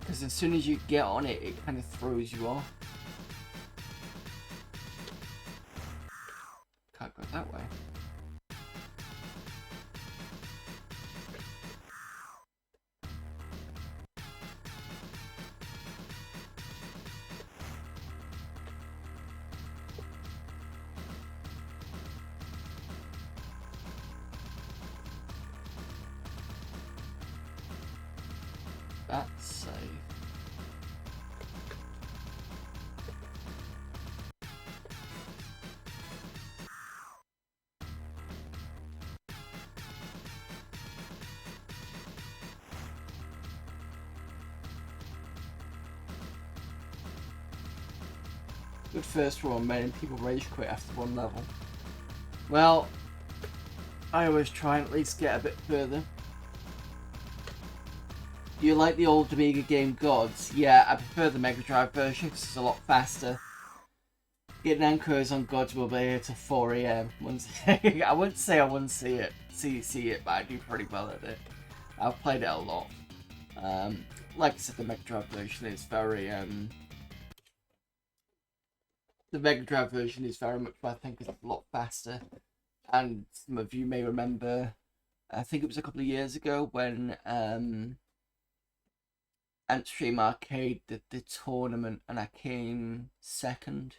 Because as soon as you get on it, it kind of throws you off. Can't go that way. that save. Good first one, many people rage quit after one level. Well, I always try and at least get a bit further. You like the old Amiga game Gods? Yeah, I prefer the Mega Drive version because it's a lot faster. Getting anchors on Gods will be here till 4 AM. I wouldn't say I wouldn't see it, but I do pretty well at it. I've played it a lot. Like I said, the Mega Drive version is very much, I think, is a lot faster. And some of you may remember, I think it was a couple of years ago when Antstream Arcade did the tournament and I came second.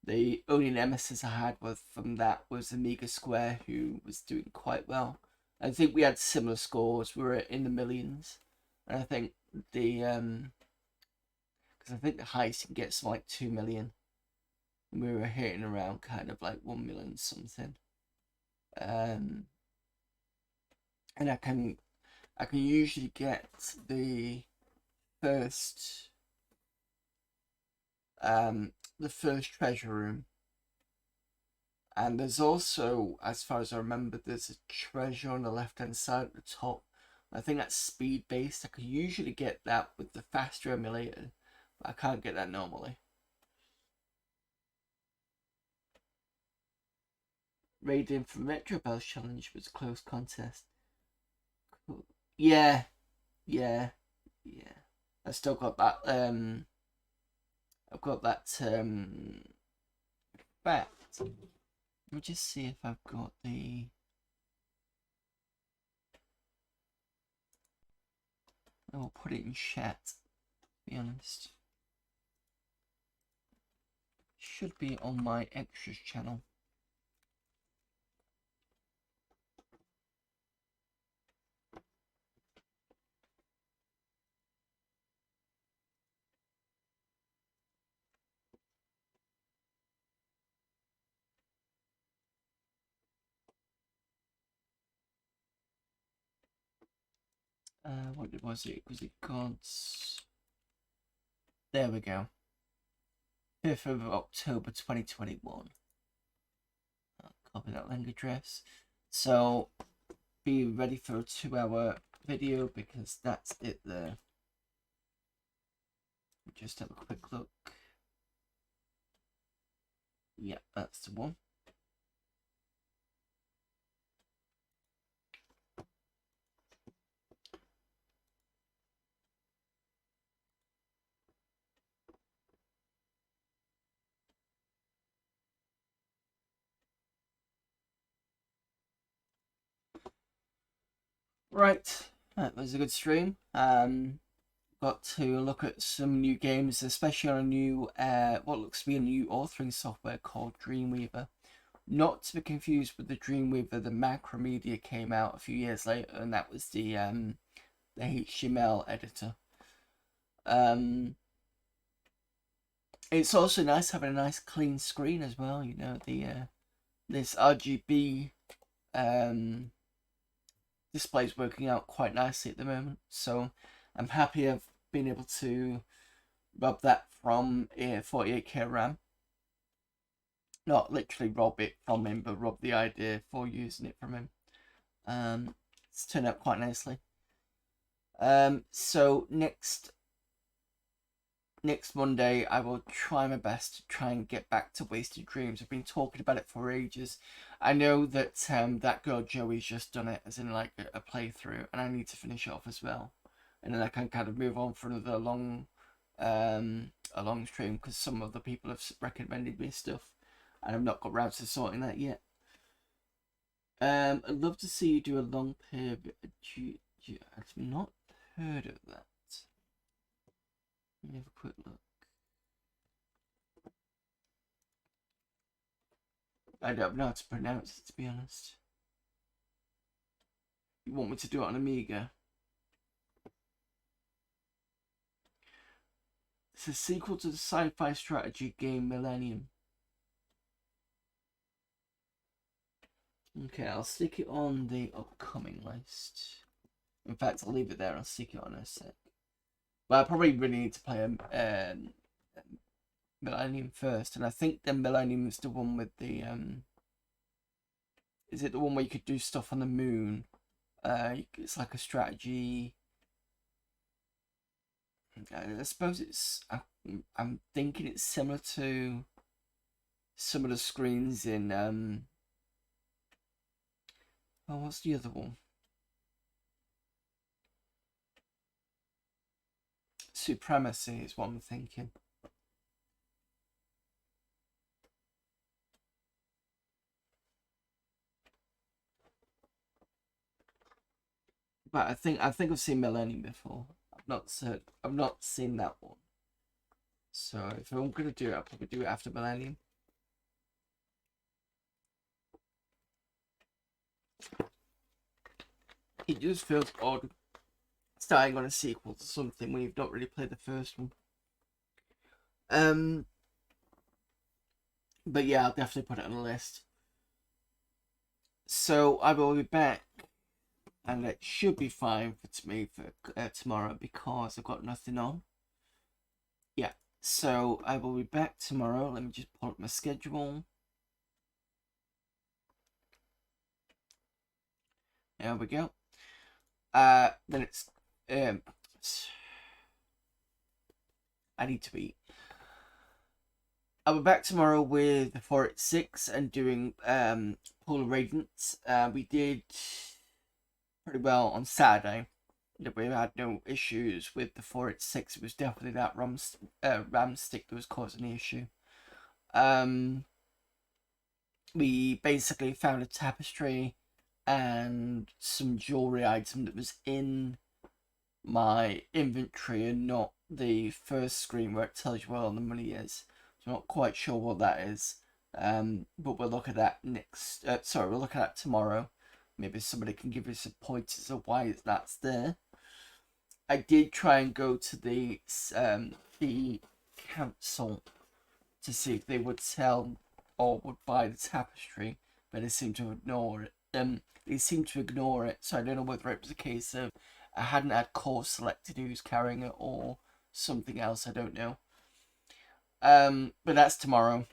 The only nemesis I had from that was Amiga Square, who was doing quite well. I think we had similar scores. We were in the millions, and I think because I think the highest you can get is like 2 million. And we were hitting around kind of like 1 million something. And I can usually get the first treasure room, and there's also, as far as I remember, there's a treasure on the left hand side at the top. I think that's speed based. I can usually get that with the faster emulator, but I can't get that normally. Raiding for Metro Bells challenge was a close contest. Cool. Yeah. I still got that. I've got that. Fact. Let me just see if I've got the. I will put it in chat. To be honest, should be on my extras channel. What was it? Was it Gods? There we go. 5th of October 2021. I'll copy that link address. So be ready for a 2-hour video because that's it there. Just have a quick look. Yeah, that's the one. Right, that was a good stream. Got to look at some new games, especially on a new, what looks to be a new authoring software called Dreamweaver. Not to be confused with the Dreamweaver, the Macromedia came out a few years later, and that was the HTML editor. It's also nice having a nice clean screen as well. You know, the this RGB display is working out quite nicely at the moment, so I'm happy I've been able to rob that from a 48k RAM. Not literally rob it from him, but rob the idea for using it from him. It's turned out quite nicely. So next Monday I will try my best to try and get back to Wasted Dreams. I've been talking about it for ages. I know that that girl Joey's just done it, as in like a playthrough, and I need to finish it off as well, and then I can kind of move on for another long stream, because some other people have recommended me stuff and I've not got round to sorting that yet. I'd love to see you do a long period. I've not heard of that. Let me have a quick look. I don't know how to pronounce it, to be honest. You want me to do it on Amiga? It's a sequel to the sci-fi strategy game Millennium. Okay, I'll stick it on the upcoming list. In fact, I'll leave it there. I'll stick it on a sec. But I probably really need to play Millennium first, and I think the Millennium is the one with the Is it the one where you could do stuff on the moon? It's like a strategy. I suppose it's. I'm thinking it's similar to some of the screens in. Oh, what's the other one? Supremacy is what I'm thinking. But I think I've seen Millennium before. I've not seen that one. So if I'm gonna do it, I'll probably do it after Millennium. It just feels odd starting on a sequel to something when you've not really played the first one. But yeah, I'll definitely put it on the list. So I will be back, and it should be fine for me for tomorrow because I've got nothing on. Yeah, so I will be back tomorrow. Let me just pull up my schedule. There we go. Then it's I need to eat. I'll be back tomorrow with the 486 and doing Polar Radiance. We did pretty well on Saturday. We had no issues with the 486. It was definitely that RAM stick that was causing the issue. We basically found a tapestry and some jewelry item that was in my inventory and not the first screen where it tells you where all the money is. So I'm not quite sure what that is. But we'll look at that next. We'll look at that tomorrow. Maybe somebody can give us a point as to why that's there. I did try and go to the council to see if they would sell or would buy the tapestry, but they seem to ignore it. They seem to ignore it, so I don't know whether it was a case of I hadn't had call selected who's carrying it or something else. I don't know. But that's tomorrow.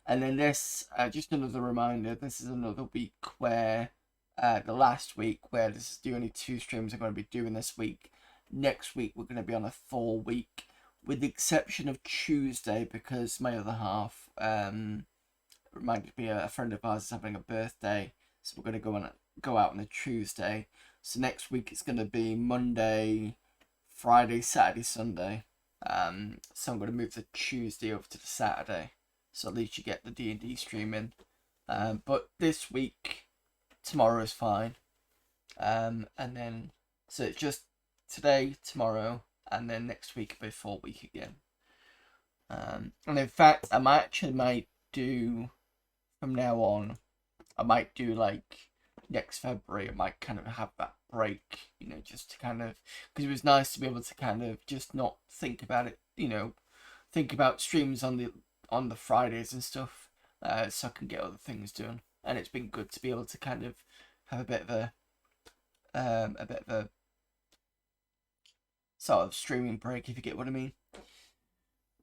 And then this, just another reminder, this is another week where, the last week where this is the only 2 streams I'm going to be doing this week. Next week we're going to be on a full week, with the exception of Tuesday, because my other half reminded me a friend of ours is having a birthday, so we're going to go out on a Tuesday. So next week it's going to be Monday, Friday, Saturday, Sunday. So I'm going to move the Tuesday over to the Saturday, so at least you get the D&D streaming. But this week, tomorrow is fine. And then, so it's just today, tomorrow, and then next week will be a full week again. And in fact, I might do, from now on, I might do like next February, I might kind of have that break, just to kind of, because it was nice to be able to kind of just not think about it, think about streams on the Fridays and stuff, so I can get other things done. And it's been good to be able to kind of have a bit of a sort of streaming break, if you get what I mean.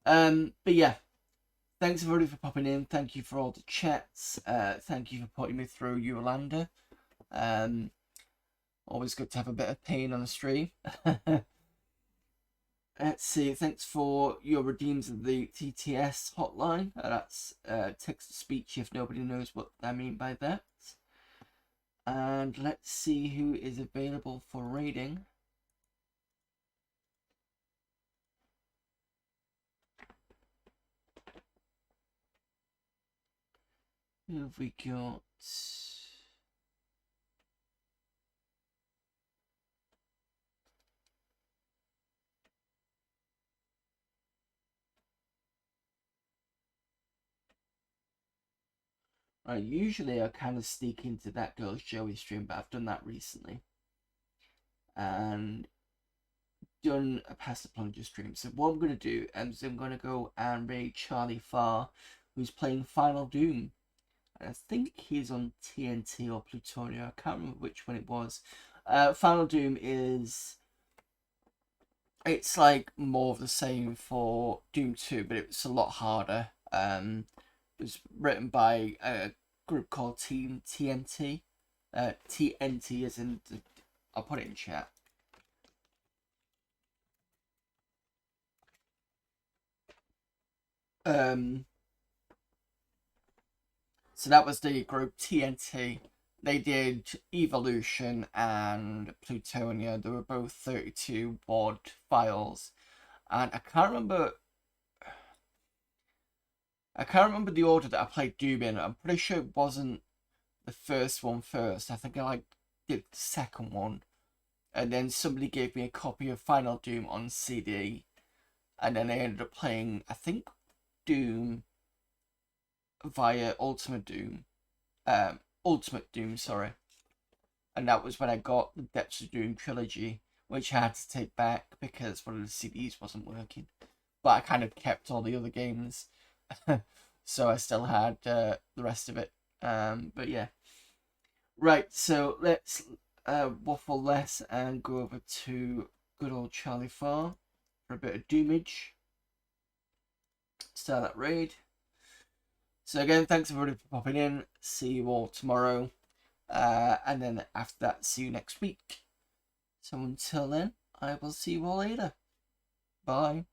But yeah, thanks everybody for popping in. Thank you for all the chats. Thank you for putting me through Yolanda. Always good to have a bit of pain on the stream. Let's see. Thanks for your redeems of the TTS hotline. That's text to speech if nobody knows what I mean by that. And let's see who is available for raiding. Who have we got? Right, usually I kind of sneak into that girl's Joey stream, but I've done that recently. And done a Pass the Plunger stream. So what I'm going to do is I'm going to go and raid Charlie Farr, who's playing Final Doom. And I think he's on TNT or Plutonia. I can't remember which one it was. Final Doom is... It's like more of the same for Doom 2, but it's a lot harder. It was written by a group called Team TNT. TNT as in... I'll put it in chat. So that was the group TNT. They did Evolution and Plutonia. They were both 32 WAD files. And I can't remember the order that I played Doom in. I'm pretty sure it wasn't the first one first. I think I did the second one. And then somebody gave me a copy of Final Doom on CD. And then I ended up playing, I think, Doom via Ultimate Doom. Ultimate Doom, sorry. And that was when I got the Depths of Doom trilogy, which I had to take back because one of the CDs wasn't working. But I kind of kept all the other games. So I still had the rest of it. But yeah. Right, so let's waffle less and go over to good old Charlie Farr for a bit of Doomage. Start that raid. So again, thanks everybody for popping in. See you all tomorrow. And then after that, see you next week. So until then, I will see you all later. Bye.